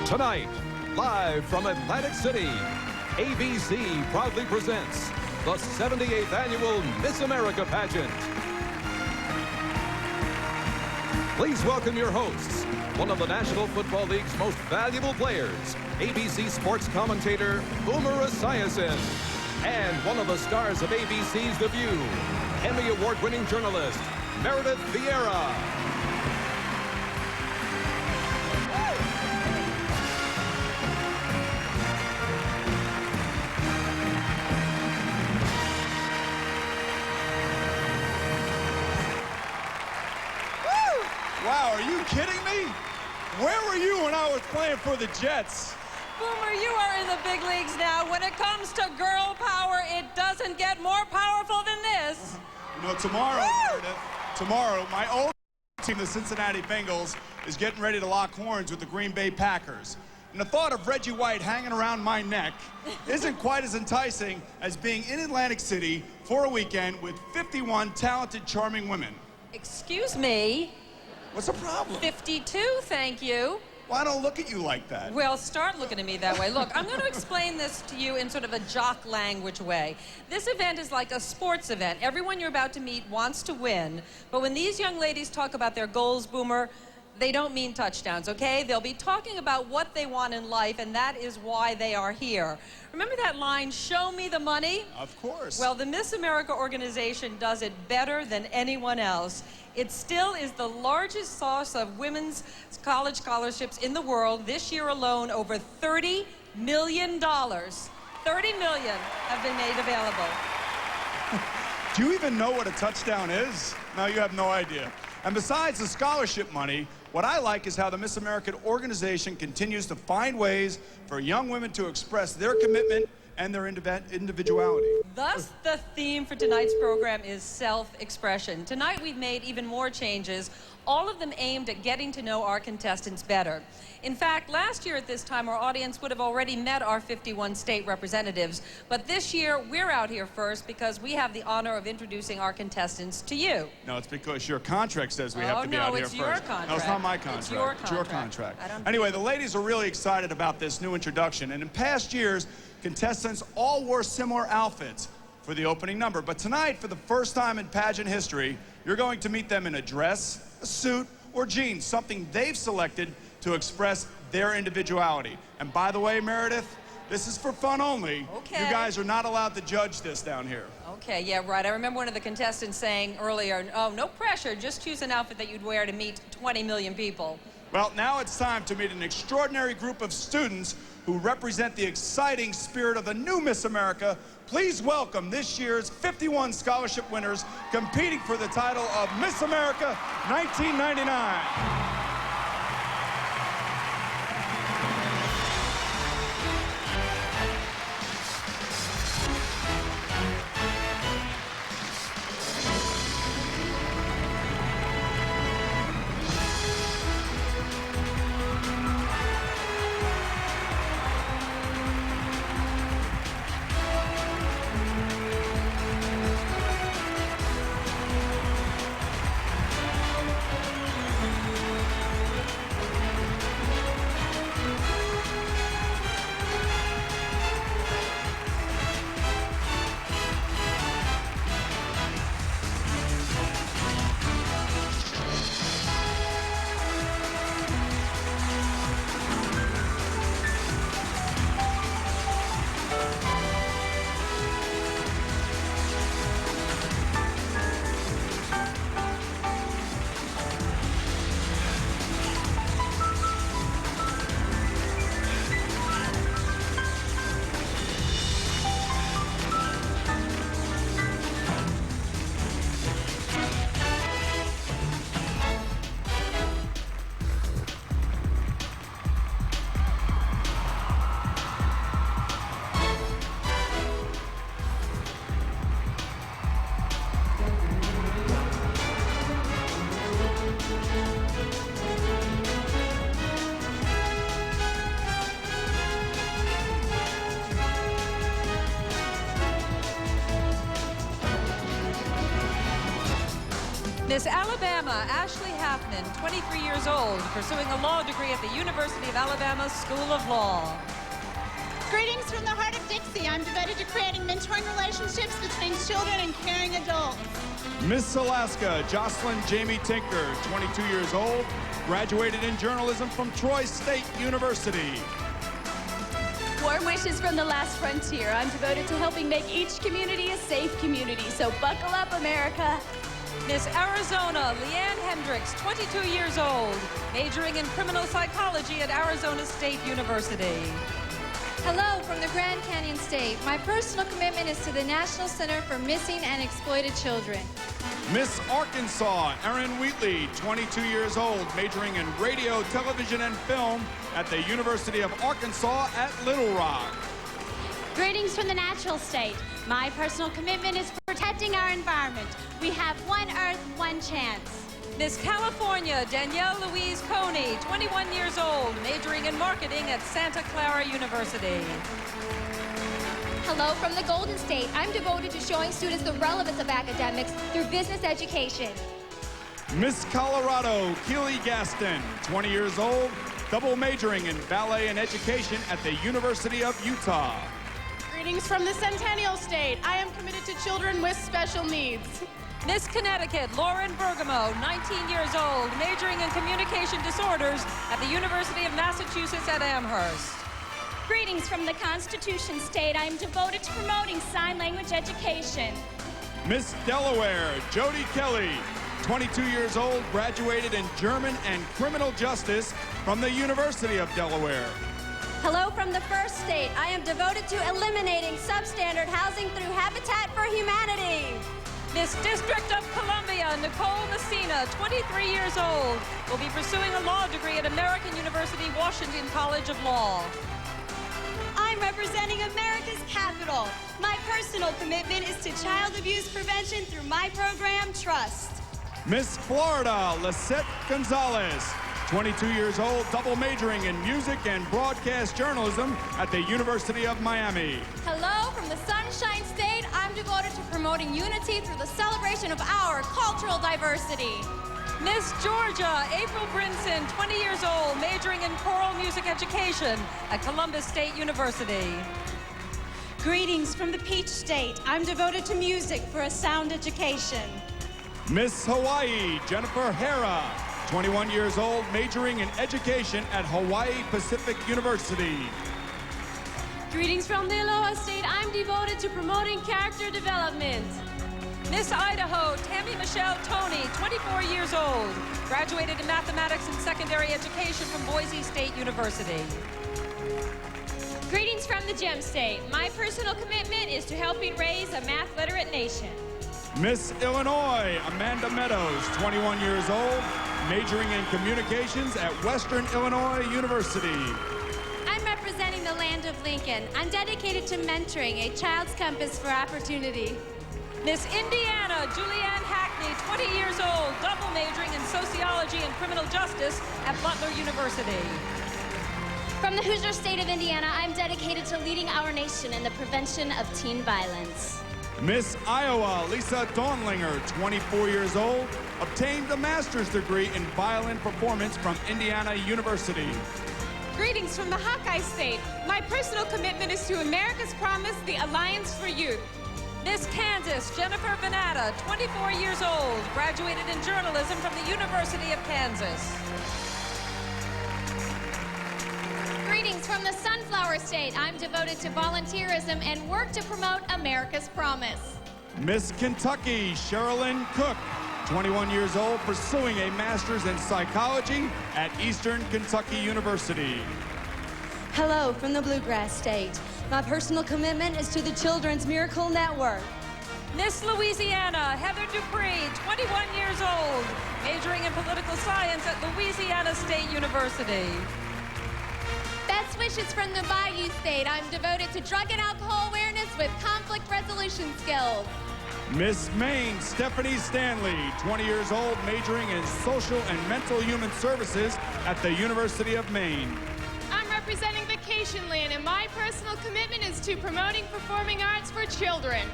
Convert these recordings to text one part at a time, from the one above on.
Tonight, live from Atlantic City, ABC proudly presents the 78th Annual Miss America Pageant. Please welcome your hosts, one of the National Football League's most valuable players, ABC sports commentator Boomer Esiason, and one of the stars of ABC's The View, Emmy Award-winning journalist Meredith Vieira. Wow, are you kidding me? Where were you when I was playing for the Jets? Boomer, you are in the big leagues now. When it comes to girl power, it doesn't get more powerful than this. You know, tomorrow, Meredith, tomorrow, my old team, the Cincinnati Bengals, is getting ready to lock horns with the Green Bay Packers. And the thought of Reggie White hanging around my neck isn't quite as enticing as being in Atlantic City for a weekend with 51 talented, charming women. Excuse me? What's the problem? 52, thank you. Well, I don't look at you like that. Well, start looking at me that way. Look, I'm going to explain this to you in sort of a jock language way. This event is like a sports event. Everyone you're about to meet wants to win. But when these young ladies talk about their goals, Boomer, they don't mean touchdowns, okay? They'll be talking about what they want in life, and that is why they are here. Remember that line, show me the money? Of course. Well, the Miss America organization does it better than anyone else. It still is the largest source of women's college scholarships in the world. This year alone, over $30 million. $30 million have been made available. Do you even know what a touchdown is? No, you have no idea. And besides the scholarship money, what I like is how the Miss America organization continues to find ways for young women to express their commitment and their individuality. Thus, the theme for tonight's program is self-expression. Tonight, we've made even more changes, all of them aimed at getting to know our contestants better. In fact, last year at this time, our audience would have already met our 51 state representatives. But this year, we're out here first because we have the honor of introducing our contestants to you. No, it's because your contract says we have to be out here first. Oh, no, it's your contract. No, it's not my contract. It's your contract. It's your contract. Anyway, the ladies are really excited about this new introduction. And in past years, contestants all wore similar outfits for the opening number. But tonight, for the first time in pageant history, you're going to meet them in a dress, a suit, or jeans, something they've selected to express their individuality. And by the way, Meredith, this is for fun only. Okay. You guys are not allowed to judge this down here. Okay, yeah, right. I remember one of the contestants saying earlier, oh, no pressure, just choose an outfit that you'd wear to meet 20 million people. Well, now it's time to meet an extraordinary group of students who represent the exciting spirit of the new Miss America. Please welcome this year's 51 scholarship winners competing for the title of Miss America 1999. Miss Alabama, Ashley Howard. Kaufman, 23 years old, pursuing a law degree at the University of Alabama School of Law. Greetings from the heart of Dixie. I'm devoted to creating mentoring relationships between children and caring adults. Miss Alaska, Jocelyn Jamie Tinker, 22 years old, graduated in journalism from Troy State University. Warm wishes from the last frontier. I'm devoted to helping make each community a safe community. So buckle up, America. Miss Arizona, Leanne Hendricks, 22 years old, majoring in criminal psychology at Arizona State University. Hello from the Grand Canyon State. My personal commitment is to the National Center for Missing and Exploited Children. Miss Arkansas, Erin Wheatley, 22 years old, majoring in radio, television, and film at the University of Arkansas at Little Rock. Greetings from the natural state. My personal commitment is protecting our environment. We have one Earth, one chance. Miss California, Danielle Louise Coney, 21 years old, majoring in marketing at Santa Clara University. Hello from the Golden State. I'm devoted to showing students the relevance of academics through business education. Miss Colorado, Keely Gaston, 20 years old, double majoring in ballet and education at the University of Utah. Greetings from the Centennial State. I am committed to children with special needs. Miss Connecticut, Lauren Bergamo, 19 years old, majoring in communication disorders at the University of Massachusetts at Amherst. Greetings from the Constitution State. I am devoted to promoting sign language education. Miss Delaware, Jody Kelly, 22 years old, graduated in German and criminal justice from the University of Delaware. Hello from the First State. I am devoted to eliminating substandard housing through Habitat for Humanity. Miss District of Columbia, Nicole Messina, 23 years old, will be pursuing a law degree at American University Washington College of Law. I'm representing America's capital. My personal commitment is to child abuse prevention through my program, Trust. Miss Florida, Lisette Gonzalez, 22 years old, double majoring in music and broadcast journalism at the University of Miami. Hello from the Sunshine State. I'm devoted to promoting unity through the celebration of our cultural diversity. Miss Georgia, April Brinson, 20 years old, majoring in choral music education at Columbus State University. Greetings from the Peach State. I'm devoted to music for a sound education. Miss Hawaii, Jennifer Hara, 21 years old, majoring in education at Hawaii Pacific University. Greetings from the Aloha State. I'm devoted to promoting character development. Miss Idaho, Tammy Michelle Toney, 24 years old, graduated in mathematics and secondary education from Boise State University. Greetings from the Gem State. My personal commitment is to helping raise a math-literate nation. Miss Illinois, Amanda Meadows, 21 years old, majoring in communications at Western Illinois University. I'm representing the land of Lincoln. I'm dedicated to mentoring a child's compass for opportunity. Miss Indiana, Julianne Hackney, 20 years old, double majoring in sociology and criminal justice at Butler University. From the Hoosier State of Indiana, I'm dedicated to leading our nation in the prevention of teen violence. Miss Iowa, Lisa Dawnlinger, 24 years old, obtained a master's degree in violin performance from Indiana University. Greetings from the Hawkeye State. My personal commitment is to America's Promise, the Alliance for Youth. Miss Kansas, Jennifer Venata, 24 years old, graduated in journalism from the University of Kansas. Greetings from the Sunflower State. I'm devoted to volunteerism and work to promote America's Promise. Miss Kentucky, Sherilyn Cook, 21 years old, pursuing a master's in psychology at Eastern Kentucky University. Hello from the Bluegrass State. My personal commitment is to the Children's Miracle Network. Miss Louisiana, Heather Dupree, 21 years old, majoring in political science at Louisiana State University. Best wishes from the Bayou State. I'm devoted to drug and alcohol awareness with conflict resolution skills. Miss Maine, Stephanie Stanley, 20 years old, majoring in social and mental human services at the University of Maine. I'm representing Vacation Land, and my personal commitment is to promoting performing arts for children.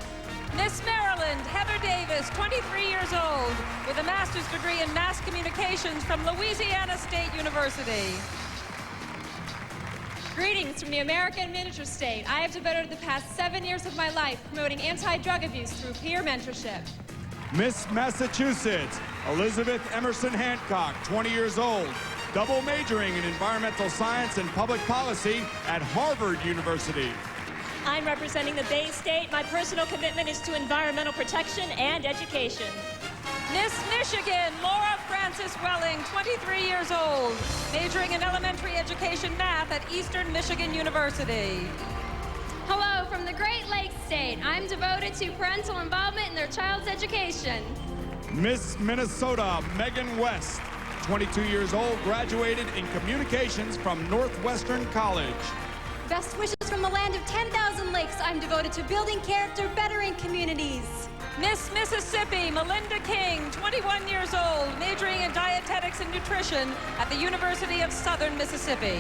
Miss Maryland, Heather Davis, 23 years old, with a master's degree in mass communications from Louisiana State University. Greetings from the American Miniature State. I have devoted the past 7 years of my life promoting anti-drug abuse through peer mentorship. Miss Massachusetts, Elizabeth Emerson Hancock, 20 years old, double majoring in environmental science and public policy at Harvard University. I'm representing the Bay State. My personal commitment is to environmental protection and education. Miss Michigan, Laura Frances Welling, 23 years old, majoring in elementary education math at Eastern Michigan University. Hello from the Great Lakes State. I'm devoted to parental involvement in their child's education. Miss Minnesota, Megan West, 22 years old, graduated in communications from Northwestern College. Best wishes from the land of 10,000 lakes. I'm devoted to building character, bettering communities. Miss Mississippi, Melinda King, 21 years old, majoring in dietetics and nutrition at the University of Southern Mississippi.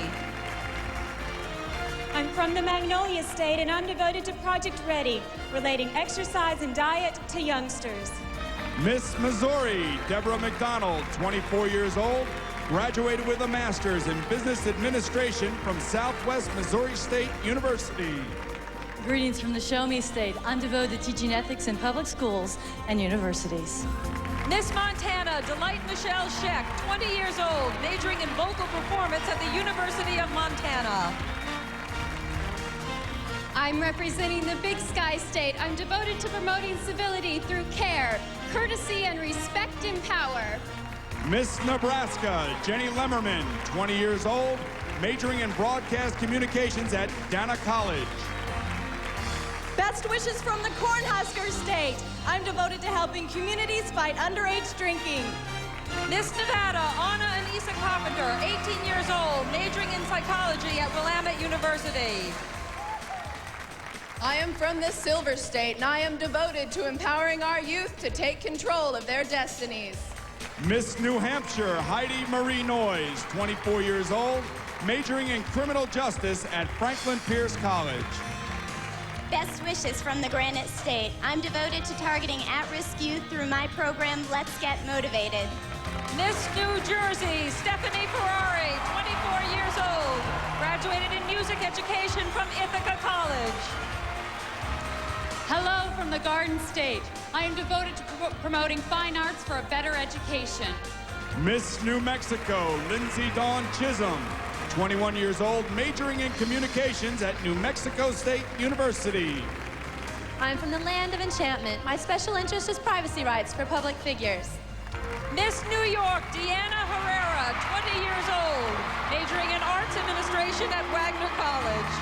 I'm from the Magnolia State, and I'm devoted to Project Ready, relating exercise and diet to youngsters. Miss Missouri, Deborah McDonald, 24 years old, graduated with a master's in business administration from Southwest Missouri State University. Greetings from the Show Me State. I'm devoted to teaching ethics in public schools and universities. Miss Montana, Delight Michelle Scheck, 20 years old, majoring in vocal performance at the University of Montana. I'm representing the Big Sky State. I'm devoted to promoting civility through care, courtesy, and respect in power. Miss Nebraska, Jenny Lemmerman, 20 years old, majoring in broadcast communications at Dana College. Best wishes from the Cornhusker State. I'm devoted to helping communities fight underage drinking. Miss Nevada, Anna Anissa Carpenter, 18 years old, majoring in psychology at Willamette University. I am from the Silver State, and I am devoted to empowering our youth to take control of their destinies. Miss New Hampshire, Heidi Marie Noyes, 24 years old, majoring in criminal justice at Franklin Pierce College. Best wishes from the Granite State. I'm devoted to targeting at-risk youth through my program, Let's Get Motivated. Miss New Jersey, Stephanie Ferrari, 24 years old, graduated in music education from Ithaca College. Hello from the Garden State. I am devoted to promoting fine arts for a better education. Miss New Mexico, Lindsay Dawn Chisholm, 21 years old, majoring in communications at New Mexico State University. I'm from the land of enchantment. My special interest is privacy rights for public figures. Miss New York, Deanna Herrera, 20 years old, majoring in arts administration at Wagner College.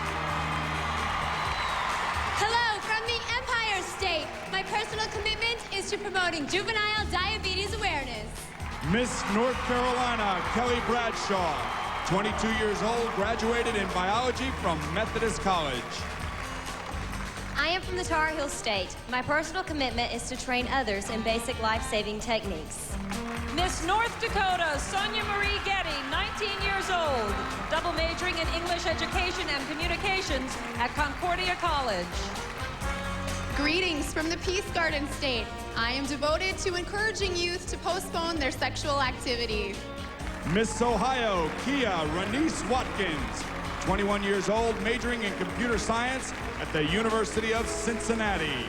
Hello from the Empire State. My personal commitment is to promoting juvenile diabetes awareness. Miss North Carolina, Kelly Bradshaw, 22 years old, graduated in biology from Methodist College. I am from the Tar Heel State. My personal commitment is to train others in basic life-saving techniques. Miss North Dakota, Sonia Marie Getty, 19 years old, double majoring in English education and communications at Concordia College. Greetings from the Peace Garden State. I am devoted to encouraging youth to postpone their sexual activity. Miss Ohio, Kia Renice Watkins, 21 years old, majoring in computer science at the University of Cincinnati.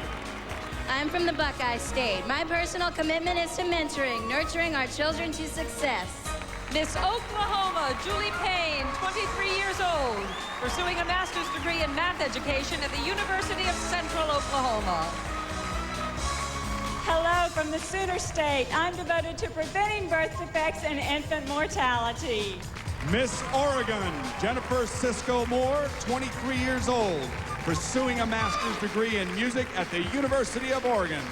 I'm from the Buckeye State. My personal commitment is to mentoring, nurturing our children to success. Miss Oklahoma, Julie Payne, 23 years old, pursuing a master's degree in math education at the University of Central Oklahoma. Hello from the Sooner State. I'm devoted to preventing birth defects and infant mortality. Miss Oregon, Jennifer Cisco Moore, 23 years old, pursuing a master's degree in music at the University of Oregon.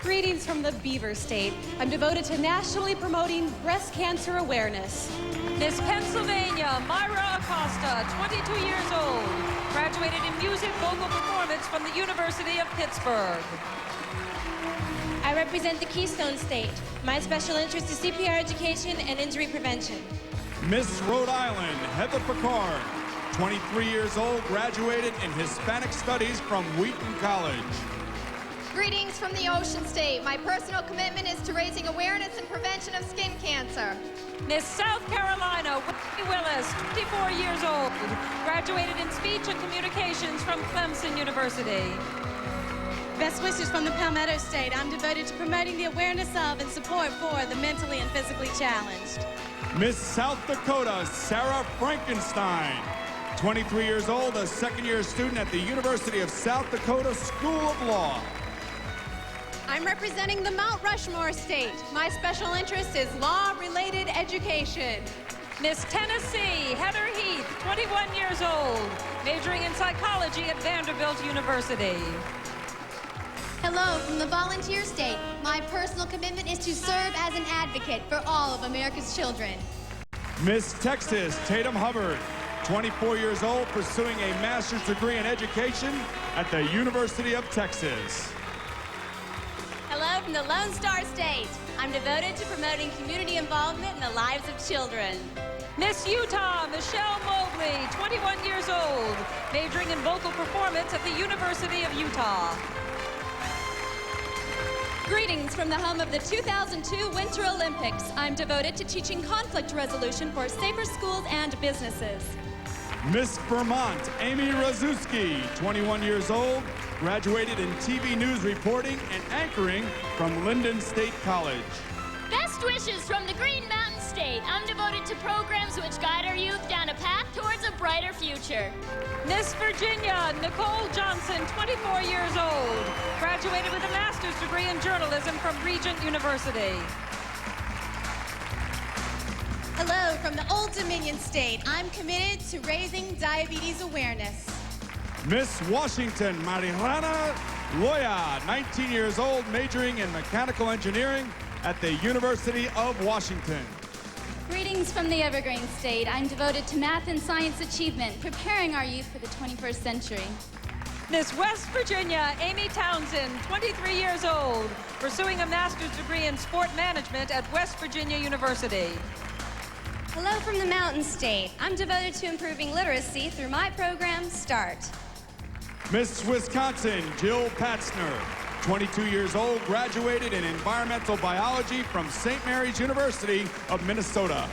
Greetings from the Beaver State. I'm devoted to nationally promoting breast cancer awareness. Miss Pennsylvania, Myra Acosta, 22 years old, graduated in music vocal performance from the University of Pittsburgh. I represent the Keystone State. My special interest is CPR education and injury prevention. Miss Rhode Island, Heather Picard, 23 years old, graduated in Hispanic Studies from Wheaton College. Greetings from the Ocean State. My personal commitment is to raising awareness and prevention of skin cancer. Miss South Carolina, Whitney Willis, 24 years old, graduated in speech and communications from Clemson University. Best wishes from the Palmetto State. I'm devoted to promoting the awareness of and support for the mentally and physically challenged. Miss South Dakota, Sarah Frankenstein, 23 years old, a second-year student at the University of South Dakota School of Law. I'm representing the Mount Rushmore State. My special interest is law-related education. Miss Tennessee, Heather Heath, 21 years old, majoring in psychology at Vanderbilt University. Hello from the Volunteer State. My personal commitment is to serve as an advocate for all of America's children. Miss Texas, Tatum Hubbard, 24 years old, pursuing a master's degree in education at the University of Texas. Hello from the Lone Star State. I'm devoted to promoting community involvement in the lives of children. Miss Utah, Michelle Mobley, 21 years old, majoring in vocal performance at the University of Utah. Greetings from the home of the 2002 Winter Olympics. I'm devoted to teaching conflict resolution for safer schools and businesses. Miss Vermont, Amy Razuski, 21 years old, graduated in TV news reporting and anchoring from Linden State College. Best wishes from the Green Mountain State. I'm devoted to programs which guide our youth down a path towards a brighter future. Miss Virginia, Nicole Johnson, 24 years old, graduated with a master's degree in journalism from Regent University. Hello from the Old Dominion State. I'm committed to raising diabetes awareness. Miss Washington, Mariana Loya, 19 years old, majoring in mechanical engineering at the University of Washington. Greetings from the Evergreen State. I'm devoted to math and science achievement, preparing our youth for the 21st century. Miss West Virginia, Amy Townsend, 23 years old, pursuing a master's degree in sport management at West Virginia University. Hello from the Mountain State. I'm devoted to improving literacy through my program, START. Miss Wisconsin, Jill Patzner, 22 years old, graduated in environmental biology from St. Mary's University of Minnesota.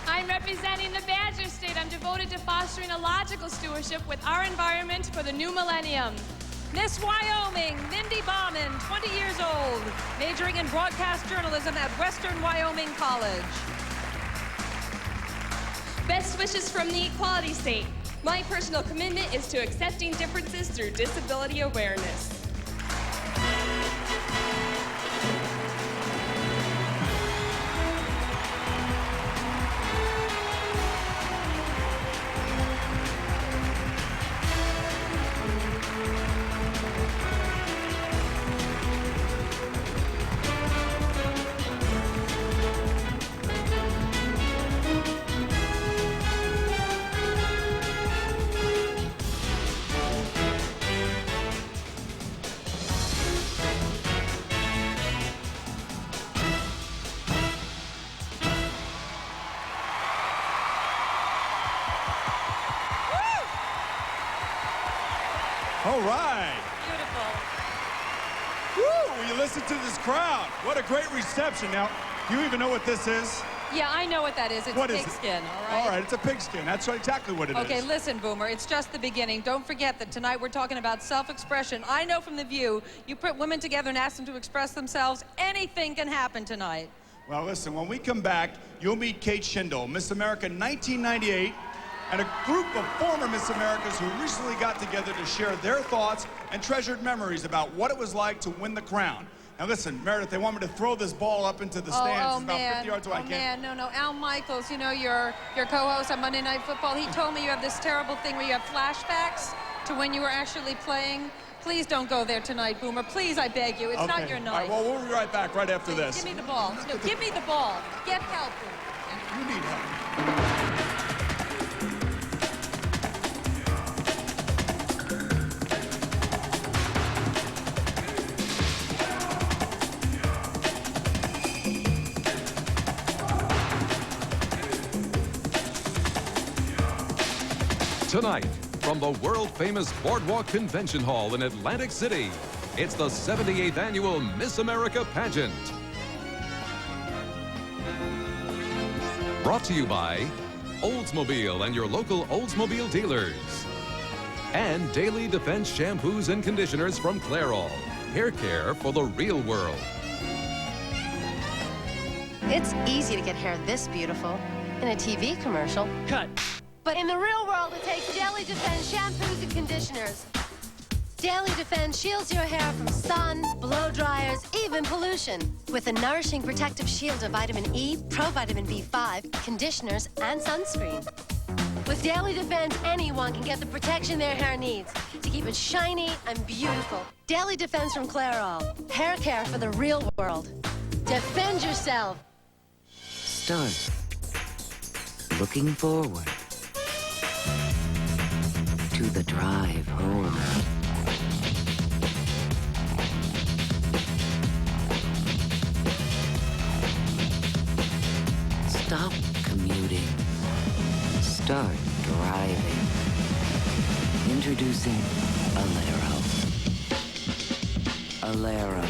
I'm representing the Badger State. I'm devoted to fostering a logical stewardship with our environment for the new millennium. Miss Wyoming, Mindy Bauman, 20 years old, majoring in broadcast journalism at Western Wyoming College. Best wishes from the Equality State. My personal commitment is to accepting differences through disability awareness. All right. Beautiful. Woo, will you listen to this crowd? What a great reception. Now, do you even know what this is? Yeah, I know what that is. It's What is pigskin, it? all right? All right, it's a pigskin. That's exactly what it is. Okay, listen, Boomer, it's just the beginning. Don't forget that tonight we're talking about self-expression. I know from The View, you put women together and ask them to express themselves, anything can happen tonight. Well, listen, when we come back, you'll meet Kate Schindel, Miss America 1998, and a group of former Miss Americas who recently got together to share their thoughts and treasured memories about what it was like to win the crown. Now listen, Meredith, they want me to throw this ball up into the stands. It's about 50 yards away. I can't. Man, no. Al Michaels, you know, your co-host on Monday Night Football, he told me you have this terrible thing where you have flashbacks to when you were actually playing. Please don't go there tonight, Boomer. Please, I beg you. It's not your night. All right, well, we'll be right back right after this. Give me the ball. No, give me the ball. Get help, Boomer. You need help. Tonight, from the world-famous Boardwalk Convention Hall in Atlantic City, It's the 78th annual Miss America pageant. Brought to you by Oldsmobile and your local Oldsmobile dealers. And Daily Defense shampoos and conditioners from Clairol. Hair care for the real world. It's easy to get hair this beautiful in a TV commercial. Cut. But in the real world, it takes Daily Defense shampoos and conditioners. Daily Defense shields your hair from sun, blow dryers, even pollution. With a nourishing protective shield of vitamin E, provitamin B5, conditioners, and sunscreen. With Daily Defense, anyone can get the protection their hair needs to keep it shiny and beautiful. Daily Defense from Clairol. Hair care for the real world. Defend yourself. Start looking forward to the drive home. Stop commuting. Start driving. Introducing Alero. Alero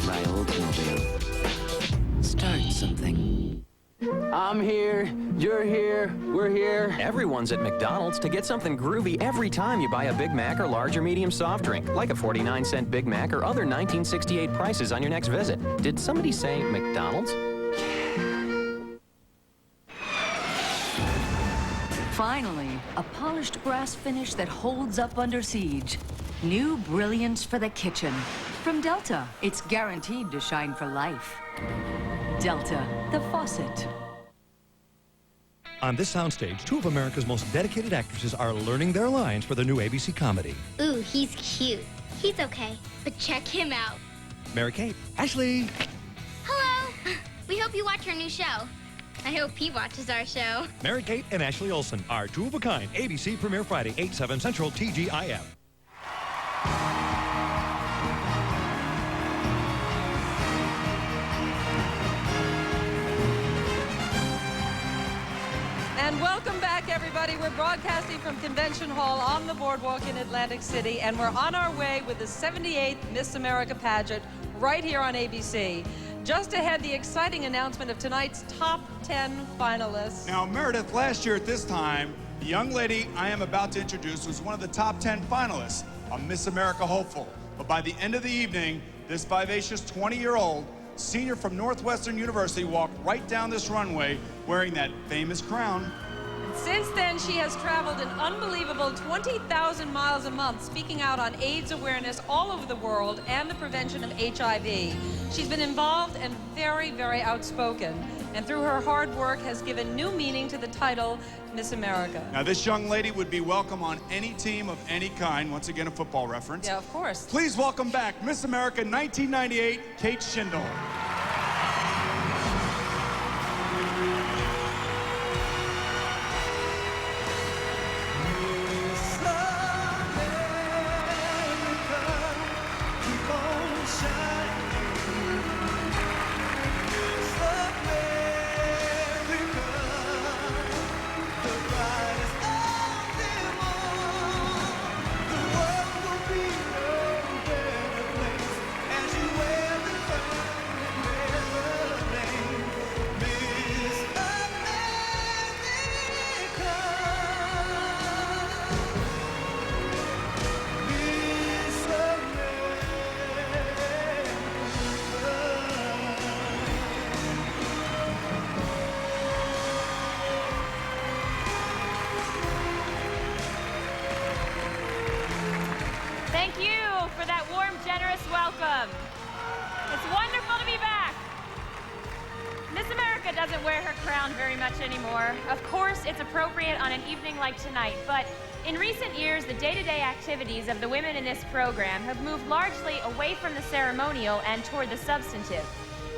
by Oldsmobile. Start something. I'm here, you're here, we're here. Everyone's at McDonald's to get something groovy every time you buy a Big Mac or large or medium soft drink, like a 49-cent Big Mac or other 1968 prices on your next visit. Did somebody say McDonald's? Finally, a polished brass finish that holds up under siege. New brilliance for the kitchen. From Delta, it's guaranteed to shine for life. Delta, the faucet. On this soundstage, two of America's most dedicated actresses are learning their lines for the new ABC comedy. Ooh, he's cute. He's okay, but check him out. Mary-Kate, Ashley. Hello. We hope you watch our new show. I hope he watches our show. Mary-Kate and Ashley Olsen are two of a kind. ABC premiere Friday, 8/7 Central TGIF. And welcome back, everybody. We're broadcasting from Convention Hall on the boardwalk in Atlantic City, and we're on our way with the 78th Miss America pageant right here on ABC. Just ahead, the exciting announcement of tonight's top 10 finalists. Now, Meredith, last year at this time, the young lady I am about to introduce was one of the top 10 finalists, a Miss America hopeful. But by the end of the evening, this vivacious 20-year-old senior from Northwestern University walked right down this runway wearing that famous crown. Since then, she has traveled an unbelievable 20,000 miles a month, speaking out on AIDS awareness all over the world and the prevention of HIV. She's been involved and very, very outspoken, and through her hard work has given new meaning to the title Miss America. Now, this young lady would be welcome on any team of any kind. Once again, a football reference. Yeah, of course. Please welcome back Miss America 1998, Kate Schindel. Thank you for that warm, generous welcome. It's wonderful to be back. Miss America doesn't wear her crown very much anymore. Of course, it's appropriate on an evening like tonight, but in recent years, the day-to-day activities of the women in this program have moved largely away from the ceremonial and toward the substantive.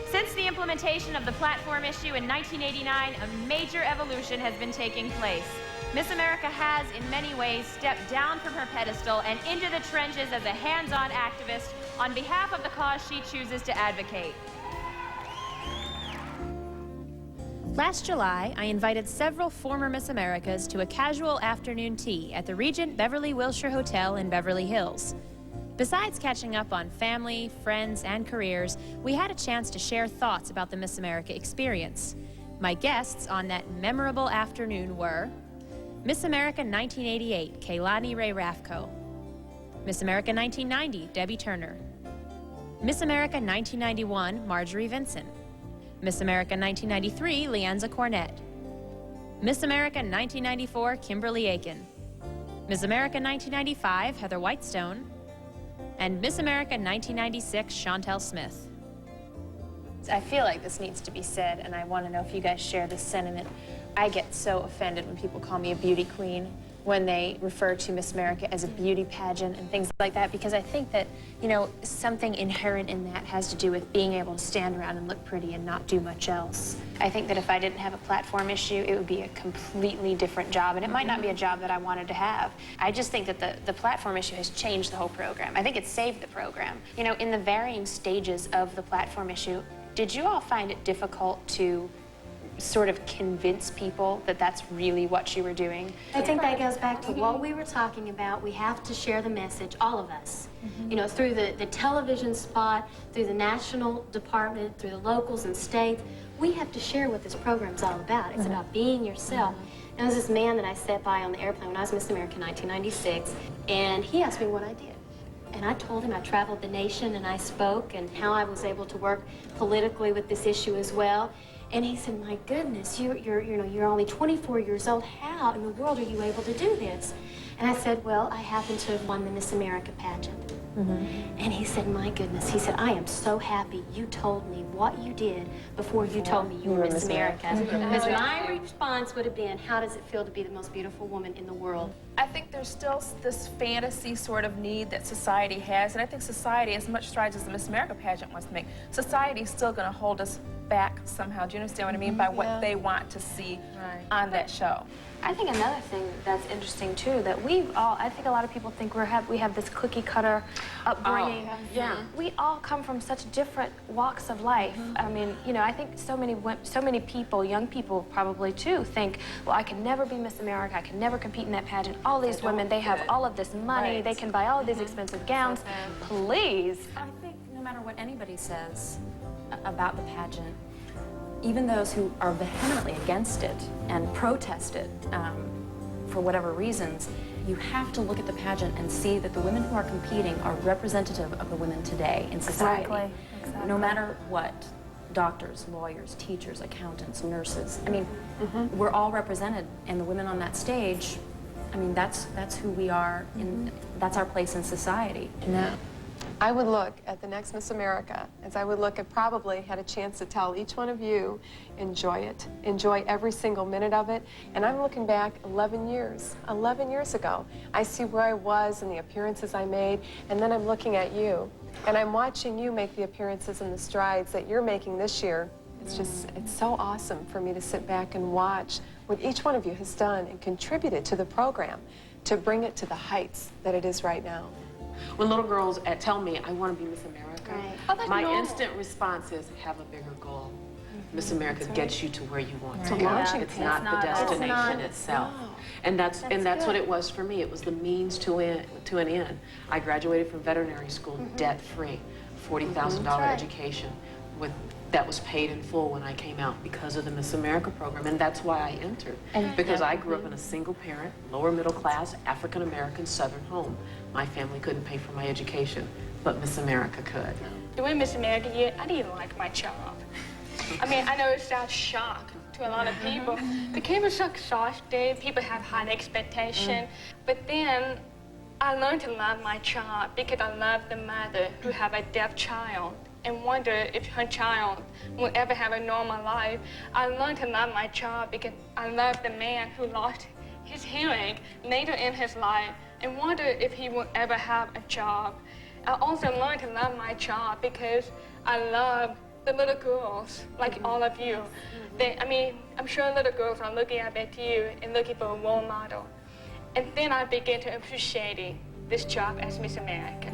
Since the implementation of the platform issue in 1989, a major evolution has been taking place. Miss America has, in many ways, stepped down from her pedestal and into the trenches as a hands-on activist on behalf of the cause she chooses to advocate. Last July, I invited several former Miss Americas to a casual afternoon tea at the Regent Beverly Wilshire Hotel in Beverly Hills. Besides catching up on family, friends, and careers, we had a chance to share thoughts about the Miss America experience. My guests on that memorable afternoon were Miss America 1988, Kaylani Ray Rafko. Miss America 1990, Debbie Turner. Miss America 1991, Marjorie Vinson. Miss America 1993, Leanza Cornett. Miss America 1994, Kimberly Aiken. Miss America 1995, Heather Whitestone. And Miss America 1996, Chantel Smith. I feel like this needs to be said, and I want to know if you guys share this sentiment. I get so offended when people call me a beauty queen, when they refer to Miss America as a beauty pageant and things like that, because I think that, you know, something inherent in that has to do with being able to stand around and look pretty and not do much else. I think that if I didn't have a platform issue, it would be a completely different job, and it might not be a job that I wanted to have. I just think that the platform issue has changed the whole program. I think it's saved the program. You know, in the varying stages of the platform issue, did you all find it difficult to sort of convince people that that's really what you were doing? I think that goes back to what we were talking about. We have to share the message, all of us. You know, through the television spot, through the national department, through the locals and states, we have to share what this program's all about. It's about being yourself. And there's this man that I sat by on the airplane when I was Miss America in 1996, and he asked me what I did. And I told him I traveled the nation and I spoke and how I was able to work politically with this issue as well. And he said, "My goodness, you're only 24 years old. How in the world are you able to do this?" And I said, "Well, I happen to have won the Miss America pageant." And he said, "My goodness," he said, "I am so happy you told me what you did before you told me you were Miss America." Because my response would have been, how does it feel to be the most beautiful woman in the world? I think there's still this fantasy sort of need that society has, and I think society, as much strides as the Miss America pageant wants to make, society is still going to hold us back somehow. Do you understand what I mean? By what they want to see on that show. I think another thing that's interesting too, that we've all, I think a lot of people think we have this cookie cutter upbringing. We all come from such different walks of life. I mean, you know, I think so many people, young people probably too, think, well, I can never be Miss America, I can never compete in that pageant. All these women, they have all of this money, they can buy all of these expensive gowns. Please. I think no matter what anybody says about the pageant, even those who are vehemently against it and protest it for whatever reasons, you have to look at the pageant and see that the women who are competing are representative of the women today in society. Exactly. No matter what, doctors, lawyers, teachers, accountants, nurses, I mean, we're all represented, and the women on that stage, I mean, that's who we are, that's our place in society. No. I would look at the next Miss America as I would look at, probably had a chance to tell each one of you, enjoy it. Enjoy every single minute of it. And I'm looking back 11 years ago. I see where I was and the appearances I made, and then I'm looking at you. And I'm watching you make the appearances and the strides that you're making this year. It's just, it's so awesome for me to sit back and watch what each one of you has done and contributed to the program to bring it to the heights that it is right now. When little girls tell me, I want to be Miss America, my instant response is, have a bigger goal. Miss America gets you to where you want to go. It's not the destination itself. And that's what it was for me. It was the means to an end. I graduated from veterinary school debt-free, $40,000 education that was paid in full when I came out because of the Miss America program, and that's why I entered. Because I grew up in a single parent, lower middle class, African American Southern home. My family couldn't pay for my education, but Miss America could. Doing Miss America year, I didn't like my job. I mean, I know it sounds shock to a lot of people. It became so exhausting, people have high expectation, but then I learned to love my job because I love the mother who have a deaf child and wonder if her child will ever have a normal life. I learned to love my job because I love the man who lost his hearing later in his life and wonder if he will ever have a job. I also learned to love my job because I love the little girls, like all of you. I mean, I'm sure little girls are looking up at you and looking for a role model. And then I began to appreciate this job as Miss America.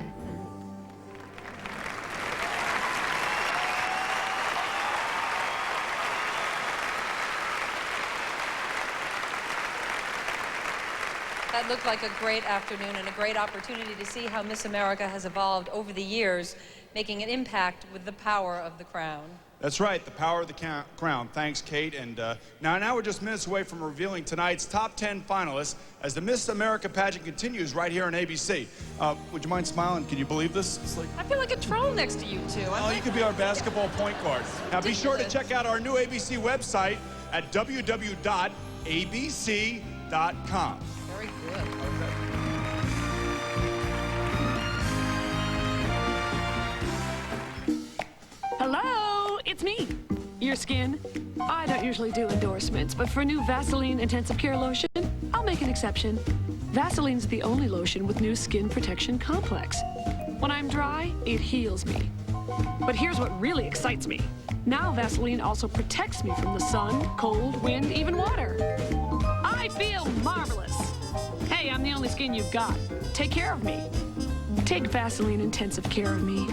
That looked like a great afternoon and a great opportunity to see how Miss America has evolved over the years, making an impact with the power of the crown. That's right, the power of the crown. Thanks, Kate. And now we're just minutes away from revealing tonight's top 10 finalists as the Miss America pageant continues right here on ABC. Would you mind smiling? Can you believe this? It's like, I feel like a troll next to you two. oh, you could be our basketball point guard. Now be sure to check out our new ABC website at www.abc.com. Very good. Hello, it's me, your skin. I don't usually do endorsements, but for new Vaseline Intensive Care Lotion, I'll make an exception. Vaseline's the only lotion with new skin protection complex. When I'm dry, it heals me. But here's what really excites me. Now Vaseline also protects me from the sun, cold, wind, even water. I feel marvelous. Hey, I'm the only skin you've got. Take care of me. Take Vaseline Intensive Care of me.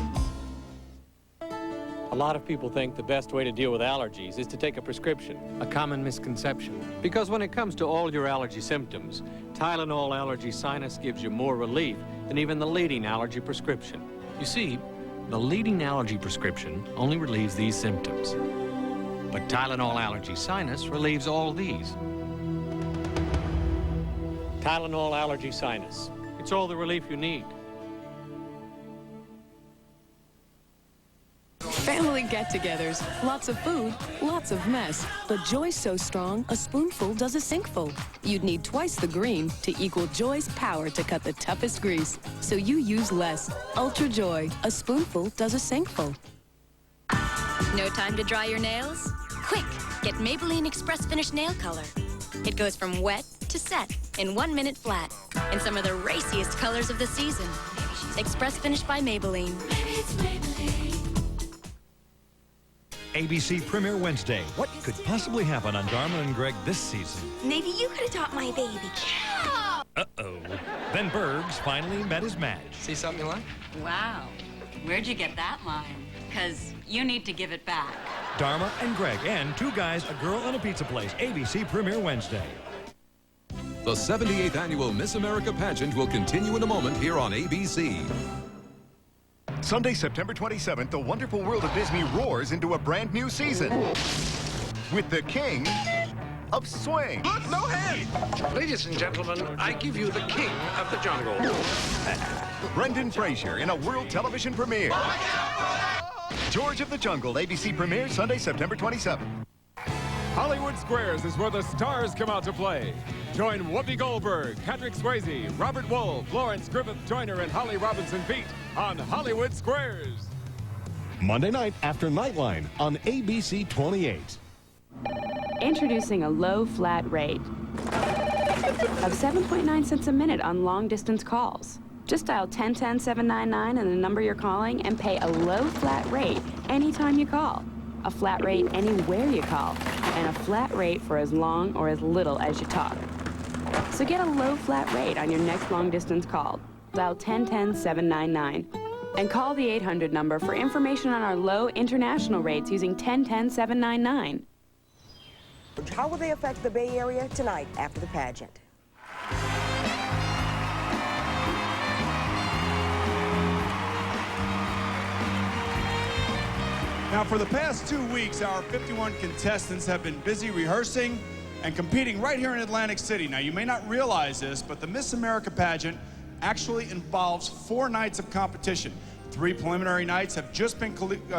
A lot of people think the best way to deal with allergies is to take a prescription, a common misconception. Because when it comes to all your allergy symptoms, Tylenol Allergy Sinus gives you more relief than even the leading allergy prescription. You see, the leading allergy prescription only relieves these symptoms. But Tylenol Allergy Sinus relieves all these. Tylenol Allergy Sinus. It's all the relief you need. Family get-togethers, lots of food, lots of mess. But Joy's so strong, a spoonful does a sinkful. You'd need twice the green to equal Joy's power to cut the toughest grease. So you use less. Ultra Joy, a spoonful does a sinkful. No time to dry your nails? Quick, get Maybelline Express Finish Nail Color. It goes from wet to set in 1 minute flat in some of the raciest colors of the season. Express Finish by Maybelline. Maybe it's Maybelline. ABC Premiere Wednesday. What could possibly happen on Dharma and Greg this season? Maybe you could have taught my baby. Uh-oh. Then Bergs finally met his match. See something you like? Wow. Where'd you get that line? Because you need to give it back. Dharma and Greg and Two Guys, a Girl, and a Pizza Place. ABC Premiere Wednesday. The 78th annual Miss America pageant will continue in a moment here on ABC. Sunday, September 27th, the wonderful world of Disney roars into a brand new season with the King of Swing. Look, no hand! Ladies and gentlemen, I give you the King of the Jungle. Brendan Fraser in a world television premiere. George of the Jungle, ABC premiere Sunday, September 27th. Hollywood Squares is where the stars come out to play. Join Whoopi Goldberg, Patrick Swayze, Robert Wolf, Lawrence Griffith Joyner, and Holly Robinson Peete on Hollywood Squares. Monday night after Nightline on ABC 28. Introducing a low flat rate of 7.9 cents a minute on long-distance calls. Just dial 1010-799 and the number you're calling and pay a low flat rate anytime you call. A flat rate anywhere you call, and a flat rate for as long or as little as you talk. So get a low flat rate on your next long-distance call. Dial 1010-799 and call the 800 number for information on our low international rates using 1010-799. How will they affect the Bay Area tonight after the pageant? Now, for the past 2 weeks, our 51 contestants have been busy rehearsing and competing right here in Atlantic City. Now, you may not realize this, but the Miss America pageant actually involves 4 nights of competition. 3 preliminary nights have just been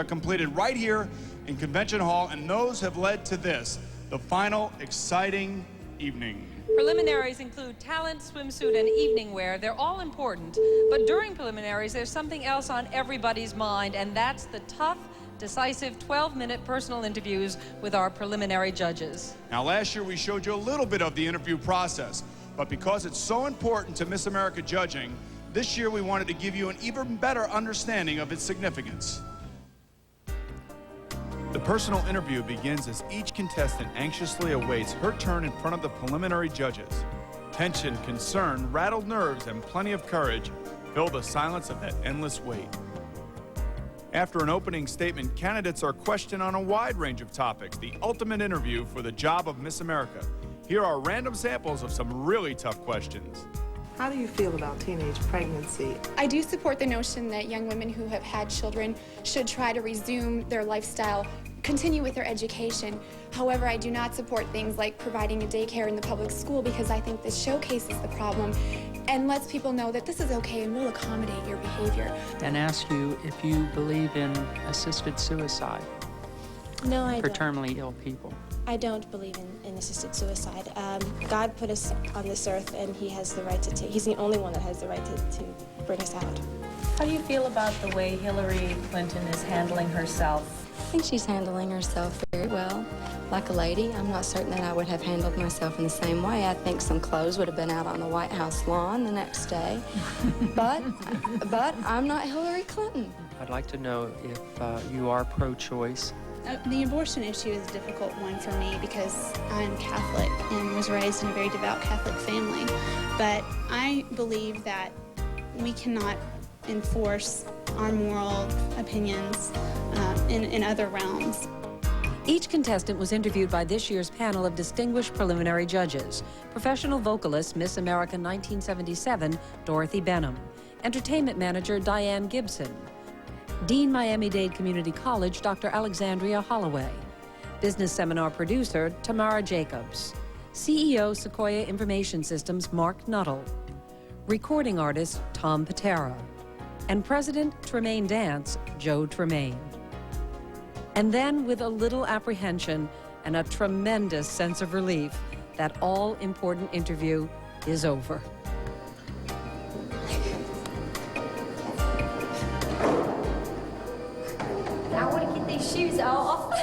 completed right here in Convention Hall, and those have led to this, the final exciting evening. Preliminaries include talent, swimsuit, and evening wear. They're all important, but during preliminaries, there's something else on everybody's mind, and that's the tough, decisive 12-minute personal interviews with our preliminary judges. Now, last year we showed you a little bit of the interview process, but because it's so important to Miss America judging, this year we wanted to give you an even better understanding of its significance. The personal interview begins as each contestant anxiously awaits her turn in front of the preliminary judges. Tension, concern, rattled nerves, and plenty of courage fill the silence of that endless wait. After an opening statement, candidates are questioned on a wide range of topics, the ultimate interview for the job of Miss America. Here are random samples of some really tough questions. How do you feel about teenage pregnancy? I do support the notion that young women who have had children should try to resume their lifestyle, continue with their education. However, I do not support things like providing a daycare in the public school because I think this showcases the problem and lets people know that this is okay and will accommodate your behavior. And ask you if you believe in assisted suicide. No, I for don't. terminally ill people. I don't believe in assisted suicide. God put us on this earth, and He has the right to take. He's the only one that has the right to bring us out. How do you feel about the way Hillary Clinton is handling herself? I think she's handling herself very well. Like a lady, I'm not certain that I would have handled myself in the same way. I think some clothes would have been out on the White House lawn the next day. but I'm not Hillary Clinton. I'd like to know if you are pro-choice. The abortion issue is a difficult one for me because I'm Catholic and was raised in a very devout Catholic family. But I believe that we cannot enforce our moral opinions in other realms. Each contestant was interviewed by this year's panel of distinguished preliminary judges. Professional vocalist, Miss America 1977, Dorothy Benham. Entertainment manager, Diane Gibson. Dean Miami-Dade Community College, Dr. Alexandria Holloway. Business seminar producer, Tamara Jacobs. CEO, Sequoia Information Systems, Mark Nuttall. Recording artist, Tom Patera. And President Tremaine Dance, Joe Tremaine. And then, with a little apprehension and a tremendous sense of relief, that all-important interview is over. I want to get these shoes off.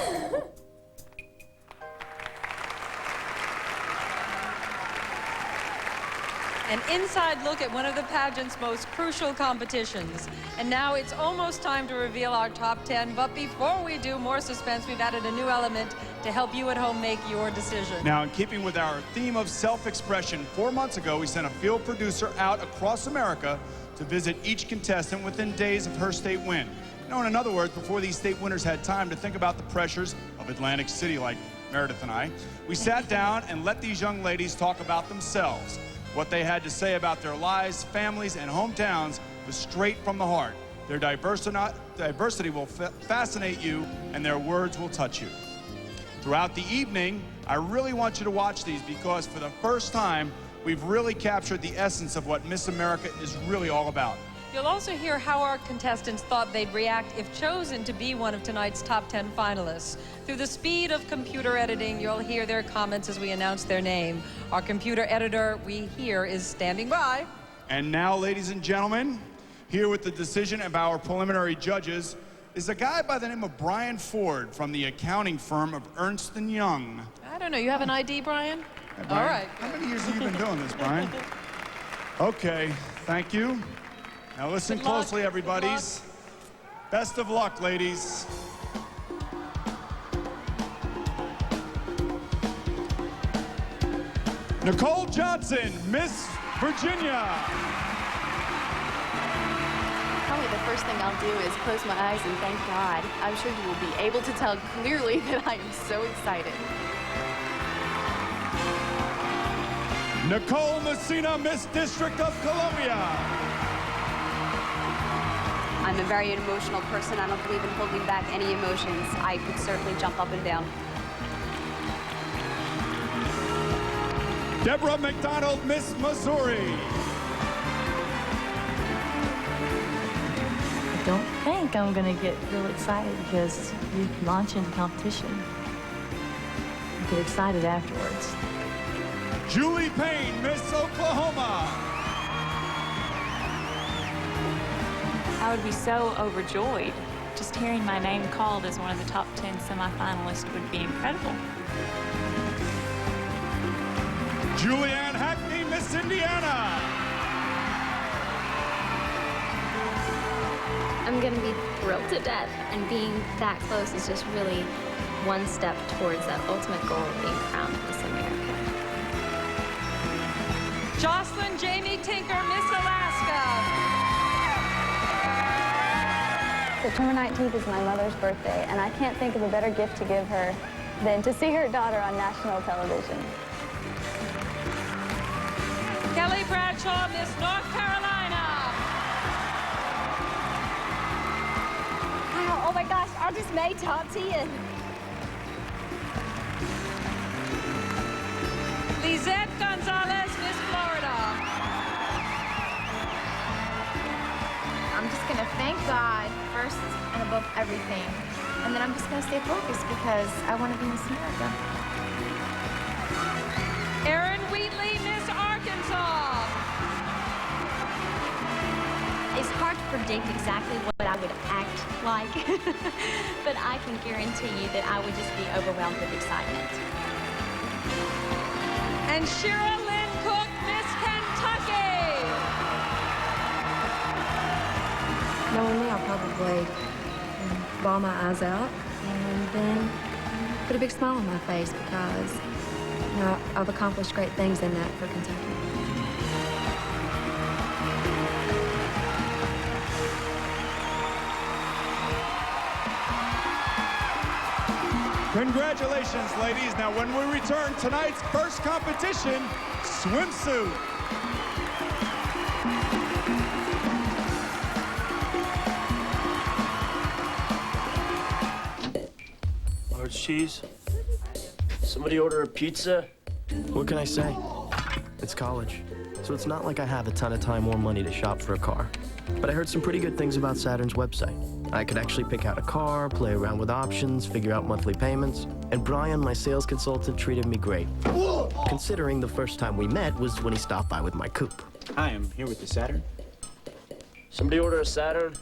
An inside look at one of the pageant's most crucial competitions. And now it's almost time to reveal our top 10. But before we do, more suspense, we've added a new element to help you at home make your decision. Now, in keeping with our theme of self-expression, 4 months ago, we sent a field producer out across America to visit each contestant within days of her state win. You know, in other words, before these state winners had time to think about the pressures of Atlantic City, like Meredith and I, we sat down and let these young ladies talk about themselves. What they had to say about their lives, families, and hometowns was straight from the heart. Their diversity will fascinate you, and their words will touch you. Throughout the evening, I really want you to watch these because for the first time, we've really captured the essence of what Miss America is really all about. You'll also hear how our contestants thought they'd react if chosen to be one of tonight's top 10 finalists. Through the speed of computer editing, you'll hear their comments as we announce their name. Our computer editor, we hear, is standing by. And now, ladies and gentlemen, here with the decision of our preliminary judges is a guy by the name of Brian Ford from the accounting firm of Ernst & Young. I don't know, you have an ID, Brian? Hey, Brian. All right. How many years have you been doing this, Brian? Okay, thank you. Now listen closely, everybody's. Best of luck, ladies. Nicole Johnson, Miss Virginia. Probably the first thing I'll do is close my eyes and thank God. I'm sure you will be able to tell clearly that I am so excited. Nicole Messina, Miss District of Columbia. I'm a very emotional person. I don't believe in holding back any emotions. I could certainly jump up and down. Deborah McDonald, Miss Missouri. I don't think I'm going to get real excited because you launch into competition. I get excited afterwards. Julie Payne, Miss Oklahoma. I would be so overjoyed. Just hearing my name called as one of the top 10 semifinalists would be incredible. Julianne Hackney, Miss Indiana. I'm going to be thrilled to death, and being that close is just really one step towards that ultimate goal of being crowned Miss America. Jocelyn Jamie Tinker, Miss Alaska. September 19th is my mother's birthday, and I can't think of a better gift to give her than to see her daughter on national television. Kelly Bradshaw, Miss North Carolina. Wow, oh my gosh, I just made top 10. Lizette Gonzalez, Miss Florida. I'm just going to thank God first and above everything. And then I'm just going to stay focused because I want to be Miss America. Erin Wheatley, Miss Arkansas. It's hard to predict exactly what I would act like, but I can guarantee you that I would just be overwhelmed with excitement. And Shira Lynn Cook, Miss Kentucky. Knowing me, I'll probably bawl my eyes out and then put a big smile on my face because, you know, I've accomplished great things in that for Kentucky. Congratulations, ladies. Now, when we return, tonight's first competition, swimsuit. Large cheese. Somebody order a pizza. What can I say? It's college, so it's not like I have a ton of time or money to shop for a car. But I heard some pretty good things about Saturn's website. I could actually pick out a car, play around with options, figure out monthly payments. And Brian, my sales consultant, treated me great. Considering the first time we met was when he stopped by with my coupe. Hi, I'm here with the Saturn. Somebody order a Saturn.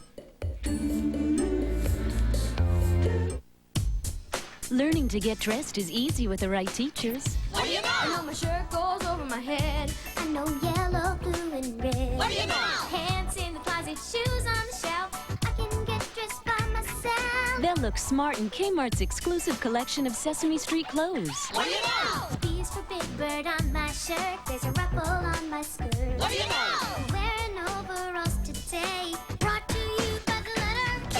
Learning to get dressed is easy with the right teachers. What do you know? I know my shirt goes over my head. I know yellow, blue, and red. What do you know? Pants in the closet, shoes on the shelf. I can get dressed by myself. They'll look smart in Kmart's exclusive collection of Sesame Street clothes. What do you know? B's for Big Bird on my shirt. There's a ruffle on my skirt. What do you know? I'm wearing overalls today. Brought to you by the letter K.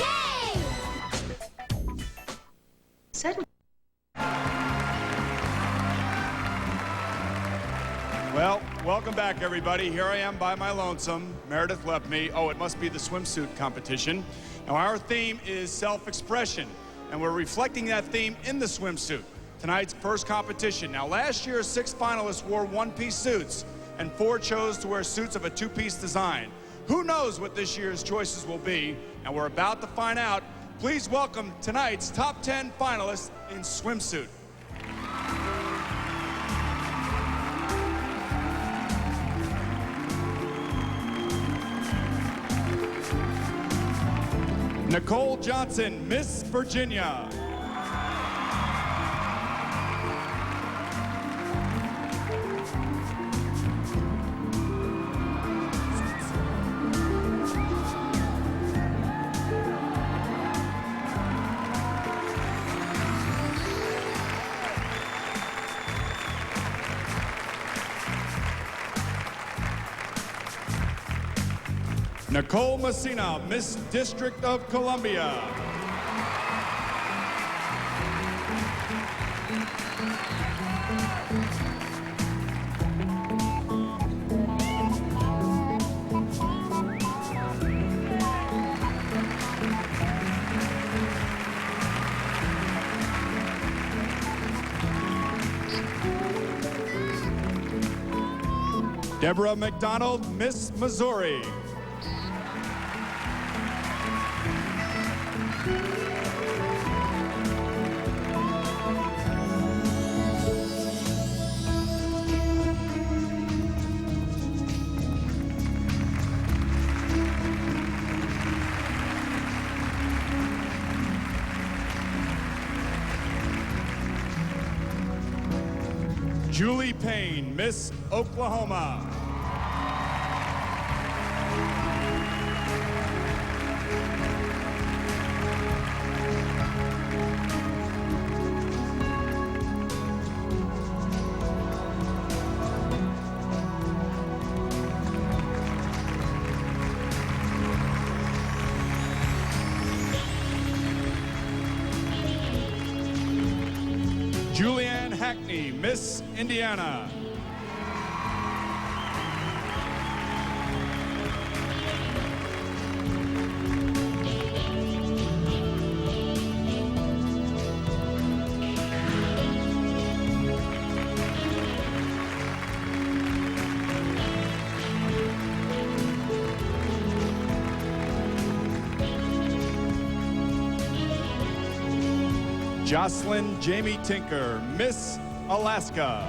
Well, welcome back, everybody. Here I am by my lonesome. Meredith left me. Oh, it must be the swimsuit competition. Now, our theme is self-expression, and we're reflecting that theme in the swimsuit. Tonight's first competition. Now, last year, 6 finalists wore one-piece suits, and 4 chose to wear suits of a 2-piece design. Who knows what this year's choices will be, and we're about to find out. Please welcome tonight's top 10 finalists in swimsuit. Nicole Johnson, Miss Virginia. Nicole Messina, Miss District of Columbia. Deborah McDonald, Miss Missouri. Julie Payne, Miss Oklahoma. Julianne Hackney, Miss Indiana. Jocelyn Jamie Tinker, Miss Alaska.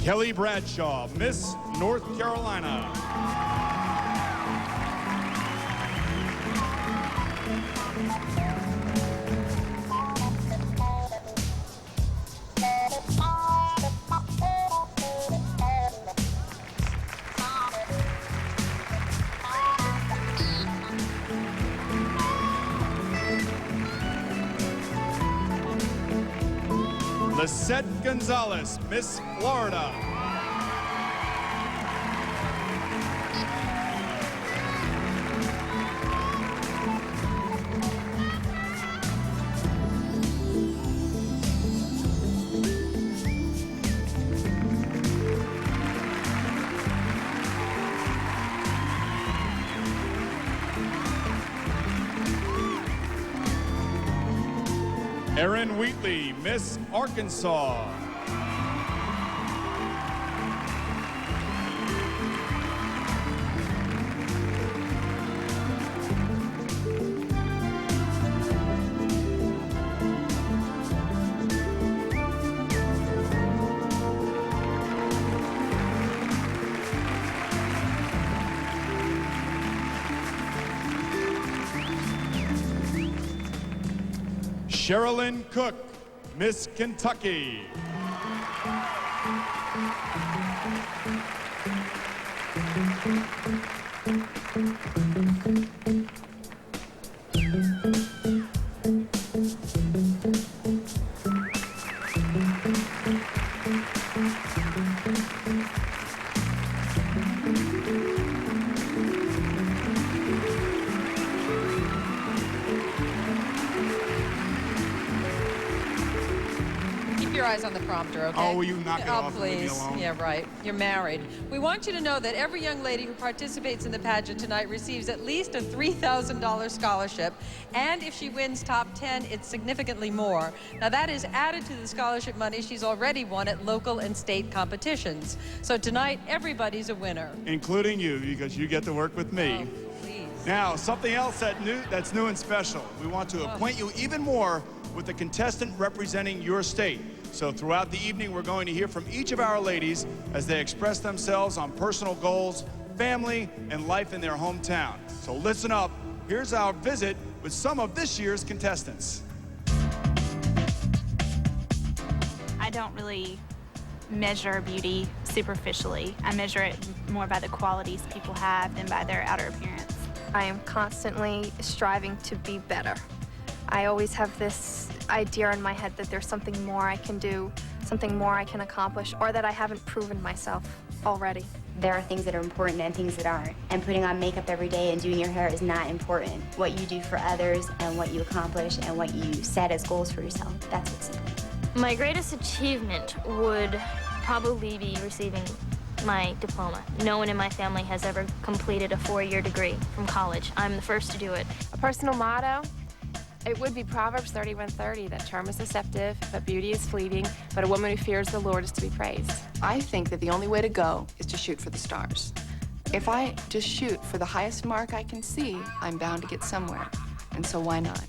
Kelly Bradshaw, Miss North Carolina. Lisette Gonzalez, Miss Florida. Erin Wheatley, Miss Arkansas. Sherilyn Cook, Miss Kentucky. Your eyes on the prompter, okay? Oh, will you knock it off and leave me please. alone? Yeah, right. You're married. We want you to know that every young lady who participates in the pageant tonight receives at least a $3,000 scholarship, and if she wins top 10, it's significantly more. Now, that is added to the scholarship money she's already won at local and state competitions. So tonight, everybody's a winner. Including you, because you get to work with me. Oh, please. Now, something else that's new and special. We want to acquaint you even more with the contestant representing your state. So throughout the evening, we're going to hear from each of our ladies as they express themselves on personal goals, family, and life in their hometown. So listen up. Here's our visit with some of this year's contestants. I don't really measure beauty superficially. I measure it more by the qualities people have than by their outer appearance. I am constantly striving to be better. I always have this idea in my head that there's something more I can do, something more I can accomplish, or that I haven't proven myself already. There are things that are important and things that aren't. And putting on makeup every day and doing your hair is not important. What you do for others and what you accomplish and what you set as goals for yourself, that's what's important. My greatest achievement would probably be receiving my diploma. No one in my family has ever completed a 4-year degree from college. I'm the first to do it. A personal motto? It would be Proverbs 31:30, that charm is deceptive, but beauty is fleeting, but a woman who fears the Lord is to be praised. I think that the only way to go is to shoot for the stars. If I just shoot for the highest mark I can see, I'm bound to get somewhere. And so why not?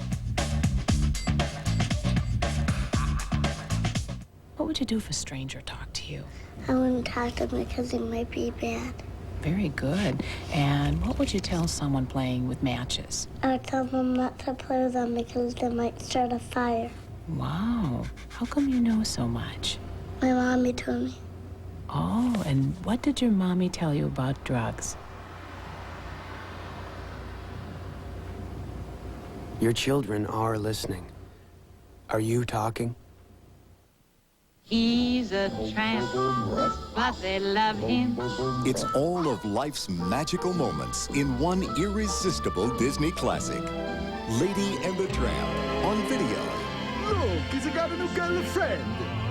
What would you do if a stranger talked to you? I wouldn't talk to them because it might be bad. Very good. And what would you tell someone playing with matches? I would tell them not to play with them because they might start a fire. Wow. How come you know so much? My mommy told me. Oh, and what did your mommy tell you about drugs? Your children are listening. Are you talking? He's a tramp, but they love him. It's all of life's magical moments in one irresistible Disney classic. Lady and the Tramp on video. Look, he's got a new girlfriend.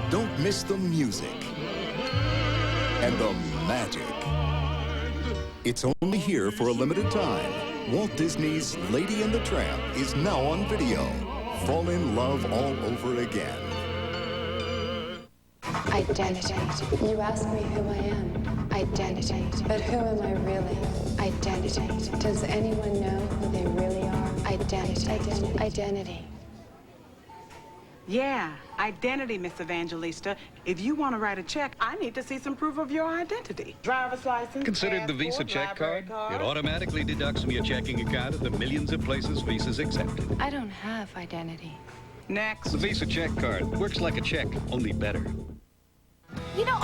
Don't miss the music and the magic. It's only here for a limited time. Walt Disney's Lady and the Tramp is now on video. Fall in love all over again. Identity. You ask me who I am. Identity. But who am I really? Identity. Does anyone know who they really are? Identity. Identity. Yeah, identity, Miss Evangelista. If you want to write a check, I need to see some proof of your identity. Driver's license, Considered the Visa check card? It automatically deducts from your checking account at the millions of places Visa's accepted. I don't have identity. Next. The Visa check card works like a check, only better. You know,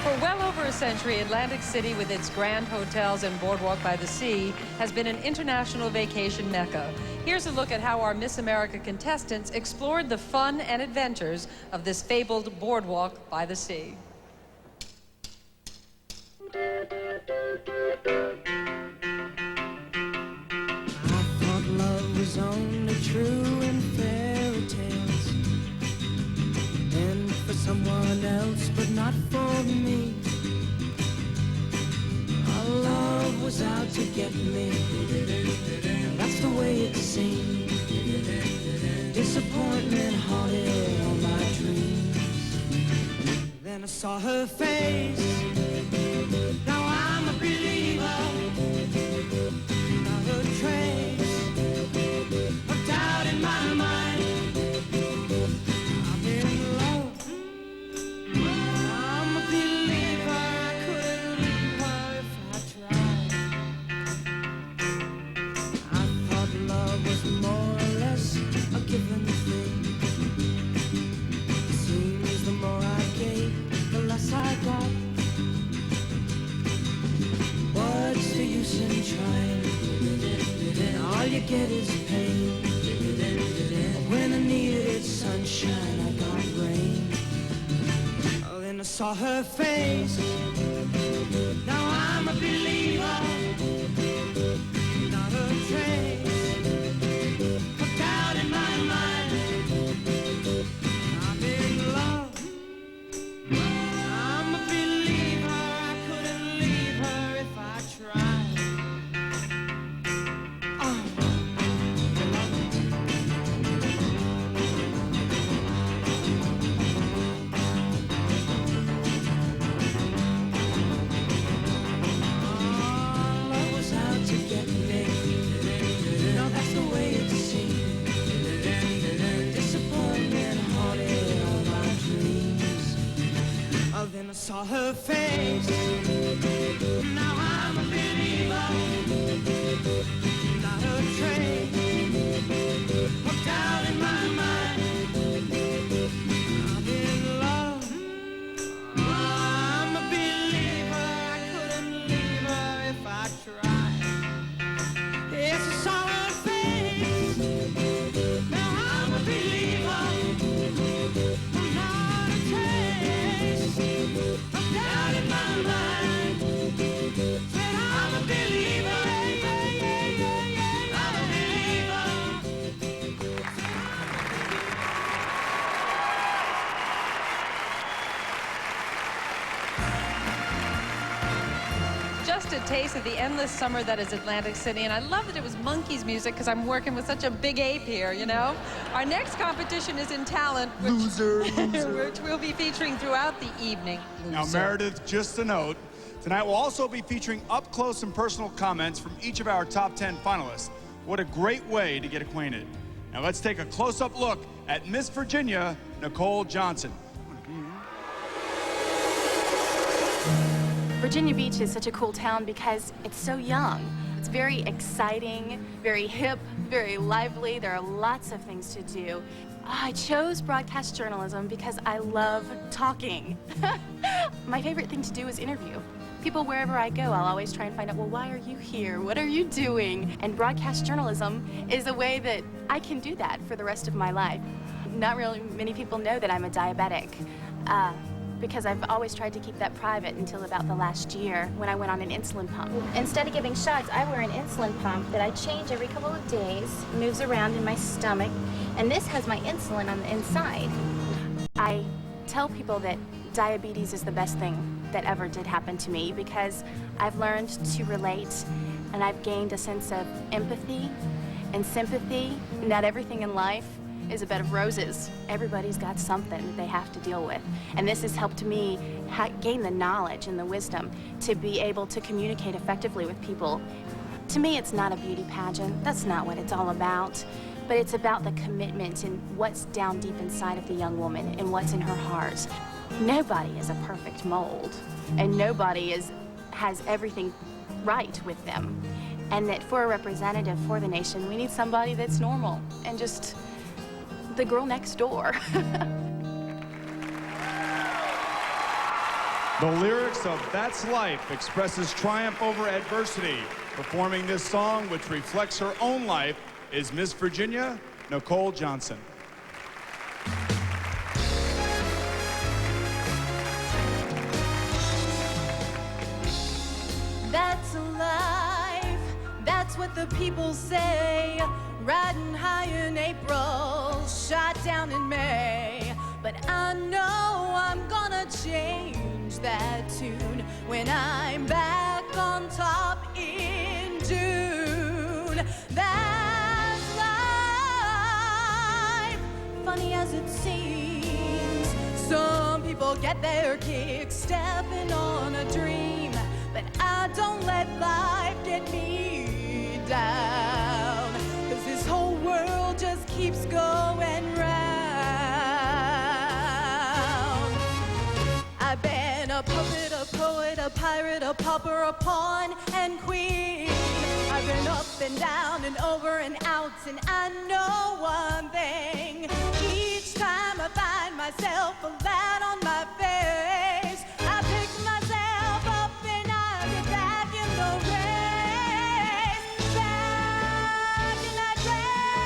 for well over a century, Atlantic City, with its grand hotels and boardwalk by the sea, has been an international vacation mecca. Here's a look at how our Miss America contestants explored the fun and adventures of this fabled boardwalk by the sea. I thought love was only true in fairy tales, and for someone else, but not for me. Our love was out to get me. That's the way it seemed. Disappointment haunted all my dreams. Then I saw her face. Now I'm a believer. Not a trace of doubt in my mind. I'm in love. I'm a believer. I couldn't leave her if I tried. I thought love was more or less a given thing. It seems the more I gave, the less I got. What's the use in trying? All you get is pain. When I needed sunshine, I got rain. Oh, then I saw her face. Now I'm a believer. Not a trace of doubt in my mind. I'm in love. I'm a believer. I couldn't leave her if I tried. Love was out to get me. No, that's the way it seemed. Disappointment haunted all my dreams. Oh, then I saw her face. Now I'm a believer. Not a trace of doubt in my mind. I'm in love. I'm a believer. I couldn't leave her if I tried. Yes, I saw her face. Now I'm a believer. Not a trace of doubt in my mind. Said I'm a believer. I'm a believer. Just a taste of the endless summer that is Atlantic City, and I love that it was Monkeys music because I'm working with such a big ape here, you know? Our next competition is in talent, which, which we'll be featuring throughout the evening. Now, Meredith, just a note, tonight we'll also be featuring up-close and personal comments from each of our top 10 finalists. What a great way to get acquainted. Now let's take a close-up look at Miss Virginia, Nicole Johnson. Virginia Beach is such a cool town because it's so young. It's very exciting, very hip, very lively. There are lots of things to do. I chose broadcast journalism because I love talking. My favorite thing to do is interview. People wherever I go, I'll always try and find out, well, why are you here? What are you doing? And broadcast journalism is a way that I can do that for the rest of my life. Not really many people know that I'm a diabetic. Because I've always tried to keep that private until about the last year when I went on an insulin pump. Instead of giving shots, I wear an insulin pump that I change every couple of days, moves around in my stomach, and this has my insulin on the inside. I tell people that diabetes is the best thing that ever did happen to me because I've learned to relate and I've gained a sense of empathy and sympathy. Not everything in life is a bed of roses. Everybody's got something that they have to deal with. And this has helped me gain the knowledge and the wisdom to be able to communicate effectively with people. To me, it's not a beauty pageant. That's not what it's all about. But it's about the commitment and what's down deep inside of the young woman and what's in her heart. Nobody is a perfect mold, and nobody has everything right with them. And that for a representative for the nation, we need somebody that's normal and just the girl next door. The lyrics of That's Life expresses triumph over adversity. Performing this song, which reflects her own life, is Miss Virginia Nicole Johnson. That's a life, that's what the people say. Riding high in April, shot down in May. But I know I'm gonna change that tune when I'm back on top in June. That's life, funny as it seems. Some people get their kicks stepping on a dream, but I don't let life get me down, 'cause this whole world just keeps going round. I've been a puppet, a poet, a pirate, a pauper, a pawn and queen. I've been up and down and over and out, and I know one thing. Each time I find myself flat on my face, I pick myself up and I get back in the race. Back in that race.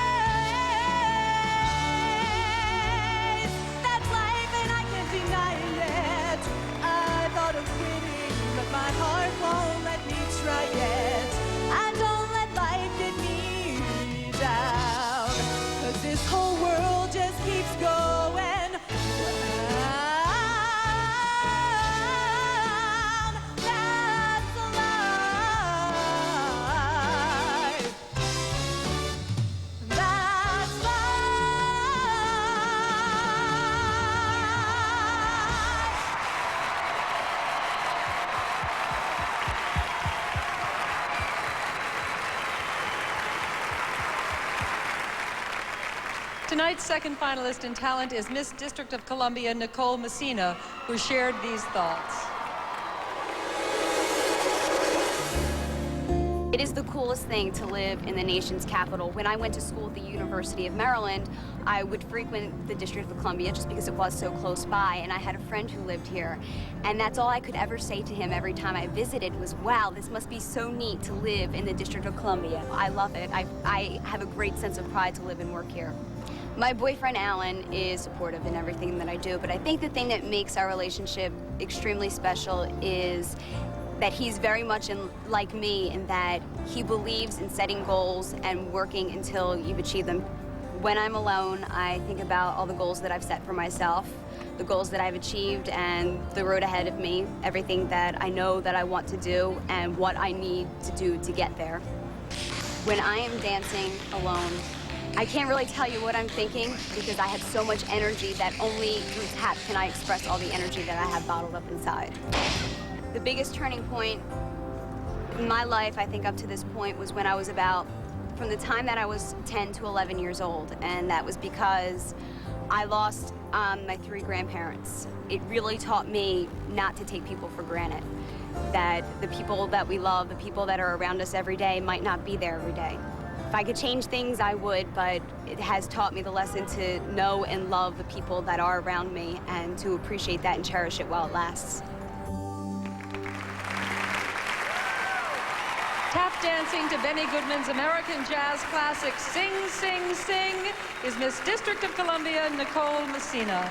That's life and I can't deny it. I thought of quitting, but my heart won't let me try it. I don't let life get me down, 'cause this whole world just keeps going round. That's life. That's Tonight's second finalist in talent is Miss District of Columbia Nicole Messina, who shared these thoughts. It is the coolest thing to live in the nation's capital. When I went to school at the University of Maryland, I would frequent the District of Columbia just because it was so close by, and I had a friend who lived here. And that's all I could ever say to him every time I visited was, wow, this must be so neat to live in the District of Columbia. I love it. I have a great sense of pride to live and work here. My boyfriend, Alan, is supportive in everything that I do, but I think the thing that makes our relationship extremely special is that he's very much like me in that he believes in setting goals and working until you've achieved them. When I'm alone, I think about all the goals that I've set for myself, the goals that I've achieved, and the road ahead of me, everything that I know that I want to do and what I need to do to get there. When I am dancing alone, I can't really tell you what I'm thinking because I have so much energy that only through tap can I express all the energy that I have bottled up inside. The biggest turning point in my life, I think up to this point, was when I was from the time that I was 10 to 11 years old, and that was because I lost my 3 grandparents. It really taught me not to take people for granted, that the people that we love, the people that are around us every day might not be there every day. If I could change things, I would, but it has taught me the lesson to know and love the people that are around me and to appreciate that and cherish it while it lasts. Tap dancing to Benny Goodman's American jazz classic Sing, Sing, Sing is Miss District of Columbia Nicole Messina.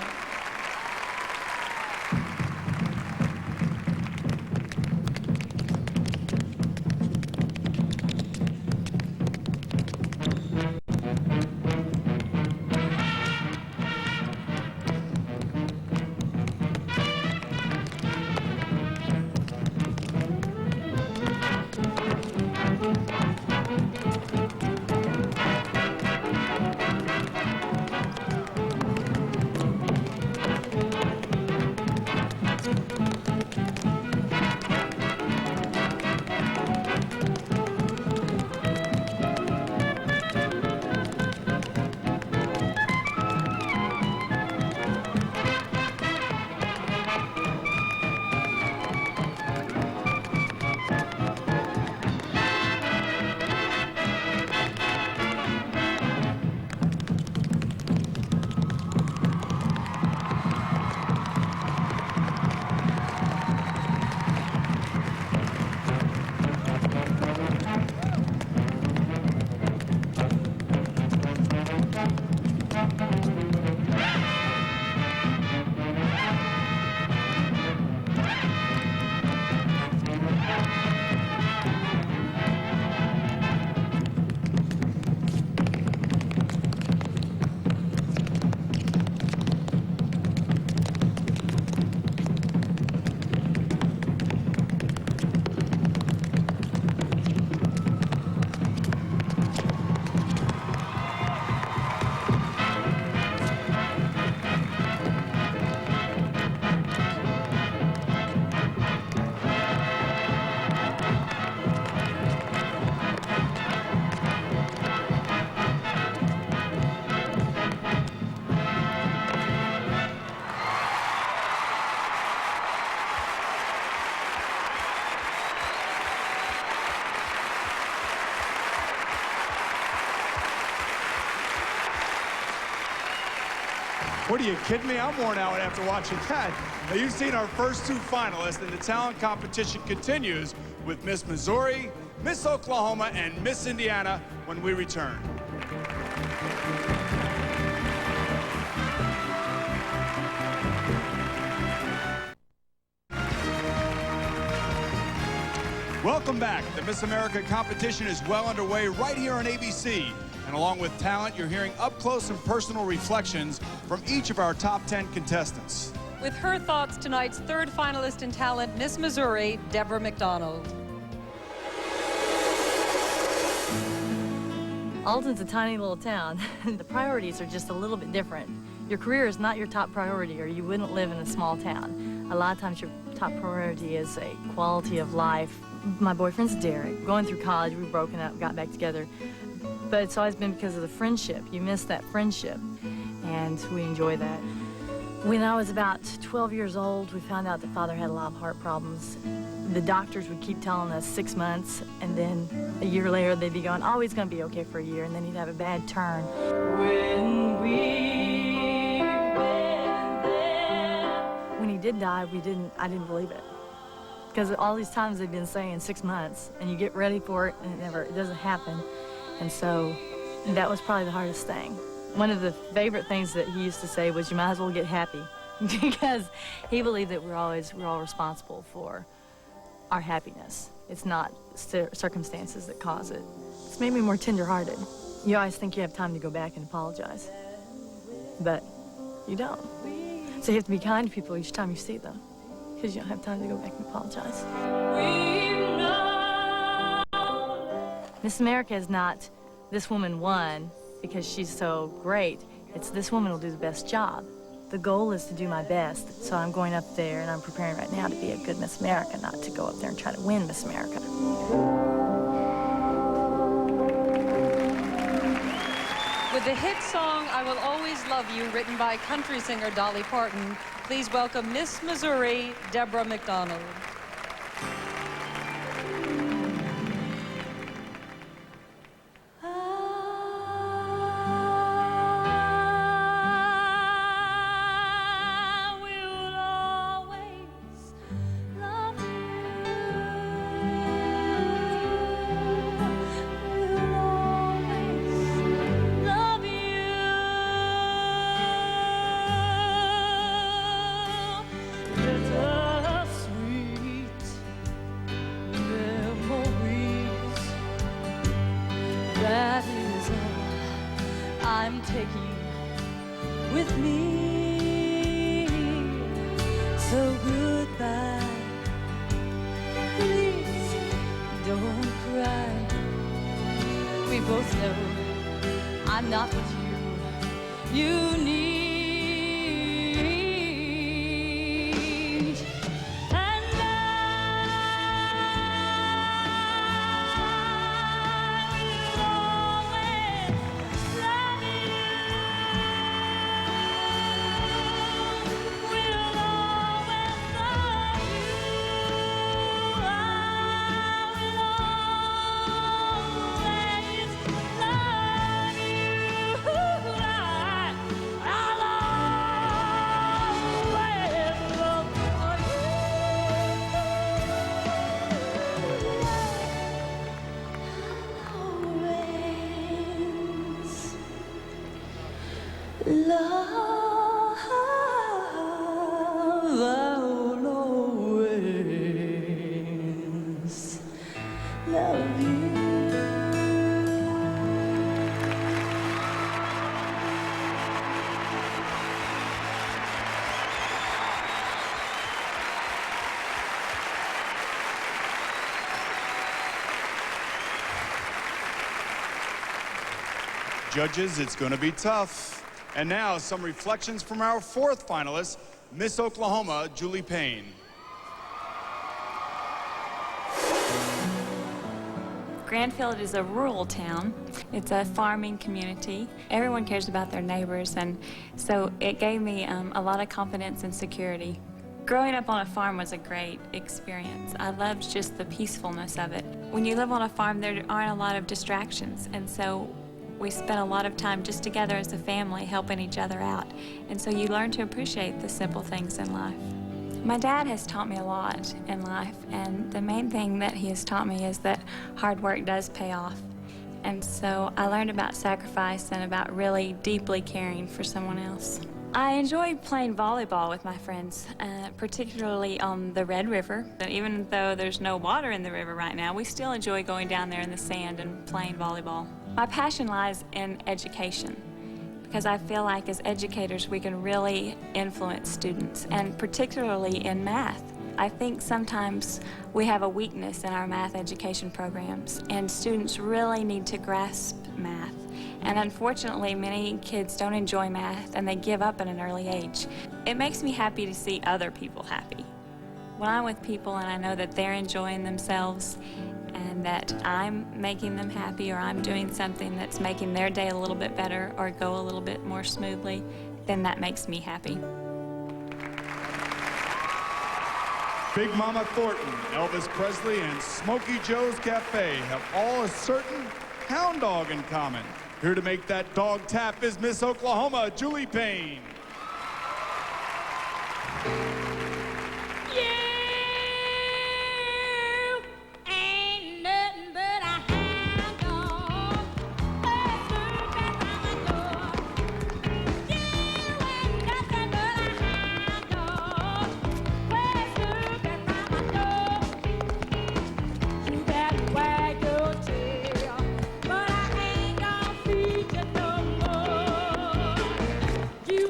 What are you kidding me? I'm worn out after watching that. Now, you've seen our first two finalists, and the talent competition continues with Miss Missouri, Miss Oklahoma, and Miss Indiana when we return. Welcome back. The Miss America competition is well underway right here on ABC. And along with talent, you're hearing up-close and personal reflections from each of our top 10 contestants. With her thoughts, tonight's third finalist in talent, Miss Missouri, Deborah McDonald. Alton's a tiny little town. The priorities are just a little bit different. Your career is not your top priority, or you wouldn't live in a small town. A lot of times your top priority is a quality of life. My boyfriend's Derek. Going through college, we've broken up, got back together. But it's always been because of the friendship. You miss that friendship, and we enjoy that. When I was about 12 years old, we found out that Father had a lot of heart problems. The doctors would keep telling us 6 months, and then a year later they'd be going, oh, he's going to be okay for a year, and then he'd have a bad turn. When he did die, I didn't believe it. Because all these times they've been saying 6 months, and you get ready for it, and it doesn't happen. And so that was probably the hardest thing. One of the favorite things that he used to say was, you might as well get happy, because he believed that we're all responsible for our happiness. It's not circumstances that cause it. It's made me more tender-hearted. You always think you have time to go back and apologize, but you don't. So you have to be kind to people each time you see them, because you don't have time to go back and apologize. Miss America is not this woman won because she's so great. It's this woman will do the best job. The goal is to do my best, so I'm going up there and I'm preparing right now to be a good Miss America, not to go up there and try to win Miss America. With the hit song, I Will Always Love You, written by country singer Dolly Parton, please welcome Miss Missouri, Deborah McDonald. That is all I'm taking with me. So goodbye, please don't cry. both know I'm not what you need. And I will always love you. Will always love you. I will always love you. I'll always look for you. Love, I'll always love you. Judges, it's going to be tough. And now, some reflections from our fourth finalist, Miss Oklahoma, Julie Payne. Granfield is a rural town. It's a farming community. Everyone cares about their neighbors, and so it gave me a lot of confidence and security. Growing up on a farm was a great experience. I loved just the peacefulness of it. When you live on a farm, there aren't a lot of distractions, and so we spent a lot of time just together as a family helping each other out. And so you learn to appreciate the simple things in life. My dad has taught me a lot in life, and the main thing that he has taught me is that hard work does pay off. And so I learned about sacrifice and about really deeply caring for someone else. I enjoy playing volleyball with my friends, particularly on the Red River. And even though there's no water in the river right now, we still enjoy going down there in the sand and playing volleyball. My passion lies in education, because I feel like as educators we can really influence students, and particularly in math. I think sometimes we have a weakness in our math education programs, and students really need to grasp math. And unfortunately, many kids don't enjoy math and they give up at an early age. It makes me happy to see other people happy. When I'm with people and I know that they're enjoying themselves and that I'm making them happy, or I'm doing something that's making their day a little bit better or go a little bit more smoothly, then that makes me happy. Big Mama Thornton, Elvis Presley, and Smokey Joe's Cafe have all a certain hound dog in common. Here to make that dog tap is Miss Oklahoma, Julie Payne. You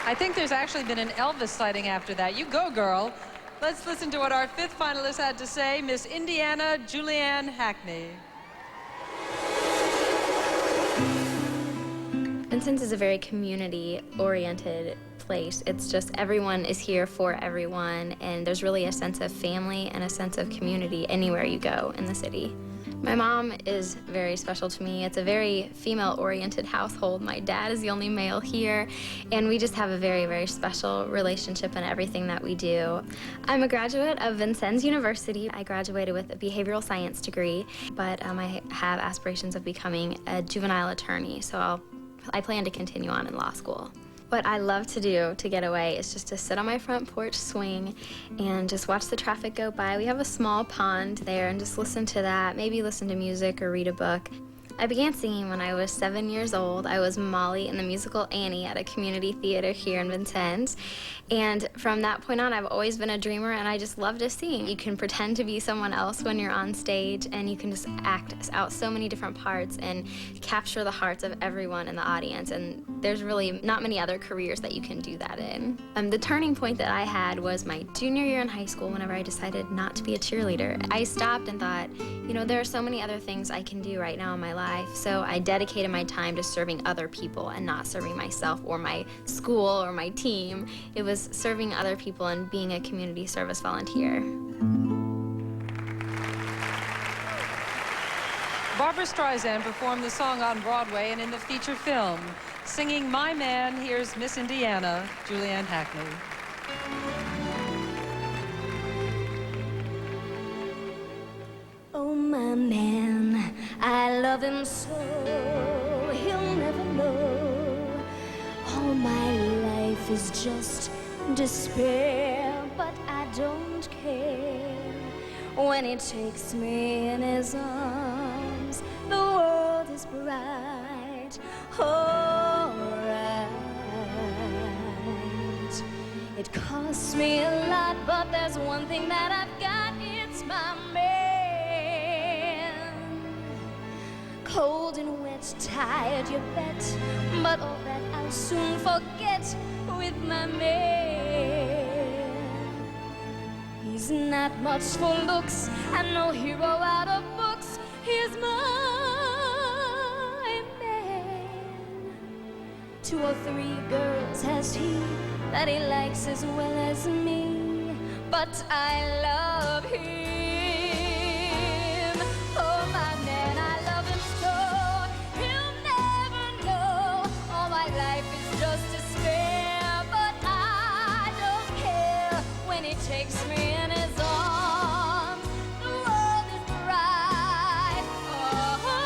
I think there's actually been an Elvis sighting after that. You go, girl. Let's listen to what our 5th finalist had to say, Miss Indiana Julianne Hackney. Vincennes is a very community-oriented place. It's just everyone is here for everyone, and there's really a sense of family and a sense of community anywhere you go in the city. My mom is very special to me. It's a very female-oriented household. My dad is the only male here, and we just have a very, very special relationship in everything that we do. I'm a graduate of Vincennes University. I graduated with a behavioral science degree, but I have aspirations of becoming a juvenile attorney, so I plan to continue on in law school. What I love to do to get away is just to sit on my front porch swing and just watch the traffic go by. We have a small pond there, and just listen to that, maybe listen to music or read a book. I began singing when I was 7 years old. I was Molly in the musical Annie at a community theater here in Vincennes. And from that point on, I've always been a dreamer, and I just love to sing. You can pretend to be someone else when you're on stage, and you can just act out so many different parts and capture the hearts of everyone in the audience. And there's really not many other careers that you can do that in. The turning point that I had was my junior year in high school whenever I decided not to be a cheerleader. I stopped and thought, you know, there are so many other things I can do right now in my life. So I dedicated my time to serving other people and not serving myself or my school or my team. It was serving other people and being a community service volunteer. Barbra Streisand performed the song on Broadway and in the feature film. Singing My Man, here's Miss Indiana, Julianne Hackney. Oh, my man, I love him so, he'll never know. All my life is just despair, but I don't care. When he takes me in his arms, the world is bright, all right. It costs me a lot, but there's one thing that I've got, it's my man. Cold and wet, tired, you bet, but all that I'll soon forget with my man. He's not much for looks and no hero out of books. He's my man. 2 or 3 girls has he that he likes as well as me, but I love him. Oh, my man, I love him so, he'll never know. All my life is just despair, but I don't care. When he takes me in his arms, the world is bright. All right.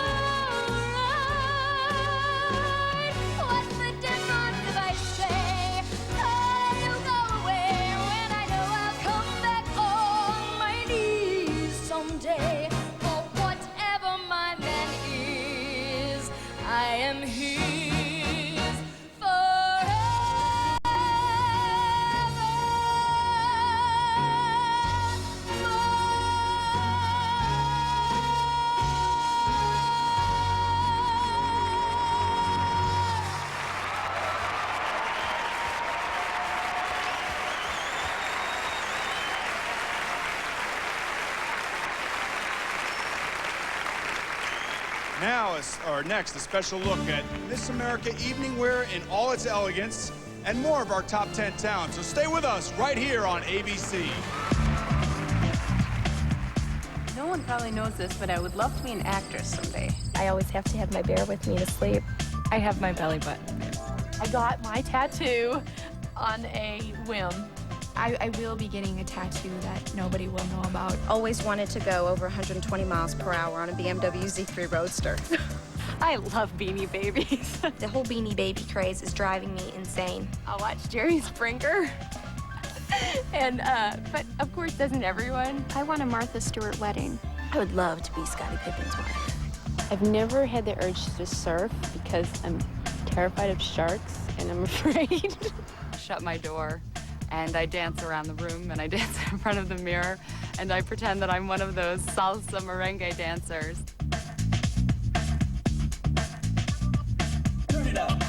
What's the difference if I say, oh, you go away, when I know I'll come back on my knees someday. For whatever my man is, I am his Now, next, a special look at Miss America evening wear in all its elegance and more of our top 10 talents. So stay with us right here on ABC. No one probably knows this, but I would love to be an actress someday. I always have to have my bear with me to sleep. I have my belly button. I got my tattoo on a whim. I will be getting a tattoo that nobody will know about. Always wanted to go over 120 miles per hour on a BMW Z3 Roadster. I love Beanie Babies. The whole Beanie Baby craze is driving me insane. I'll watch Jerry Springer. And, but of course, doesn't everyone? I want a Martha Stewart wedding. I would love to be Scottie Pippen's wife. I've never had the urge to surf because I'm terrified of sharks and I'm afraid. Shut my door and I dance around the room and I dance in front of the mirror and I pretend that I'm one of those salsa merengue dancers. Turn it up.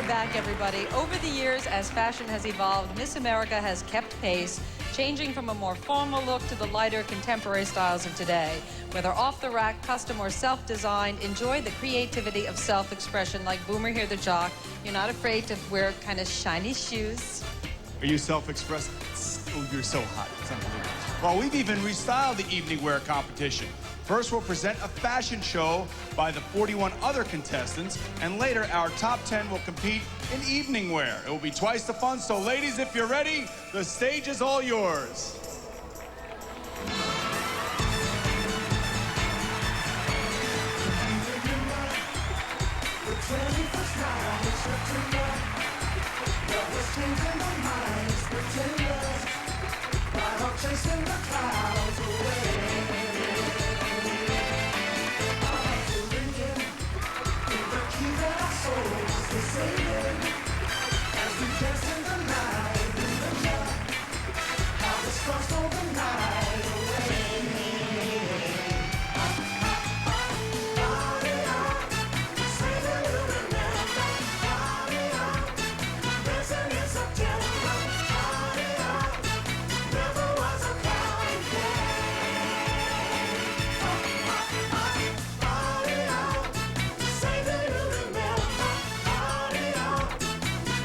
Welcome back, everybody. Over the years, as fashion has evolved, Miss America has kept pace, changing from a more formal look to the lighter contemporary styles of today. Whether off the rack, custom, or self-designed, enjoy the creativity of self-expression like Boomer here, the jock. You're not afraid to wear kind of shiny shoes. Are you self-expressed? Oh, you're so hot. It's unbelievable. Well, we've even restyled the evening wear competition. First, we'll present a fashion show by the 41 other contestants, and later, our top 10 will compete in evening wear. It will be twice the fun, so ladies, if you're ready, the stage is all yours. Chasing the clouds away. The key that our souls are sailing as we dance in the night, in the dark. How the stars stole the night away. Party on, say that you remember. Party on, dancing in September. Party on, never was a cloudy day. Party on, say that you remember. Party on,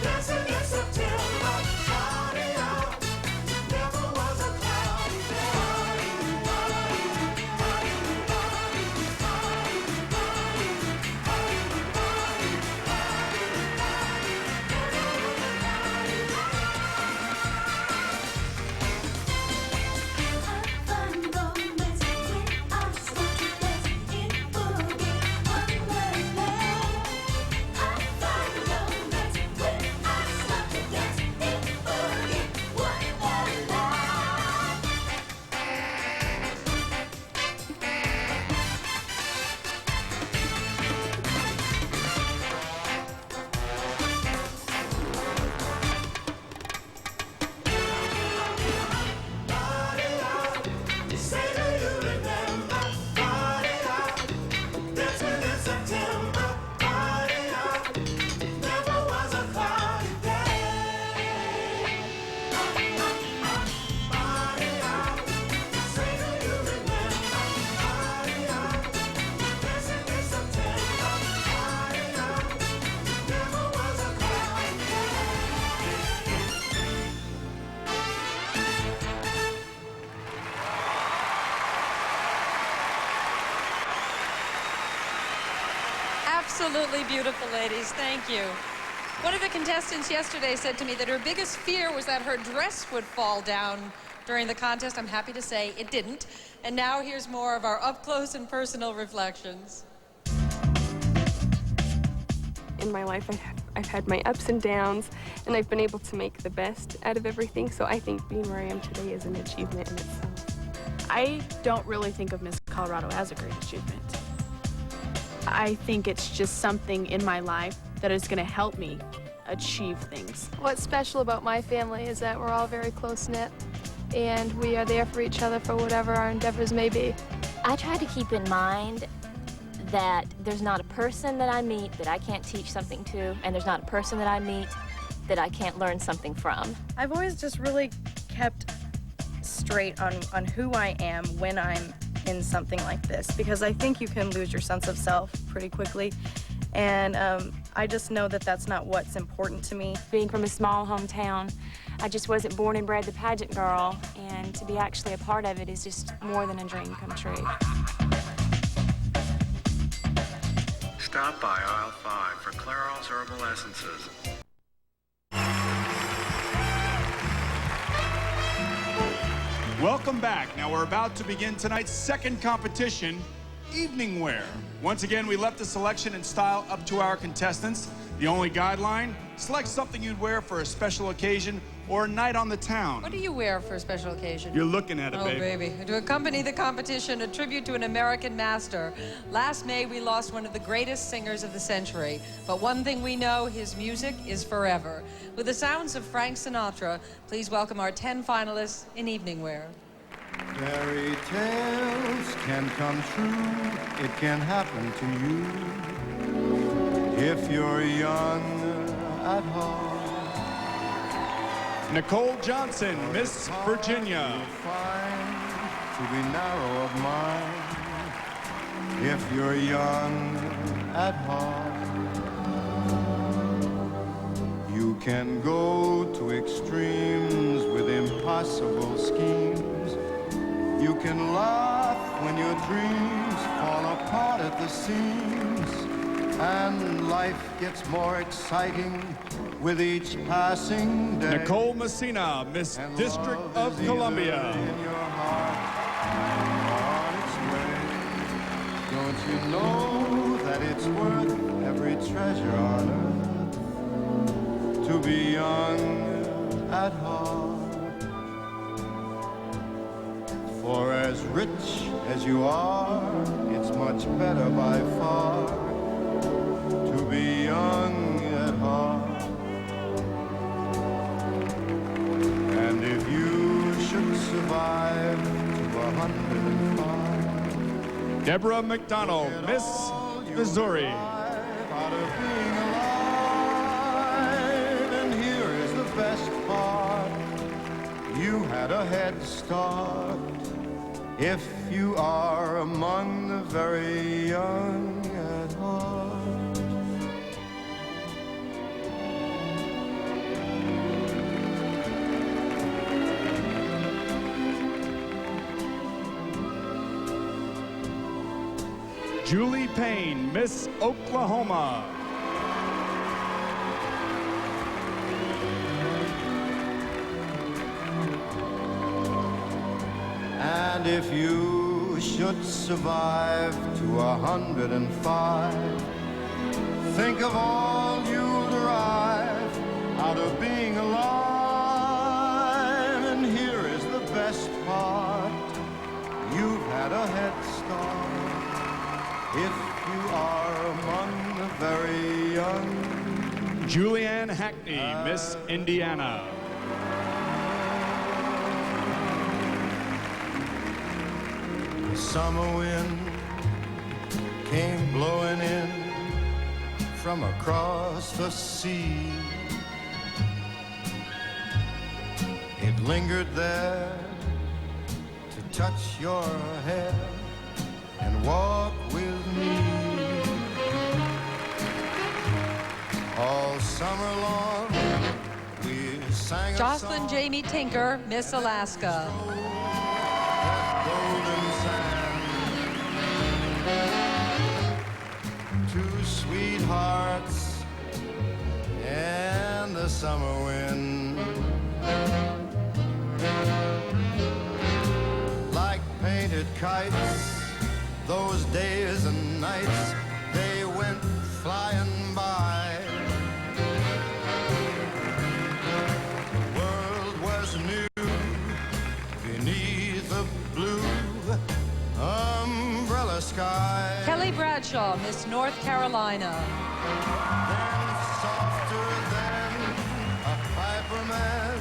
dancing in September. Party on, never was a cloudy Absolutely beautiful, ladies. Thank you. One of the contestants yesterday said to me that her biggest fear was that her dress would fall down during the contest. I'm happy to say it didn't. And now here's more of our up-close and personal reflections. In my life, I've had my ups and downs, and I've been able to make the best out of everything, so I think being where I am today is an achievement in itself. I don't really think of Miss Colorado as a great achievement. I think it's just something in my life that is going to help me achieve things. What's special about my family is that we're all very close-knit, and we are there for each other for whatever our endeavors may be. I try to keep in mind that there's not a person that I meet that I can't teach something to, and there's not a person that I meet that I can't learn something from. I've always just really kept straight on who I am when I'm in something like this, because I think you can lose your sense of self pretty quickly, and I just know that that's not what's important to me. Being from a small hometown, I just wasn't born and bred the pageant girl, and to be actually a part of it is just more than a dream come true. Stop by aisle 5 for Clairol's Herbal Essences. Welcome back. Now we're about to begin tonight's second competition, evening wear. Once again, we left the selection and style up to our contestants. The only guideline, select something you'd wear for a special occasion or a night on the town. What do you wear for a special occasion? You're looking at it, oh, baby. To accompany the competition, a tribute to an American master. Last May, we lost one of the greatest singers of the century. But one thing we know, his music is forever. With the sounds of Frank Sinatra, please welcome our 10 finalists in evening wear. Fairy tales can come true. It can happen to you if you're young at heart. Nicole Johnson, Miss Virginia. To be narrow of mind if you're young at heart. You can go to extremes with impossible schemes. You can laugh when your dreams fall apart at the seams, and life gets more exciting with each passing day. Nicole Messina, Miss District of Columbia. Don't you know that it's worth every treasure on earth to be young at heart? For as rich as you are, it's much better by far to be young at heart. And if you should survive to 105, Deborah McDonald, Miss Missouri. out of being alive, and here is the best part. You had a head start if you are among the very young at heart. Julie Payne, Miss Oklahoma. And if you should survive to 105, think of all you'll derive out of being alive. And here is the best part. You've had a head start if you are among the very young. Julianne Hackney, Miss Indiana. The summer wind came blowing in from across the sea. It lingered there to touch your hair and walk with me. All summer long, we sang Jocelyn Jamie Tinker, Miss Alaska. golden sand. Two sweethearts and the summer wind. Like painted kites, those days and nights, they went flying by. The world was new beneath the blue umbrella sky. Kelly Bradshaw, Miss North Carolina. Then softer than a piper man,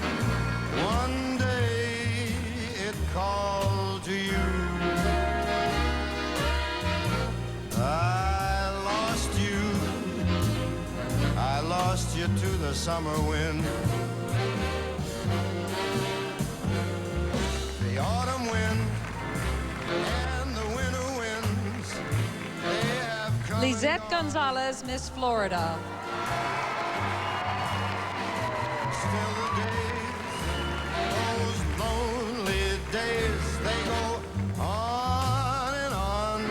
one day it called to you. I lost you to the summer wind. The autumn wind and the winter winds, they have come. Lizette Gonzalez, Miss Florida. Still the days, those lonely days, they go on and on.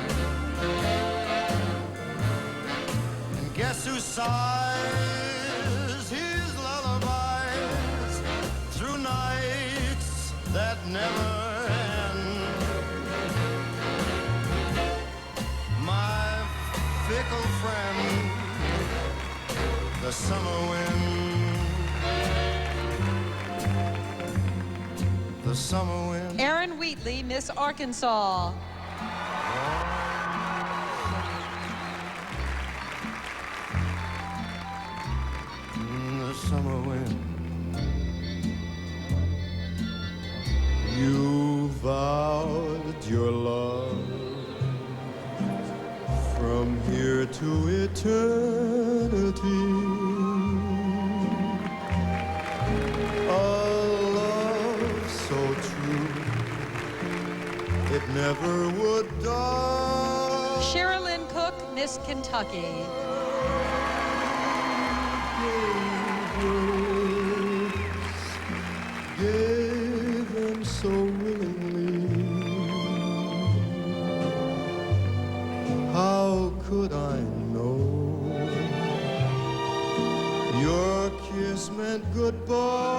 And guess who sighs his lullabies through nights that never end? My fickle friend, the summer wind. The summer wind. Erin Wheatley, Miss Arkansas. The summer wind. You vowed your love from here to eternity. never would die. Sherilyn Cook, Miss Kentucky. Gave them so willingly. How could I know your kiss meant goodbye?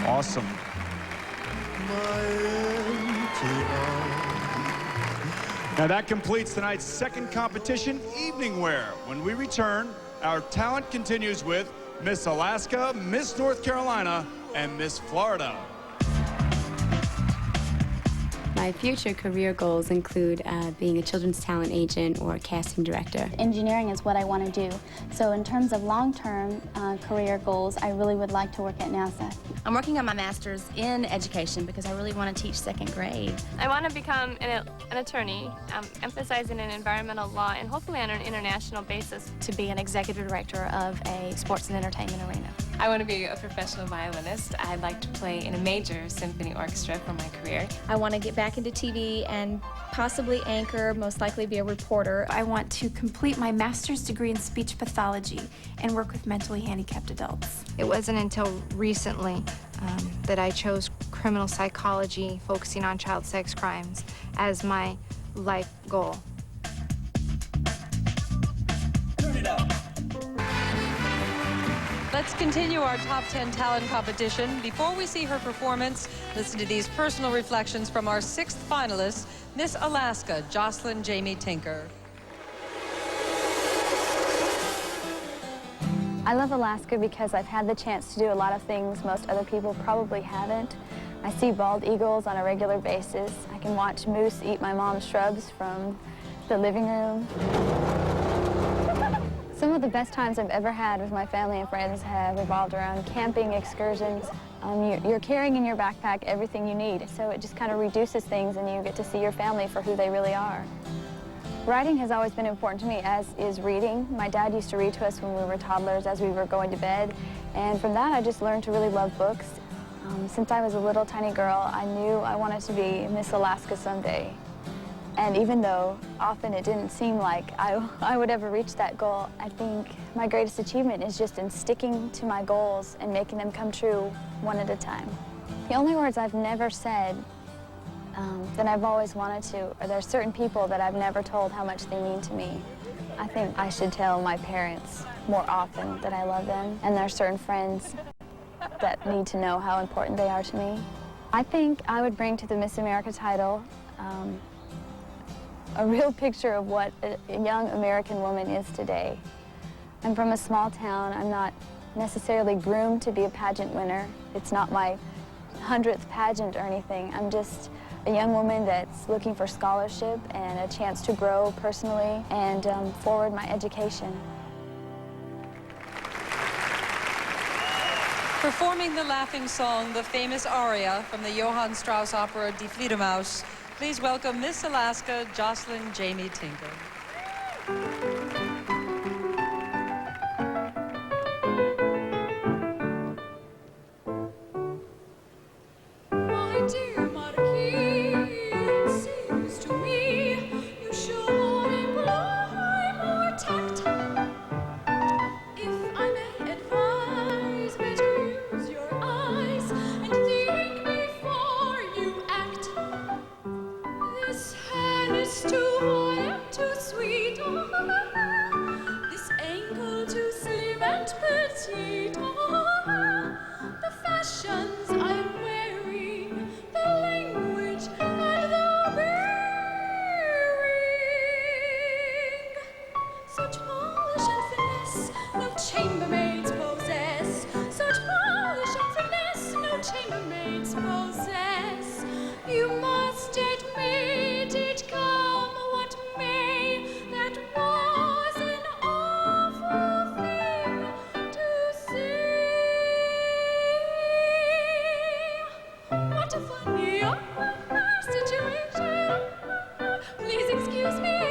Awesome. Now that completes tonight's second competition, Evening Wear. When we return, our talent continues with Miss Alaska, Miss North Carolina, and Miss Florida. My future career goals include being a children's talent agent or casting director. Engineering is what I want to do. So in terms of long-term career goals, I really would like to work at NASA. I'm working on my master's in education because I really want to teach second grade. I want to become an attorney, emphasizing in environmental law and hopefully on an international basis. To be an executive director of a sports and entertainment arena. I want to be a professional violinist. I'd like to play in a major symphony orchestra for my career. I want to get back into TV and possibly anchor, most likely be a reporter. I want to complete my master's degree in speech pathology and work with mentally handicapped adults. It wasn't until recently that I chose criminal psychology, focusing on child sex crimes, as my life goal. Let's continue our top 10 talent competition. Before we see her performance, listen to these personal reflections from our sixth finalist, Miss Alaska, Jocelyn Jamie Tinker. I love Alaska because I've had the chance to do a lot of things most other people probably haven't. I see bald eagles on a regular basis. I can watch moose eat my mom's shrubs from the living room. Some of the best times I've ever had with my family and friends have revolved around camping excursions. You're carrying in your backpack everything you need, so it just kind of reduces things and you get to see your family for who they really are. Writing has always been important to me, as is reading. My dad used to read to us when we were toddlers as we were going to bed, and from that I just learned to really love books. Since I was a little tiny girl, I knew I wanted to be Miss Alaska someday. And even though often it didn't seem like I would ever reach that goal, I think my greatest achievement is just in sticking to my goals and making them come true one at a time. The only words I've never said that I've always wanted to are there are certain people that I've never told how much they mean to me. I think I should tell my parents more often that I love them, and there are certain friends that need to know how important they are to me. I think I would bring to the Miss America title a real picture of what a young American woman is today. I'm from a small town. I'm not necessarily groomed to be a pageant winner. It's not my 100th pageant or anything. I'm just a young woman that's looking for scholarship and a chance to grow personally and forward my education. Performing the laughing song, the famous aria from the Johann Strauss opera Die Fledermaus, please welcome Miss Alaska, Jocelyn Jamie Tinker. My dear Marquis, it seems to me you should employ more tact. If I may advise, better use your eyes and think before you act. This hand is too warm, too sweet. This ankle too slim and petite. The fashions I'm wearing, the language and the bearing. Such polish and finesse no chambermaids possess. Such polish and finesse no chambermaids possess. You must admit it, come what may, that was an awful thing to say. What a funny situation. Please excuse me.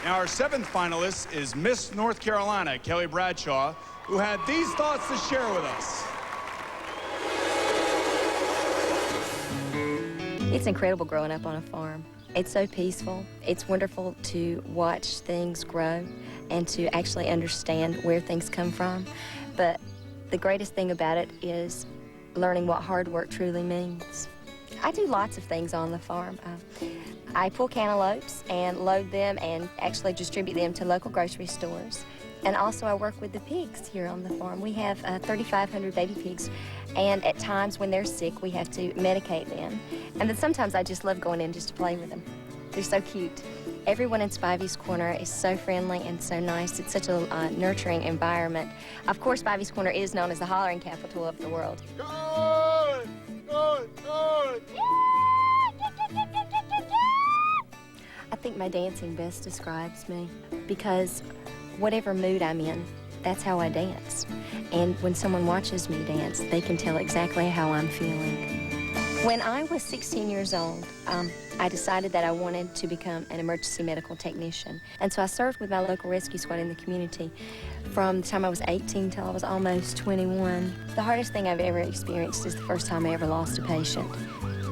Now, our 7th finalist is Miss North Carolina, Kelly Bradshaw, who had these thoughts to share with us. It's incredible growing up on a farm. It's so peaceful. It's wonderful to watch things grow and to actually understand where things come from. But the greatest thing about it is learning what hard work truly means. I do lots of things on the farm. I pull cantaloupes and load them and actually distribute them to local grocery stores. And also I work with the pigs here on the farm. We have 3,500 baby pigs, and at times when they're sick, we have to medicate them. And then sometimes I just love going in just to play with them. They're so cute. Everyone in Spivey's Corner is so friendly and so nice. It's such a nurturing environment. Of course, Spivey's Corner is known as the hollering capital of the world. Good! Good! Good! I think my dancing best describes me because whatever mood I'm in, that's how I dance. And when someone watches me dance, they can tell exactly how I'm feeling. When I was 16 years old, I decided that I wanted to become an emergency medical technician. And so I served with my local rescue squad in the community from the time I was 18 till I was almost 21. The hardest thing I've ever experienced is the first time I ever lost a patient.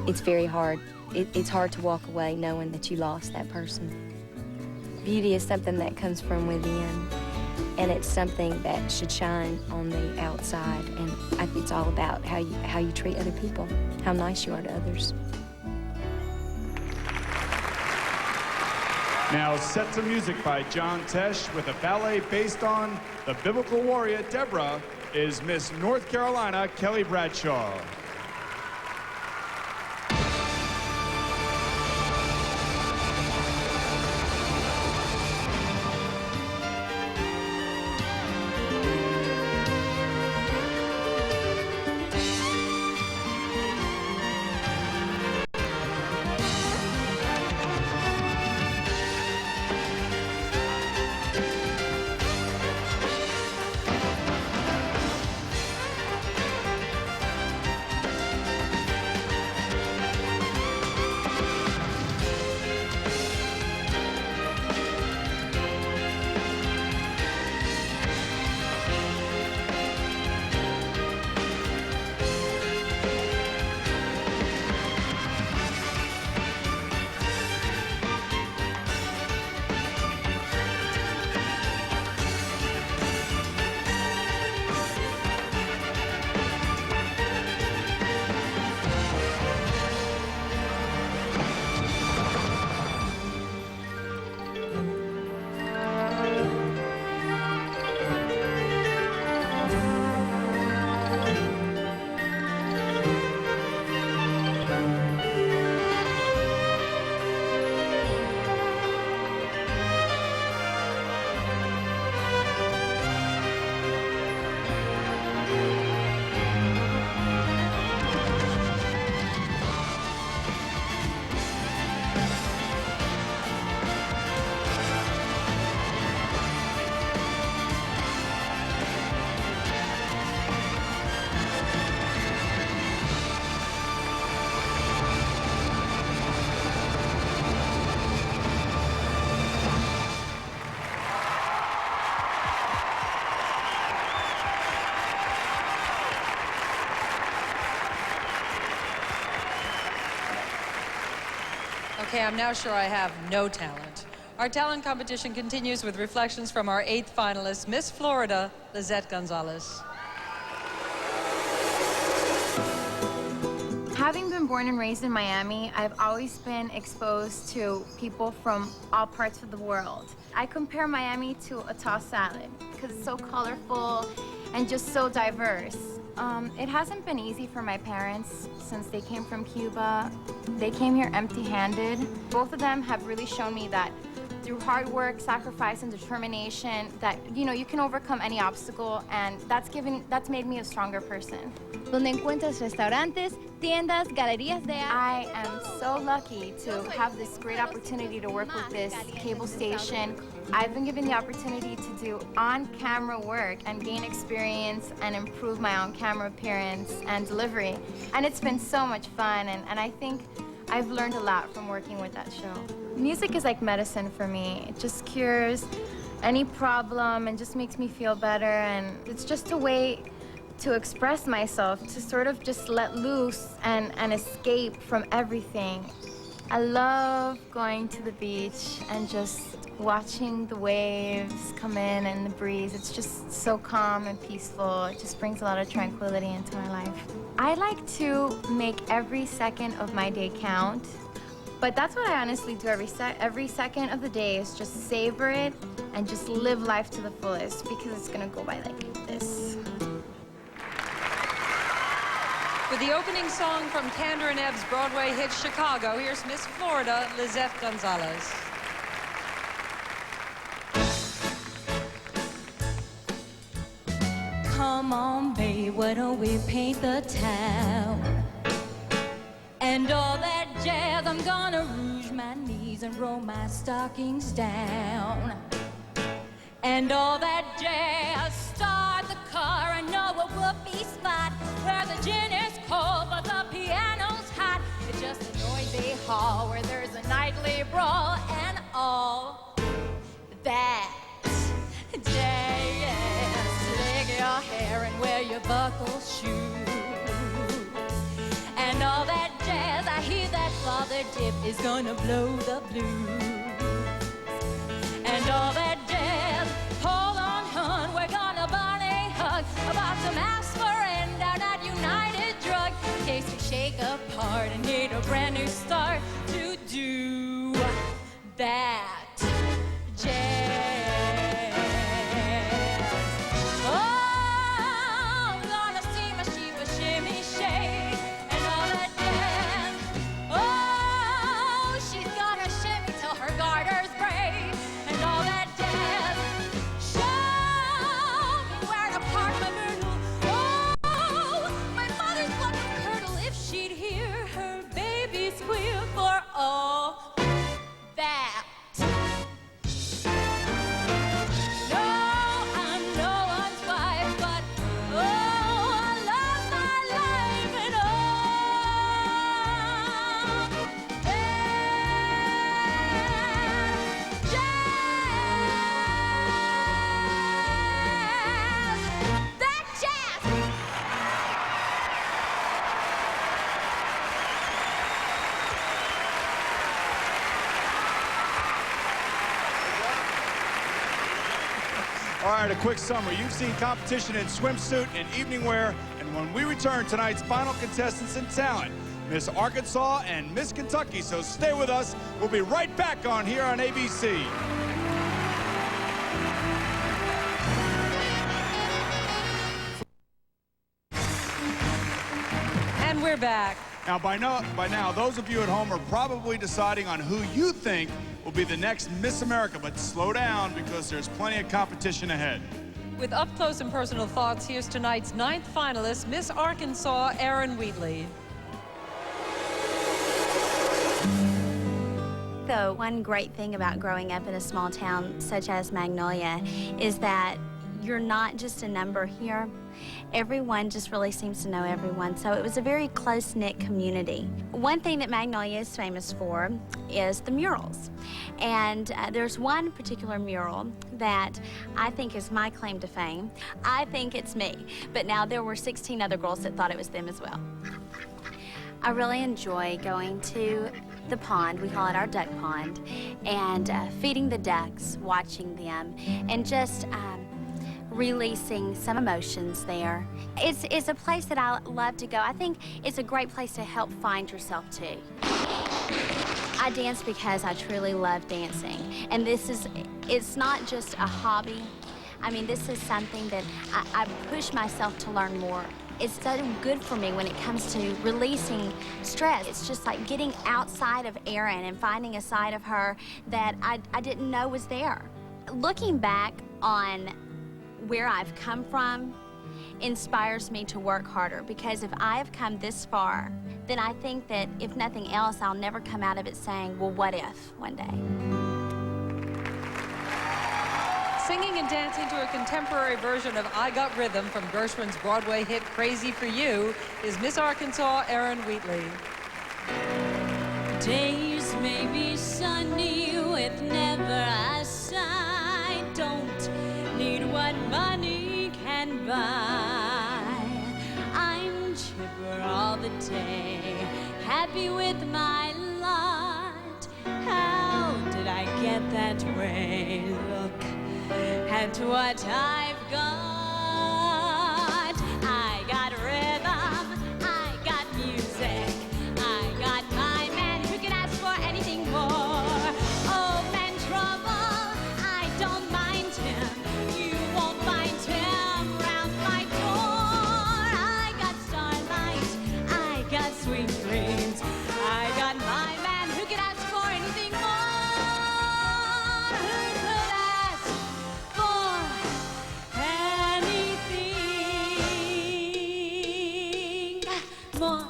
It's very hard. It's hard to walk away knowing that you lost that person. Beauty is something that comes from within, and it's something that should shine on the outside. And I think it's all about how you treat other people, how nice you are to others. Now, set to music by John Tesh with a ballet based on the biblical warrior Deborah is Miss North Carolina, Kelly Bradshaw. Okay, I'm now sure I have no talent. Our talent competition continues with reflections from our 8th finalist, Miss Florida, Lizette Gonzalez. Having been born and raised in Miami, I've always been exposed to people from all parts of the world. I compare Miami to a tossed salad because it's so colorful and just so diverse. It hasn't been easy for my parents since they came from Cuba. They came here empty-handed. Both of them have really shown me that through hard work, sacrifice, and determination, that you can overcome any obstacle, and that's made me a stronger person. Donde encuentras restaurantes, tiendas, galerías de arte. I am so lucky to have this great opportunity to work with this cable station. I've been given the opportunity to do on-camera work and gain experience and improve my on-camera appearance and delivery. And it's been so much fun, and I think I've learned a lot from working with that show. Music is like medicine for me. It just cures any problem and just makes me feel better, and it's just a way to express myself, to sort of just let loose and escape from everything. I love going to the beach and just watching the waves come in and the breeze. It's just so calm and peaceful. It just brings a lot of tranquility into my life. I like to make every second of my day count, but that's what I honestly do every second of the day is just savor it and just live life to the fullest, because it's gonna go by like this. With the opening song from Kander and Ebb's Broadway hit Chicago, here's Miss Florida, Lizeth Gonzalez. Come on, babe, why don't we paint the town? And all that jazz, I'm gonna rouge my knees and roll my stockings down. And all that jazz, start the car, I know a whoopee spot where the gin is cold but the piano's hot. It's just a noisy hall where there's a nightly brawl, and all that jazz. Slick your hair and wear your buckle shoes. And all that jazz, I hear that Father Dip is gonna blow the blues. And all that jazz, hold on, hun, we're gonna bunny hug. About to mass for end down at United Drug, in case we shake apart and need a brand new start to do that jazz. Oh, I'm gonna see my Sheba shimmy shake and all that jazz. Oh, she's gonna shimmy till her garters break and all that jazz. Show me where to park my myrtle. Oh, my mother's welcome curdle if she'd hear her baby squeal for all that. No, I'm no one's wife, but oh, I love my life and all that jazz. That jazz. All right, a quick summary. You've seen competition in swimsuit and evening wear, and when we return, tonight's final contestants in talent, Miss Arkansas and Miss Kentucky. So stay with us. We'll be right back on here on ABC. And we're back. Now, by now, those of you at home are probably deciding on who you think will be the next Miss America, but slow down because there's plenty of competition ahead. With up close and personal thoughts, here's tonight's 9th finalist, Miss Arkansas, Erin Wheatley. The one great thing about growing up in a small town such as Magnolia is that you're not just a number here. Everyone just really seems to know everyone, so it was a very close-knit community. One thing that Magnolia is famous for is the murals. And there's one particular mural that I think is my claim to fame. I think it's me, but now there were 16 other girls that thought it was them as well. I really enjoy going to the pond, we call it our duck pond, and feeding the ducks, watching them, and just releasing some emotions there. It's a place that I love to go. I think it's a great place to help find yourself too. I dance because I truly love dancing, and it's not just a hobby. I mean, this is something that I push myself to learn more. It's so good for me when it comes to releasing stress. It's just like getting outside of Erin and finding a side of her that I didn't know was there. Looking back on where I've come from inspires me to work harder, because if I have come this far, then I think that if nothing else, I'll never come out of it saying, well, what if one day? Singing and dancing to a contemporary version of I Got Rhythm from Gershwin's Broadway hit Crazy for You is Miss Arkansas, Erin Wheatley. Days Days may be sunny with never a sign. Don't need what money can buy. I'm chipper all the day, happy with my lot. How did I get that way? Look at what I've got. I got rhythm, I got music, I got my man who can ask for anything more. Oh, man, trouble, I don't mind him. You won't find him round my door. I got starlight, I got sweet dreams, I got my man who can ask for anything more. Who could ask for anything more?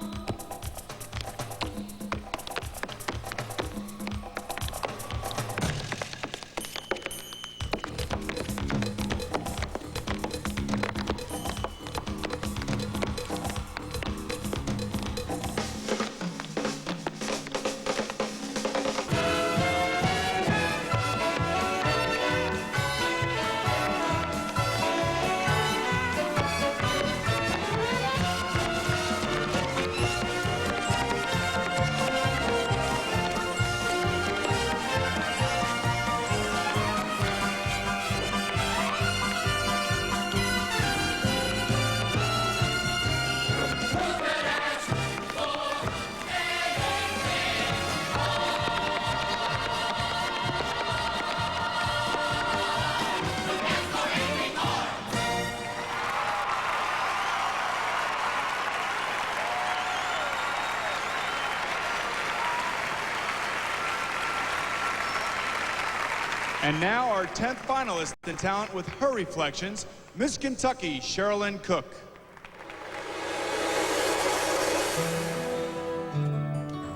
And now our 10th finalist in talent with her reflections, Miss Kentucky, Sherilyn Cook.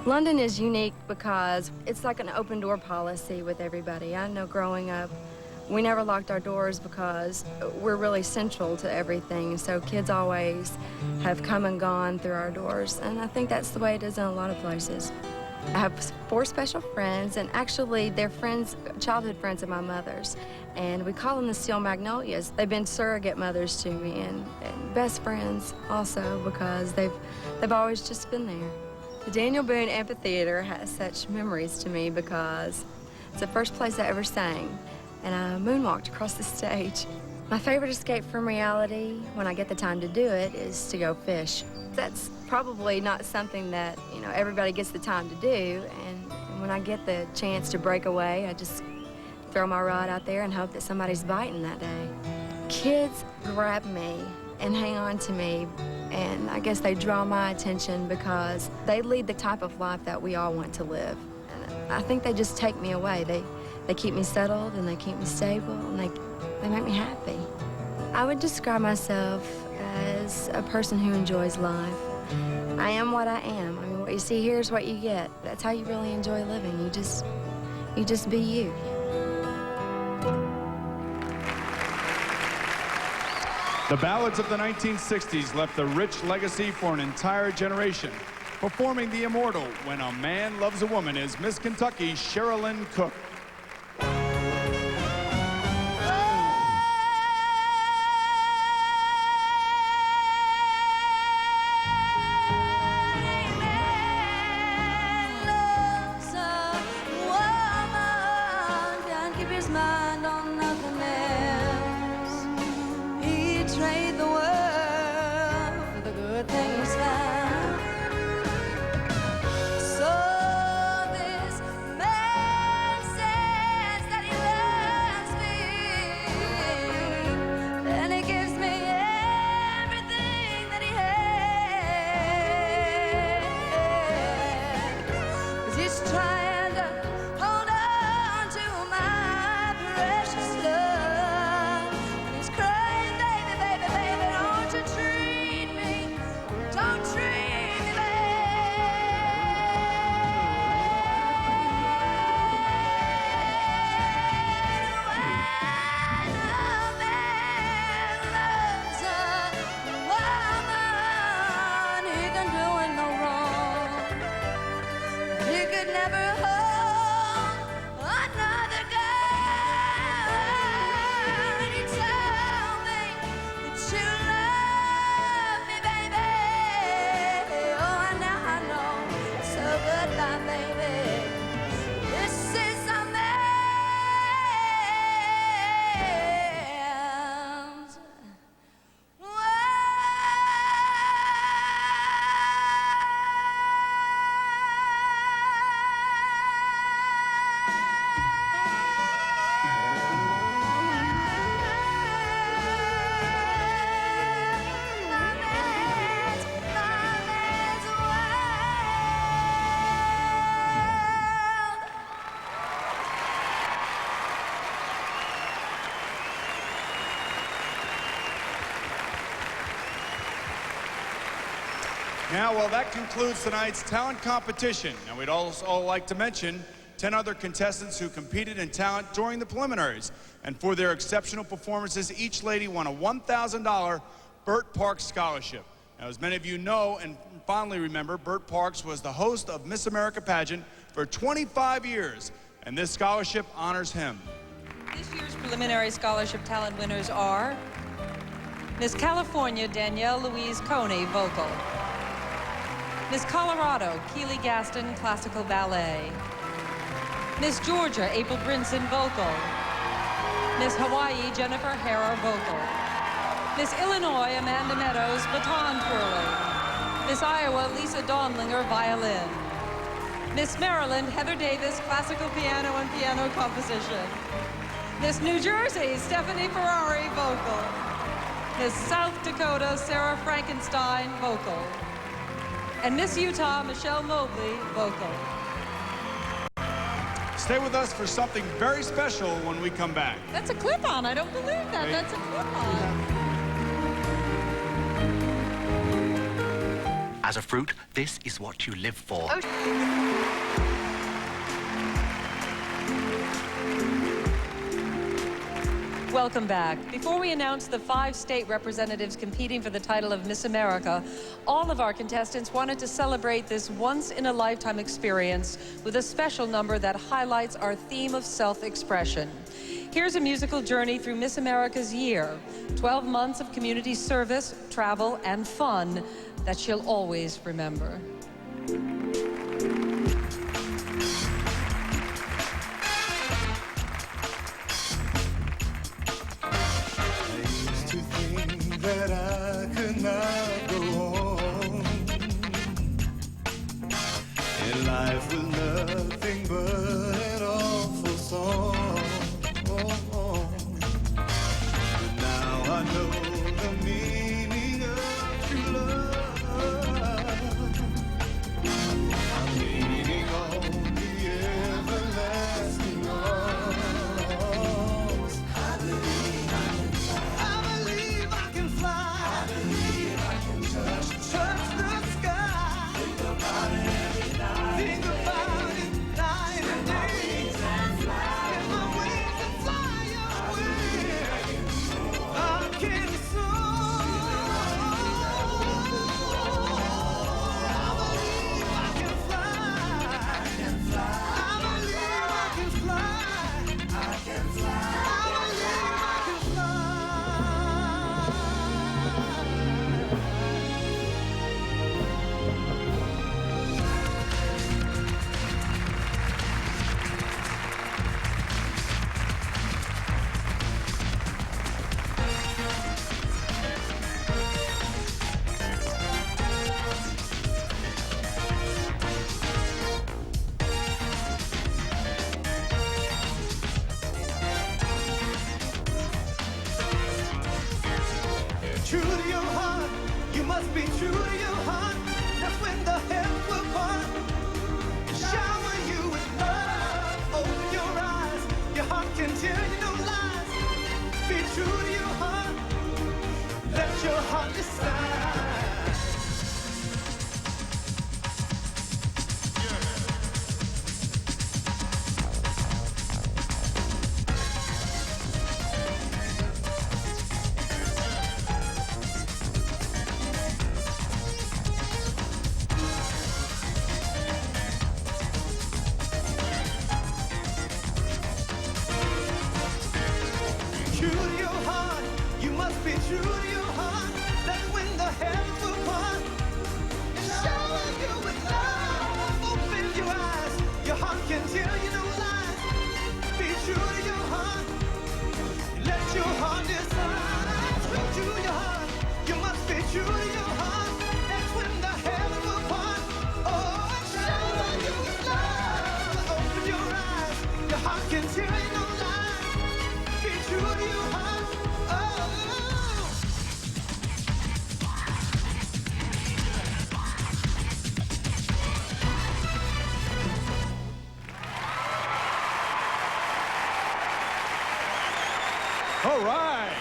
London is unique because it's like an open door policy with everybody. I know growing up, we never locked our doors because we're really central to everything. So kids always have come and gone through our doors. And I think that's the way it is in a lot of places. I have 4 special friends, and actually they're friends, childhood friends of my mother's. And we call them the Steel Magnolias. They've been surrogate mothers to me and best friends also because they've always just been there. The Daniel Boone Amphitheater has such memories to me because it's the first place I ever sang, and I moonwalked across the stage. My favorite escape from reality, when I get the time to do it, is to go fish. That's probably not something that, everybody gets the time to do, and when I get the chance to break away, I just throw my rod out there and hope that somebody's biting that day. Kids grab me and hang on to me, and I guess they draw my attention because they lead the type of life that we all want to live. And I think they just take me away. They keep me settled, and they keep me stable, and they make me happy. I would describe myself as a person who enjoys life. I am what I am. I mean, what you see here is what you get. That's how you really enjoy living. You just be you. The ballads of the 1960s left a rich legacy for an entire generation. Performing the immortal When a Man Loves a Woman is Miss Kentucky, Sherilyn Cook. Never Now, well, that concludes tonight's talent competition. And we'd also like to mention 10 other contestants who competed in talent during the preliminaries. And for their exceptional performances, each lady won a $1,000 Burt Parks Scholarship. Now, as many of you know and fondly remember, Burt Parks was the host of Miss America pageant for 25 years, and this scholarship honors him. This year's preliminary scholarship talent winners are Miss California, Danielle Louise Coney, vocal. Miss Colorado, Keely Gaston, classical ballet. Miss Georgia, April Brinson, vocal. Miss Hawaii, Jennifer Harrer, vocal. Miss Illinois, Amanda Meadows, baton twirling. Miss Iowa, Lisa Dawnlinger, violin. Miss Maryland, Heather Davis, classical piano and piano composition. Miss New Jersey, Stephanie Ferrari, vocal. Miss South Dakota, Sarah Frankenstein, vocal. And Miss Utah, Michelle Mobley, vocal. Stay with us for something very special when we come back. That's a clip-on. I don't believe that. Hey. That's a clip-on. As a fruit, this is what you live for. Welcome back. Before we announce the 5 state representatives competing for the title of Miss America, all of our contestants wanted to celebrate this once-in-a-lifetime experience with a special number that highlights our theme of self-expression. Here's a musical journey through Miss America's year, 12 months of community service, travel, and fun that she'll always remember. That I could not go on in life with nothing but an awful song. But now I know the meaning of true love. I'm leaning on the everlasting arms. I believe I can fly. Touch the sky. Think about it every night. Think about it night and day. Get my wings and fly away. I can soar. I believe I can fly. I can fly. I believe I can fly. I can fly. I believe I can fly. True to your heart, you must be true to your heart. That's when the heavens will part and shower you with love. Open your eyes, your heart can tell you no lies. Be true to your heart, let your heart decide. True to your heart, you must be true to your heart. That's when the heavens will part and shower you with love. Open your eyes, your heart can tell you no lies. Be true to your heart, let your heart decide. True to your heart, you must be true to your heart. That's when the heavens will part. Oh, and shower you with love. Open your eyes, your heart can tell you no lies. Be true to your heart. Oh. All right.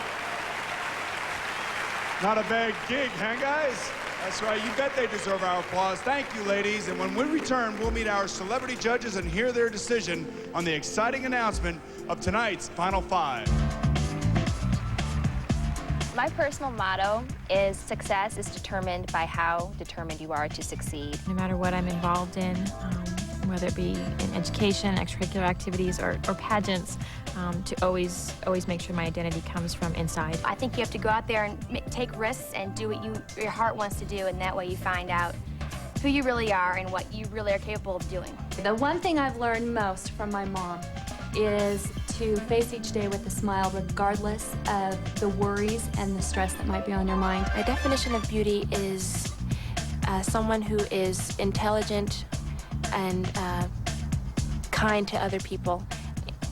Not a bad gig, huh, guys? That's right. You bet they deserve our applause. Thank you, ladies. And when we return, we'll meet our celebrity judges and hear their decision on the exciting announcement of tonight's Final Five. My personal motto is success is determined by how determined you are to succeed. No matter what I'm involved in, whether it be in education, extracurricular activities, or pageants, to always make sure my identity comes from inside. I think you have to go out there and take risks and do what your heart wants to do, and that way you find out who you really are and what you really are capable of doing. The one thing I've learned most from my mom is to face each day with a smile regardless of the worries and the stress that might be on your mind. My definition of beauty is someone who is intelligent and kind to other people,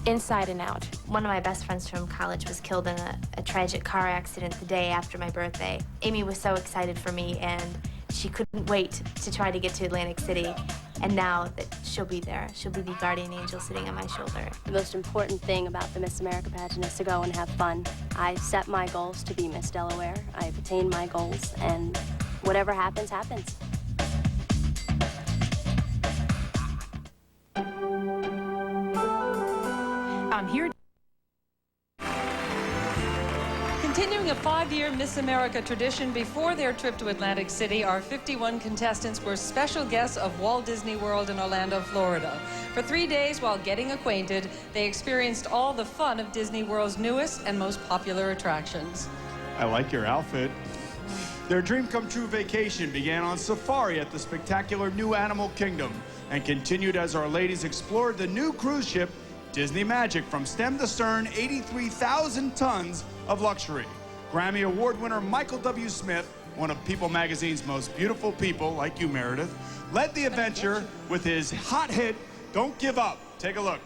inside and out. One of my best friends from college was killed in a tragic car accident the day after my birthday. Amy was so excited for me, and she couldn't wait to try to get to Atlantic City. And now that she'll be there, she'll be the guardian angel sitting on my shoulder. The most important thing about the Miss America pageant is to go and have fun. I set my goals to be Miss Delaware. I've attained my goals, and whatever happens, happens. I'm here. Continuing a 5-year Miss America tradition, before their trip to Atlantic City, our 51 contestants were special guests of Walt Disney World in Orlando, Florida. For 3 days, while getting acquainted, they experienced all the fun of Disney World's newest and most popular attractions. I like your outfit. Their dream come true vacation began on safari at the spectacular New Animal Kingdom and continued as our ladies explored the new cruise ship, Disney Magic, from stem to stern, 83,000 tons of luxury. Grammy Award winner Michael W. Smith, one of People magazine's most beautiful people, like you, Meredith, led the adventure with his hot hit, Don't Give Up. Take a look.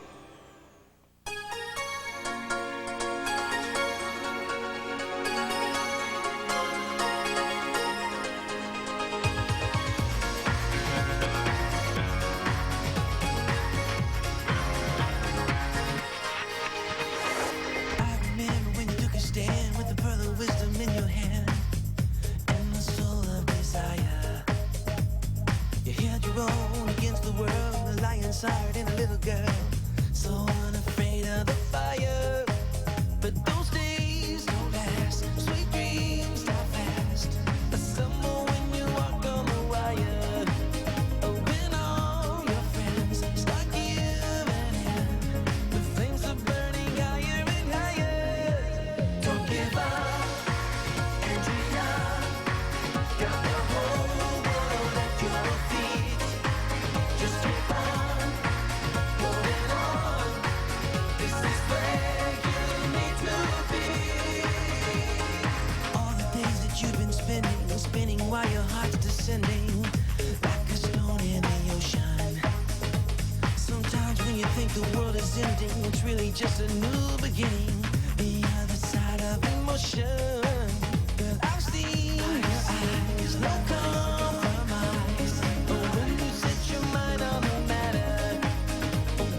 And a little girl, so unafraid of the fire. But those days don't last. Sweet dreams die fast. A summer when you walk on the wire. When all your friends start giving in, the flames are burning higher and higher. Don't give up, Andrea. Got the whole world at your feet. Just keep on. Spinning while your heart's descending like a stone in the ocean. Sometimes when you think the world is ending, it's really just a new beginning. The other side of emotion. Girl, I've seen your eyes, no compromise. But when you set your mind on the matter,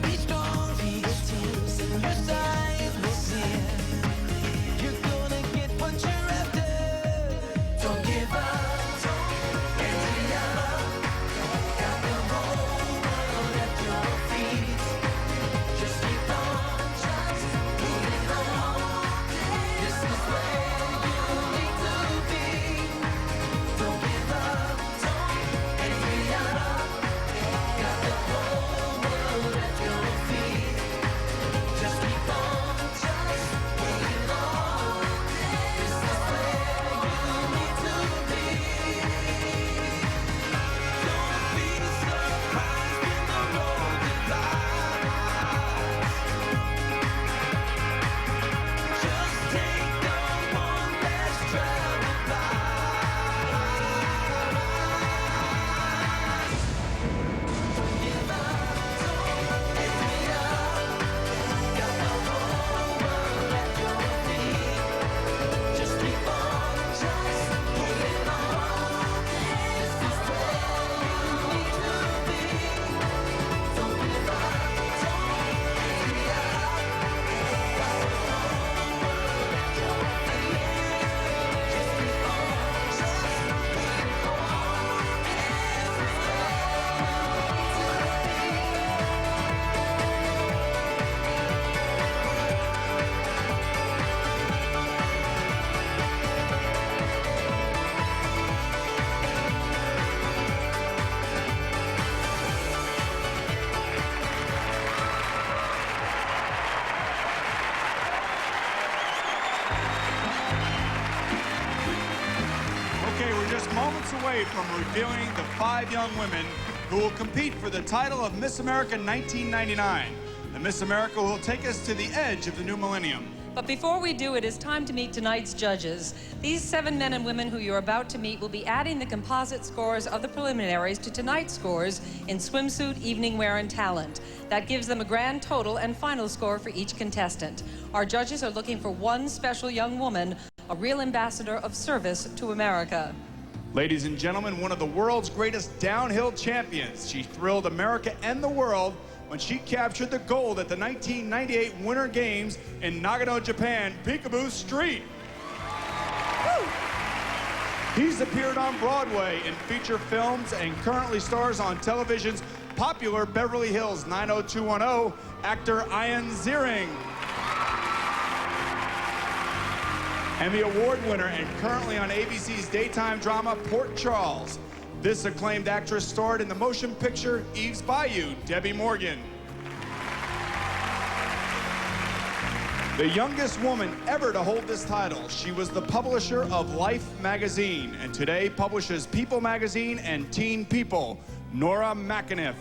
be strong, these tears in your sight will see. You're gonna get what you're after. Don't give up. This is where you need to be. Don't give up. away from revealing the 5 young women who will compete for the title of Miss America 1999. The Miss America will take us to the edge of the new millennium. But before we do, it is time to meet tonight's judges. These 7 men and women who you're about to meet will be adding the composite scores of the preliminaries to tonight's scores in swimsuit, evening wear, and talent. That gives them a grand total and final score for each contestant. Our judges are looking for one special young woman, a real ambassador of service to America. Ladies and gentlemen, one of the world's greatest downhill champions. She thrilled America and the world when she captured the gold at the 1998 Winter Games in Nagano, Japan, Peekaboo Street. Woo! He's appeared on Broadway in feature films and currently stars on television's popular Beverly Hills 90210, actor Ian Ziering. Emmy Award winner and currently on ABC's daytime drama Port Charles. This acclaimed actress starred in the motion picture Eve's Bayou, Debbie Morgan. The youngest woman ever to hold this title. She was the publisher of Life magazine and today publishes People magazine and Teen People, Nora McAniff.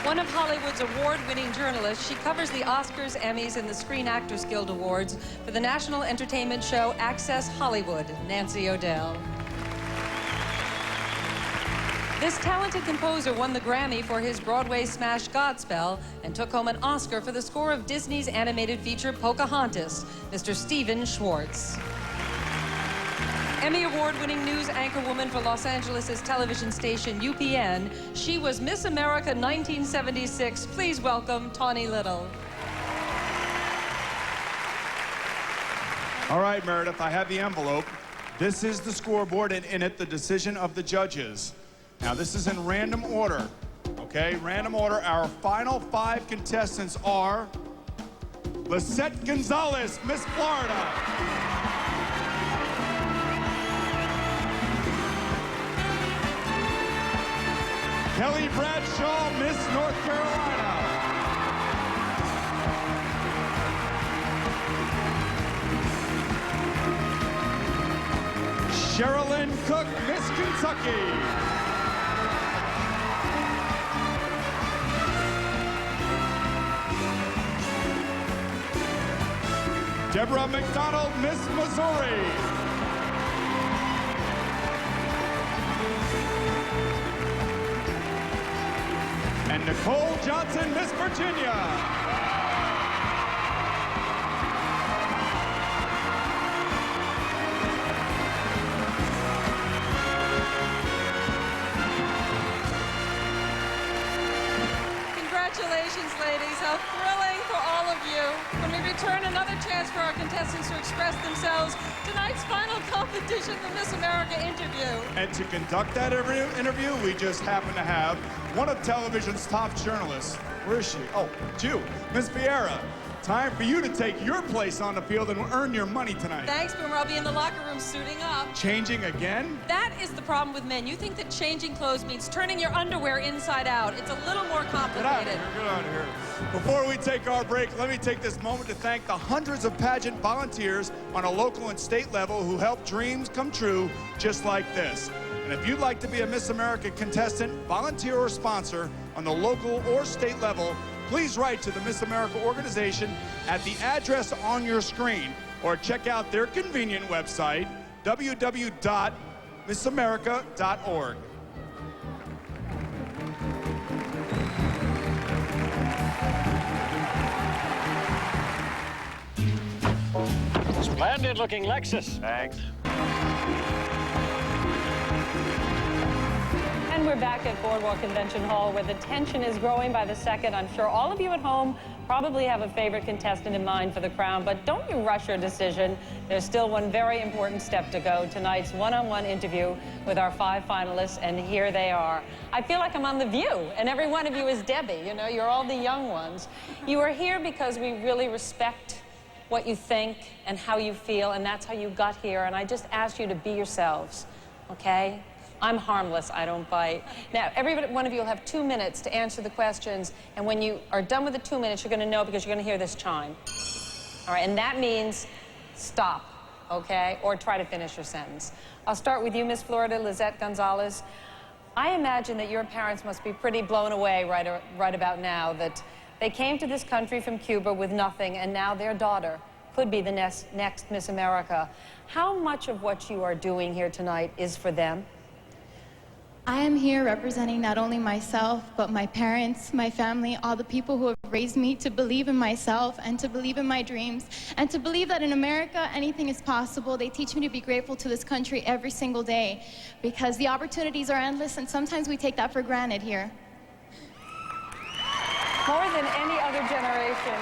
One of Hollywood's award-winning journalists, she covers the Oscars, Emmys, and the Screen Actors Guild Awards for the national entertainment show Access Hollywood, Nancy O'Dell. This talented composer won the Grammy for his Broadway smash Godspell and took home an Oscar for the score of Disney's animated feature Pocahontas, Mr. Stephen Schwartz. Emmy Award-winning news anchorwoman for Los Angeles' television station UPN, she was Miss America 1976. Please welcome Tawny Little. All right, Meredith, I have the envelope. This is the scoreboard, and in it, the decision of the judges. Now, this is in random order, okay? Random order. Our final 5 contestants are Lisette Gonzalez, Miss Florida. Kelly Bradshaw, Miss North Carolina. Sherilyn Cook, Miss Kentucky. Deborah McDonald, Miss Missouri. And Nicole Johnson, Miss Virginia. Congratulations, ladies. How thrilling for all of you. When we return, another chance for our contestants to express themselves. Tonight's final competition, the Miss America interview. And to conduct that interview, we just happen to have one of television's top journalists. Where is she? Oh, Jew, Miss Vieira. Time for you to take your place on the field and earn your money tonight. Thanks, Boomer. I'll be in the locker room suiting up. Changing again? That is the problem with men. You think that changing clothes means turning your underwear inside out. It's a little more complicated. Get out of here. Before we take our break, let me take this moment to thank the hundreds of pageant volunteers on a local and state level who help dreams come true just like this. And if you'd like to be a Miss America contestant, volunteer, or sponsor on the local or state level, please write to the Miss America organization at the address on your screen or check out their convenient website, www.missamerica.org. Splendid looking Lexus. Thanks. And we're back at Boardwalk Convention Hall where the tension is growing by the second. I'm sure all of you at home probably have a favorite contestant in mind for the crown, but don't you rush your decision. There's still one very important step to go, tonight's one-on-one interview with our 5 finalists, and here they are. I feel like I'm on The View, and every one of you is Debbie. You know, you're all the young ones. You are here because we really respect what you think and how you feel, and that's how you got here, and I just ask you to be yourselves, okay? I'm harmless, I don't bite. Now, every one of you will have 2 minutes to answer the questions, and when you are done with the 2 minutes, you're going to know because you're going to hear this chime. All right, and that means stop. okay? Or try to finish your sentence. I'll start with you, Miss Florida, Lizette Gonzalez. I imagine that your parents must be pretty blown away right about now that they came to this country from Cuba with nothing, and now their daughter could be the next Miss America. How much of what you are doing here tonight is for them? I am here representing not only myself, but my parents, my family, all the people who have raised me to believe in myself and to believe in my dreams and to believe that in America anything is possible. They teach me to be grateful to this country every single day because the opportunities are endless and sometimes we take that for granted here. More than any other generation,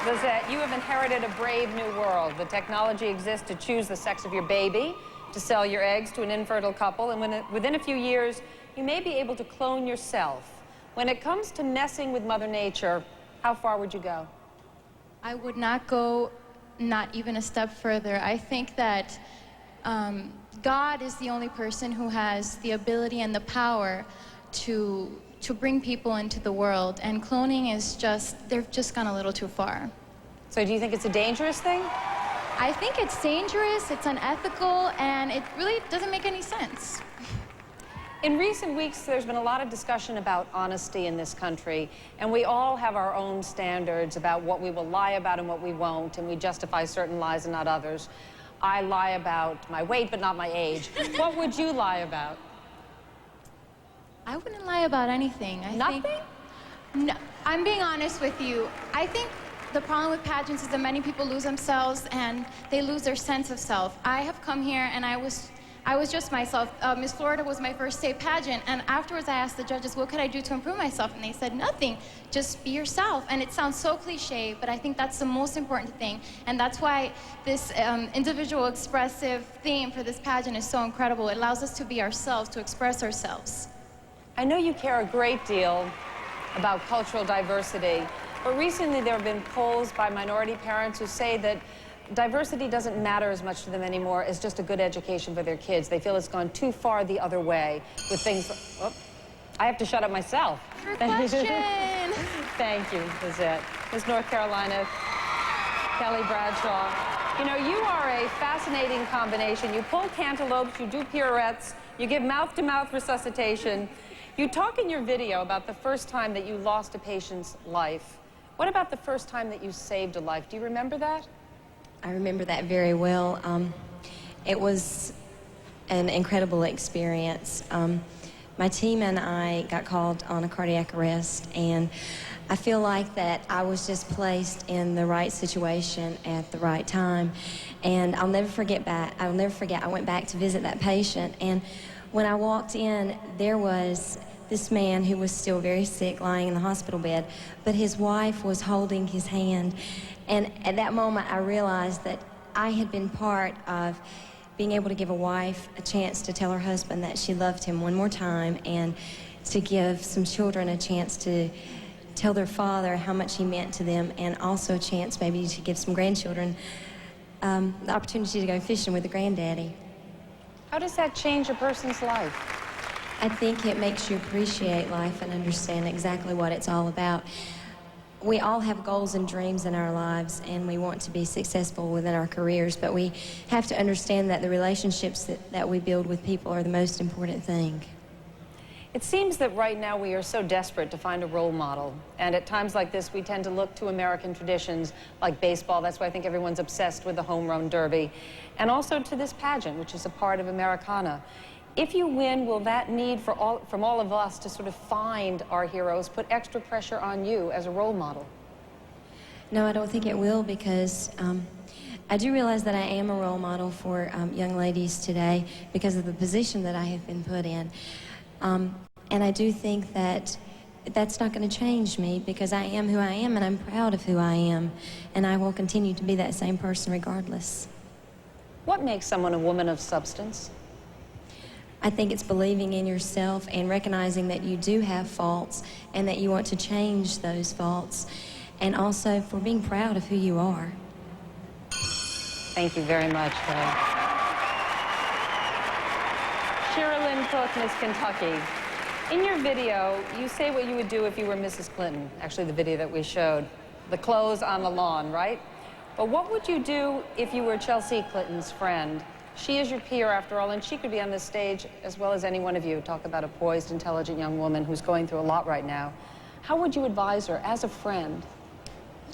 Lizette, you have inherited a brave new world. The technology exists to choose the sex of your baby, to sell your eggs to an infertile couple, and within a few years, you may be able to clone yourself. When it comes to messing with Mother Nature, how far would you go? I would not go not even a step further. I think that God is the only person who has the ability and the power to bring people into the world, and cloning is they've just gone a little too far. So do you think it's a dangerous thing? I think it's dangerous, it's unethical, and it really doesn't make any sense. In recent weeks, there's been a lot of discussion about honesty in this country, and we all have our own standards about what we will lie about and what we won't, and we justify certain lies and not others. I lie about my weight, but not my age. What would you lie about? I wouldn't lie about anything. Nothing? No, I'm being honest with you. I think the problem with pageants is that many people lose themselves and they lose their sense of self. I have come here and I was just myself. Miss Florida was my first state pageant, and afterwards I asked the judges, what could I do to improve myself? And they said, nothing, just be yourself. And it sounds so cliche, but I think that's the most important thing. And that's why this individual expressive theme for this pageant is so incredible. It allows us to be ourselves, to express ourselves. I know you care a great deal about cultural diversity, but recently there have been polls by minority parents who say that diversity doesn't matter as much to them anymore as just a good education for their kids. They feel it's gone too far the other way with things. Oh, I have to shut up myself. Good question. Thank you, Lizette. Miss North Carolina, Kelly Bradshaw. You know, you are a fascinating combination. You pull cantaloupes, you do pirouettes, you give mouth-to-mouth resuscitation. You talk in your video about the first time that you lost a patient's life. What about the first time that you saved a life? Do you remember that? I remember that very well. It was an incredible experience. My team and I got called on a cardiac arrest, and I feel like that I was just placed in the right situation at the right time. And I'll never forget, I went back to visit that patient, and when I walked in, there was this man who was still very sick lying in the hospital bed, but his wife was holding his hand. And at that moment, I realized that I had been part of being able to give a wife a chance to tell her husband that she loved him one more time, and to give some children a chance to tell their father how much he meant to them, and also a chance maybe to give some grandchildren the opportunity to go fishing with the granddaddy. How does that change a person's life? I think it makes you appreciate life and understand exactly what it's all about. We all have goals and dreams in our lives, and we want to be successful within our careers, but we have to understand that the relationships that we build with people are the most important thing. It seems that right now we are so desperate to find a role model, and at times like this we tend to look to American traditions like baseball. That's why I think everyone's obsessed with the home run derby, and also to this pageant, which is a part of Americana. If you win, will that need from all of us to sort of find our heroes put extra pressure on you as a role model? No, I don't think it will, because I do realize that I am a role model for young ladies today because of the position that I have been put in. And I do think that that's not going to change me, because I am who I am and I'm proud of who I am, and I will continue to be that same person regardless. What makes someone a woman of substance? I think it's believing in yourself and recognizing that you do have faults and that you want to change those faults, and also for being proud of who you are. Thank you very much, Kelly. Sherilyn Cook, Miss Kentucky. In your video, you say what you would do if you were Mrs. Clinton, actually the video that we showed. The clothes on the lawn, right? But what would you do if you were Chelsea Clinton's friend? She is your peer, after all, and she could be on this stage as well as any one of you. Talk about a poised, intelligent young woman who's going through a lot right now. How would you advise her as a friend?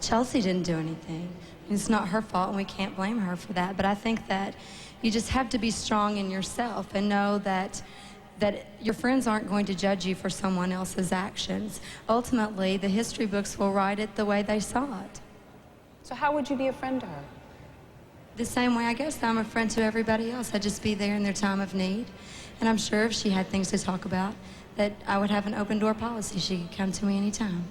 Chelsea didn't do anything. It's not her fault, and we can't blame her for that. But I think that you just have to be strong in yourself and know that your friends aren't going to judge you for someone else's actions. Ultimately, the history books will write it the way they saw it. So how would you be a friend to her? The same way I guess I'm a friend to everybody else. I'd just be there in their time of need. And I'm sure if she had things to talk about, that I would have an open door policy. She could come to me anytime.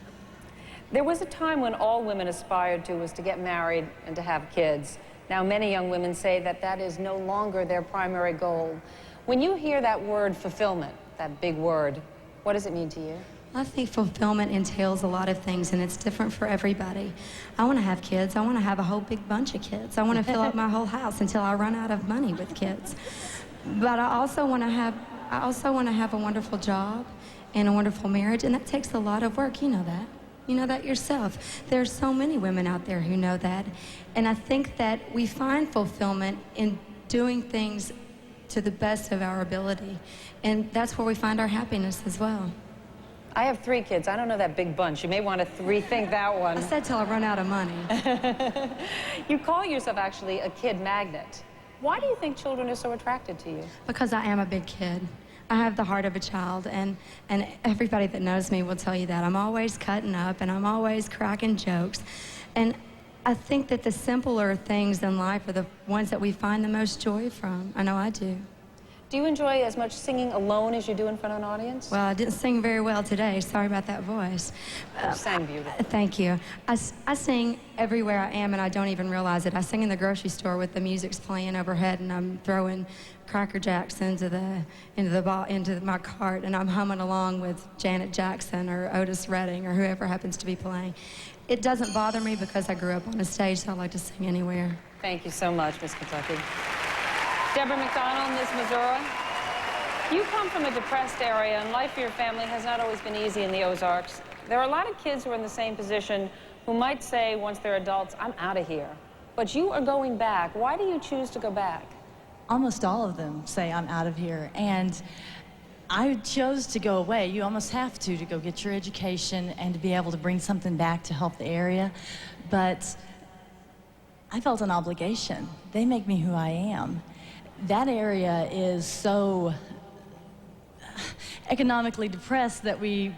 There was a time when all women aspired to was to get married and to have kids. Now many young women say that that is no longer their primary goal. When you hear that word fulfillment, that big word, what does it mean to you? I think fulfillment entails a lot of things, and it's different for everybody. I want to have kids. I want to have a whole big bunch of kids. I want to fill up my whole house until I run out of money with kids. But I also want to have a wonderful job and a wonderful marriage, and that takes a lot of work. You know that. You know that yourself. There's so many women out there who know that. And I think that we find fulfillment in doing things to the best of our ability. And that's where we find our happiness as well. I have 3 kids. I don't know that big bunch. You may want to rethink that one. I said till I run out of money. You call yourself actually a kid magnet. Why do you think children are so attracted to you? Because I am a big kid. I have the heart of a child, and everybody that knows me will tell you that. I'm always cutting up, and I'm always cracking jokes. And I think that the simpler things in life are the ones that we find the most joy from. I know I do. Do you enjoy as much singing alone as you do in front of an audience? Well, I didn't sing very well today. Sorry about that voice. You sang beautifully. Thank you. I sing everywhere I am, and I don't even realize it. I sing in the grocery store with the music's playing overhead, and I'm throwing Cracker Jacks into my cart, and I'm humming along with Janet Jackson or Otis Redding or whoever happens to be playing. It doesn't bother me because I grew up on a stage, so I like to sing anywhere. Thank you so much, Miss Kentucky. Deborah McDonald, Miss Missouri. You come from a depressed area, and life for your family has not always been easy in the Ozarks. There are a lot of kids who are in the same position who might say, once they're adults, I'm out of here. But you are going back. Why do you choose to go back? Almost all of them say, I'm out of here. And I chose to go away. You almost have to go get your education and to be able to bring something back to help the area. But I felt an obligation. They make me who I am. That area is so economically depressed that we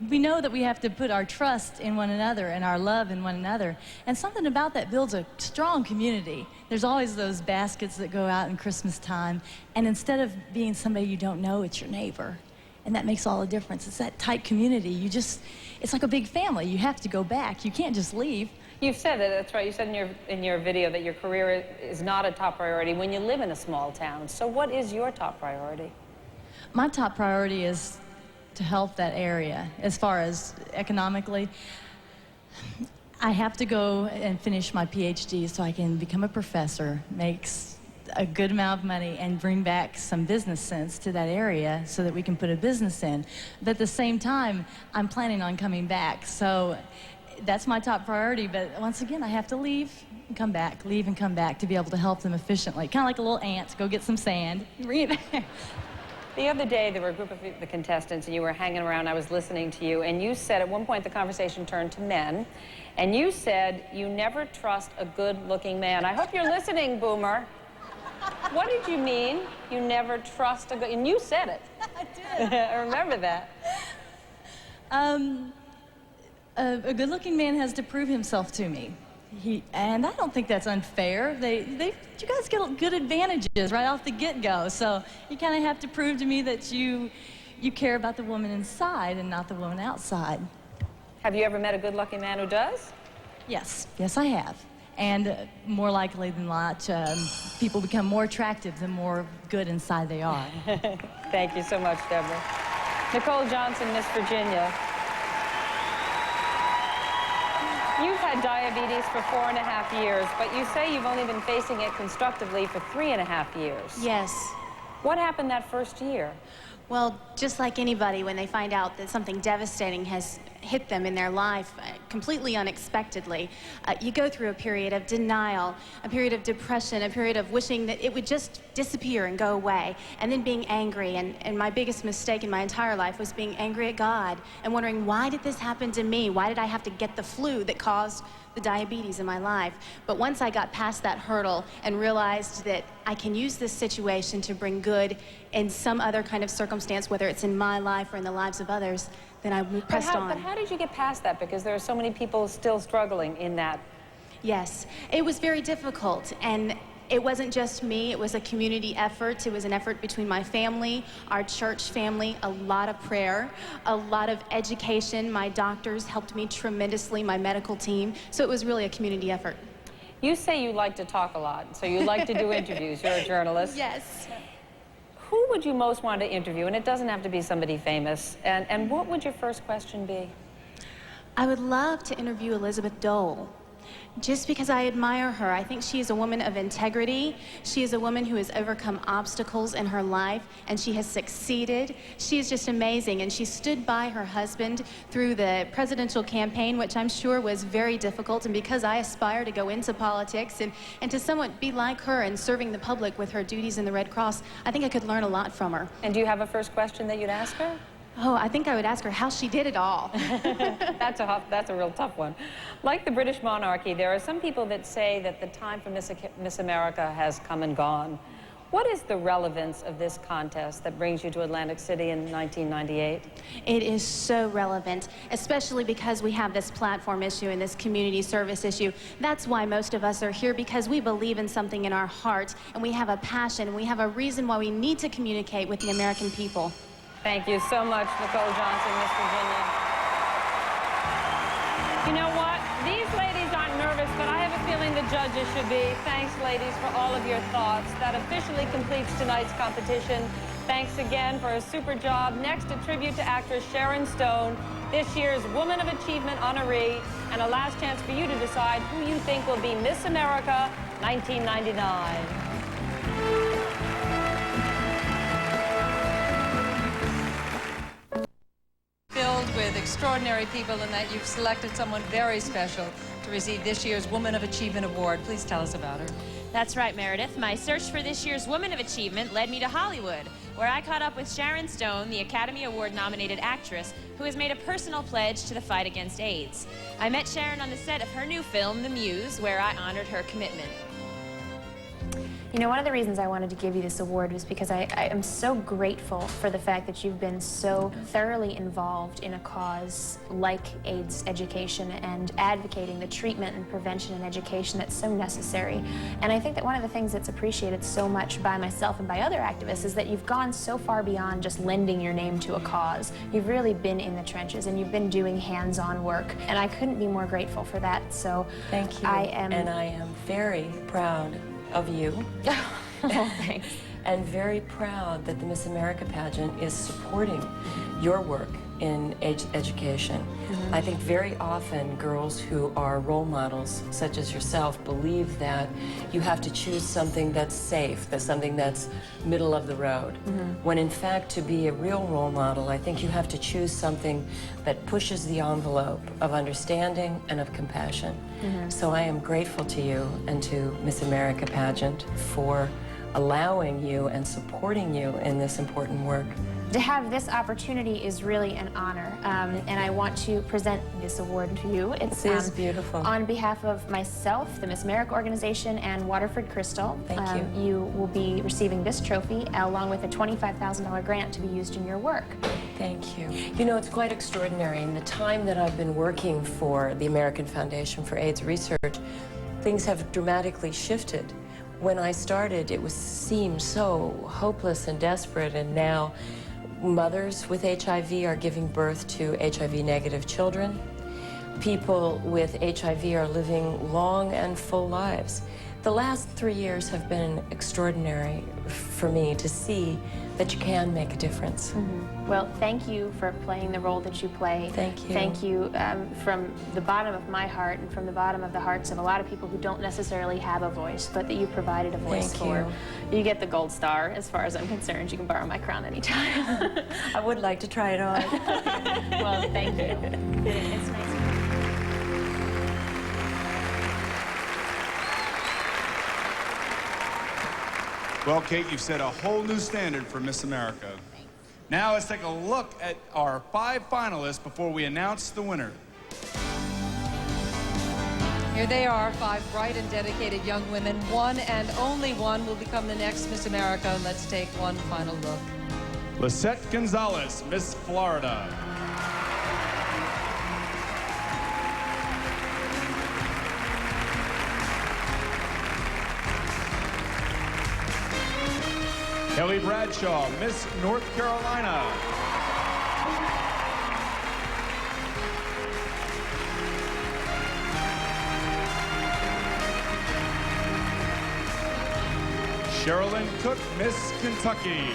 know that we have to put our trust in one another and our love in one another. And something about that builds a strong community. There's always those baskets that go out in Christmas time, and instead of being somebody you don't know, it's your neighbor. And that makes all the difference. It's that tight community. It's like a big family. You have to go back. You can't just leave. You've said that, that's right. You said in your video that your career is not a top priority when you live in a small town. So what is your top priority? My top priority is to help that area. As far as economically, I have to go and finish my PhD so I can become a professor, make a good amount of money, and bring back some business sense to that area so that we can put a business in. But at the same time, I'm planning on coming back. So that's my top priority. But once again, I have to leave and come back, leave and come back to be able to help them efficiently. Kind of like a little ant, go get some sand, bring it back. The other day, there were a group of the contestants, and you were hanging around. I was listening to you, and you said at one point the conversation turned to men, and you said you never trust a good-looking man. I hope you're listening, Boomer. What did you mean? You never trust a good... And you said it. I did. I remember that. A good-looking man has to prove himself to me. And I don't think that's unfair. You guys get good advantages right off the get-go. So you kind of have to prove to me that you care about the woman inside and not the woman outside. Have you ever met a good-looking man who does? Yes. Yes, I have. And more likely than not, people become more attractive the more good inside they are. Thank you so much, Deborah. Nicole Johnson, Miss Virginia. You've had diabetes for 4.5 years, but you say you've only been facing it constructively for 3.5 years. Yes. What happened that first year? Well, just like anybody, when they find out that something devastating has hit them in their life completely unexpectedly, you go through a period of denial, a period of depression, a period of wishing that it would just disappear and go away, and then being angry. And my biggest mistake in my entire life was being angry at God and wondering, why did this happen to me? Why did I have to get the flu that caused the diabetes in my life? But once I got past that hurdle and realized that I can use this situation to bring good in some other kind of circumstance, whether it's in my life or in the lives of others, then I pressed on. But how did you get past that? Because there are so many people still struggling in that. Yes, it was very difficult, and it wasn't just me, it was a community effort. It was an effort between my family, our church family, a lot of prayer, a lot of education. My doctors helped me tremendously, my medical team. So it was really a community effort. You say you like to talk a lot, so you like to do interviews. You're a journalist. Yes. Who would you most want to interview? And it doesn't have to be somebody famous. And what would your first question be? I would love to interview Elizabeth Dole. Just because I admire her. I think she is a woman of integrity. She is a woman who has overcome obstacles in her life, and she has succeeded. She is just amazing, and she stood by her husband through the presidential campaign, which I'm sure was very difficult. And because I aspire to go into politics and to somewhat be like her and serving the public with her duties in the Red Cross, I think I could learn a lot from her. And do you have a first question that you'd ask her? Oh, I think I would ask her how she did it all. That's a real tough one. Like the British monarchy, there are some people that say that the time for Miss America has come and gone. What is the relevance of this contest that brings you to Atlantic City in 1998? It is so relevant, especially because we have this platform issue and this community service issue. That's why most of us are here, because we believe in something in our heart, and we have a passion, and we have a reason why we need to communicate with the American people. Thank you so much, Nicole Johnson, Miss Virginia. You know what? These ladies aren't nervous, but I have a feeling the judges should be. Thanks, ladies, for all of your thoughts. That officially completes tonight's competition. Thanks again for a super job. Next, a tribute to actress Sharon Stone, this year's Woman of Achievement honoree, and a last chance for you to decide who you think will be Miss America 1999. Filled with extraordinary people, and that you've selected someone very special to receive this year's Woman of Achievement Award. Please tell us about her. That's right, Meredith. My search for this year's Woman of Achievement led me to Hollywood, where I caught up with Sharon Stone, the Academy Award-nominated actress, who has made a personal pledge to the fight against AIDS. I met Sharon on the set of her new film, The Muse, where I honored her commitment. You know, one of the reasons I wanted to give you this award was because I am so grateful for the fact that you've been so thoroughly involved in a cause like AIDS education and advocating the treatment and prevention and education that's so necessary. And I think that one of the things that's appreciated so much by myself and by other activists is that you've gone so far beyond just lending your name to a cause. You've really been in the trenches, and you've been doing hands-on work. And I couldn't be more grateful for that. So thank you. And I am very proud of you. Thanks. And very proud that the Miss America pageant is supporting your work in education. Mm-hmm. I think very often girls who are role models, such as yourself, believe that you have to choose something that's safe, that's something that's middle of the road. Mm-hmm. When in fact, to be a real role model, I think you have to choose something that pushes the envelope of understanding and of compassion. Mm-hmm. So I am grateful to you and to Miss America pageant for allowing you and supporting you in this important work. To have this opportunity is really an honor, and I want to present this award to you. This is beautiful. On behalf of myself, the Miss America organization, and Waterford Crystal. Thank you. You will be receiving this trophy along with a $25,000 grant to be used in your work. Thank you. You know, it's quite extraordinary. In the time that I've been working for the American Foundation for AIDS Research, things have dramatically shifted. When I started, it seemed so hopeless and desperate, and now mothers with HIV are giving birth to HIV-negative children. People with HIV are living long and full lives. The last 3 years have been extraordinary for me to see that you can make a difference. Well, thank you for playing the role that you play. Thank you. Thank you from the bottom of my heart and from the bottom of the hearts of a lot of people who don't necessarily have a voice, but that you provided a voice Thank for. you. You get the gold star, as far as I'm concerned. You can borrow my crown anytime. I would like to try it on. Well, thank you. It's nice. Well, Kate, you've set a whole new standard for Miss America. Now let's take a look at our 5 finalists before we announce the winner. Here they are, 5 bright and dedicated young women. One and only one will become the next Miss America. Let's take one final look. Lisette Gonzalez, Miss Florida. Kelly Bradshaw, Miss North Carolina. Sherilyn Cook, Miss Kentucky.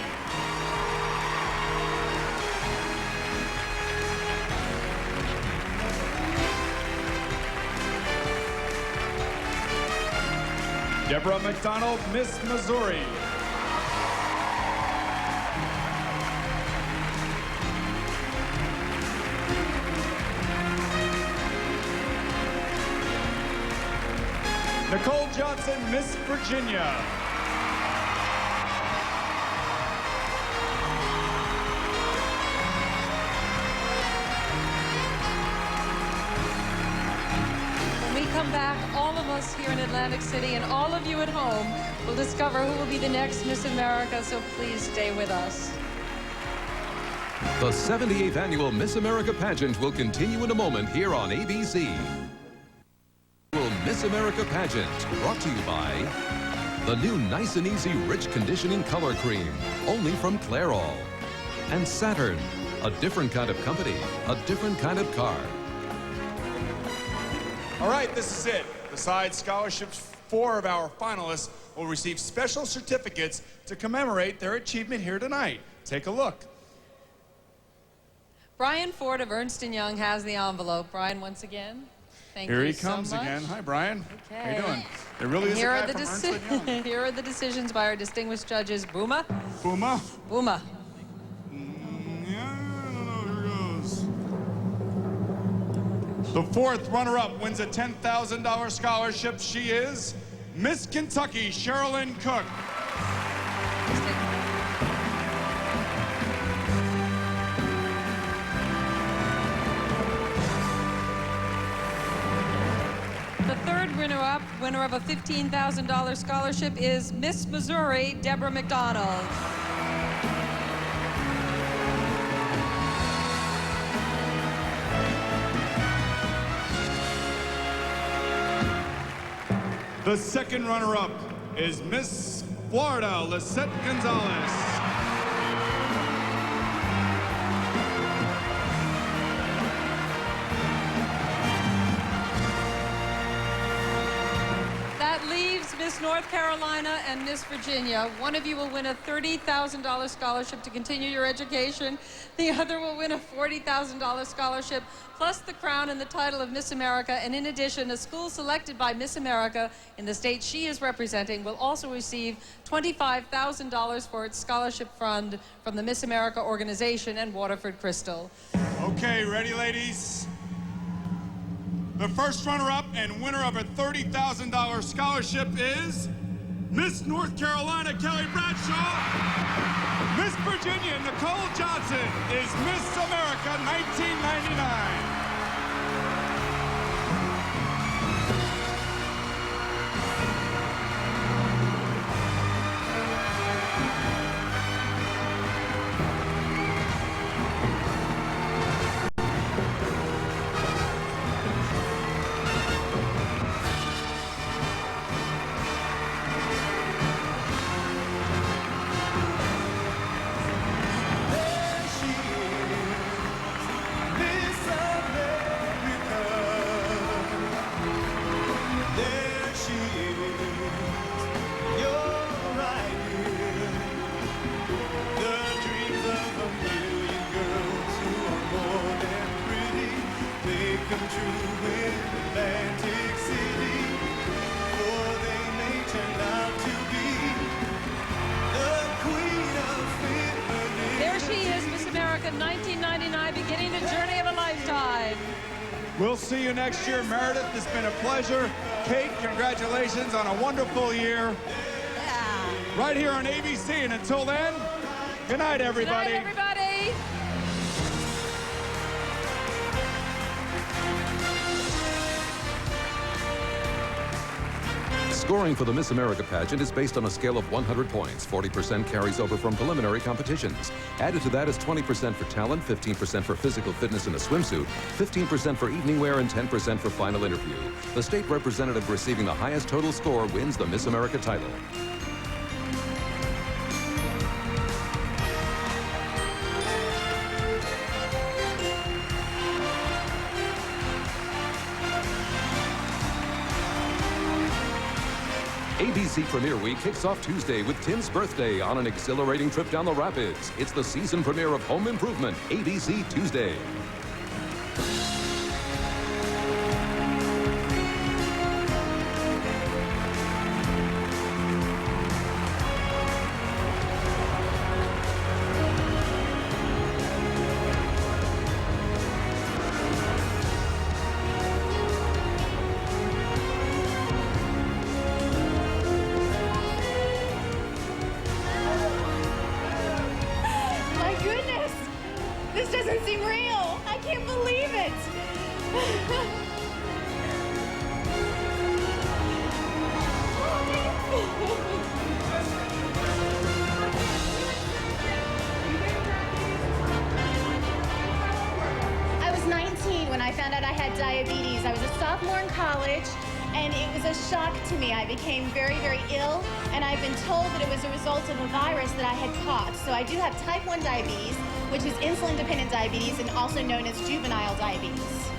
Deborah McDonald, Miss Missouri. Nicole Johnson, Miss Virginia. When we come back, all of us here in Atlantic City and all of you at home will discover who will be the next Miss America, so please stay with us. The 78th Annual Miss America Pageant will continue in a moment here on ABC. Miss America Pageant, brought to you by the new Nice and Easy Rich Conditioning Color Cream, only from Clairol. And Saturn, a different kind of company, a different kind of car. All right, this is it. Besides scholarships, 4 of our finalists will receive special certificates to commemorate their achievement here tonight. Take a look. Brian Ford of Ernst & Young has the envelope. Brian, once again, thank you Here he so comes much. again. Hi, Brian. Okay. How you doing? There really is a Here guy are the from Ernst & Young. Here are the decisions by our distinguished judges. Booma. Booma. Booma. The 4th runner-up wins a $10,000 scholarship. She is Miss Kentucky, Sherilyn Cook. The 3rd runner-up, winner of a $15,000 scholarship, is Miss Missouri, Deborah McDonald. The 2nd runner-up is Miss Florida, Lisette Gonzalez. That leaves Miss North Carolina and Miss Virginia. One of you will win a $30,000 scholarship to continue your education. The other will win a $40,000 scholarship, plus the crown and the title of Miss America. And in addition, a school selected by Miss America in the state she is representing will also receive $25,000 for its scholarship fund from the Miss America organization and Waterford Crystal. Okay, ready, ladies? The 1st runner-up and winner of a $30,000 scholarship is Miss North Carolina, Kelly Bradshaw. Miss Virginia, Nicole Johnson is Miss America 1999. Miss come true in Atlantic City, or they may turn out to be the queen of femininity. There she is, Miss America 1999, beginning the journey of a lifetime. We'll see you next year, Meredith. It's been a pleasure. Kate, congratulations on a wonderful year. Right here on ABC. And until then, good night, everybody. Good night, everybody. Scoring for the Miss America pageant is based on a scale of 100 points. 40% carries over from preliminary competitions. Added to that is 20% for talent, 15% for physical fitness in a swimsuit, 15% for evening wear, and 10% for final interview. The state representative receiving the highest total score wins the Miss America title. ABC Premiere Week kicks off Tuesday with Tim's birthday on an exhilarating trip down the rapids. It's the season premiere of Home Improvement, ABC Tuesday. My goodness! This doesn't seem real! I can't believe it! I was 19 when I found out I had diabetes. I was a sophomore in college, and it was a shock to me. I became very, very ill, and I've been told that it was a result of a virus that I had caught. So I do have type 1 diabetes, which is insulin-dependent diabetes, and also known as juvenile diabetes.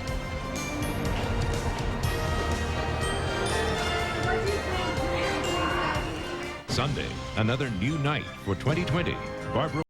Sunday, another new night for 2020. Barbara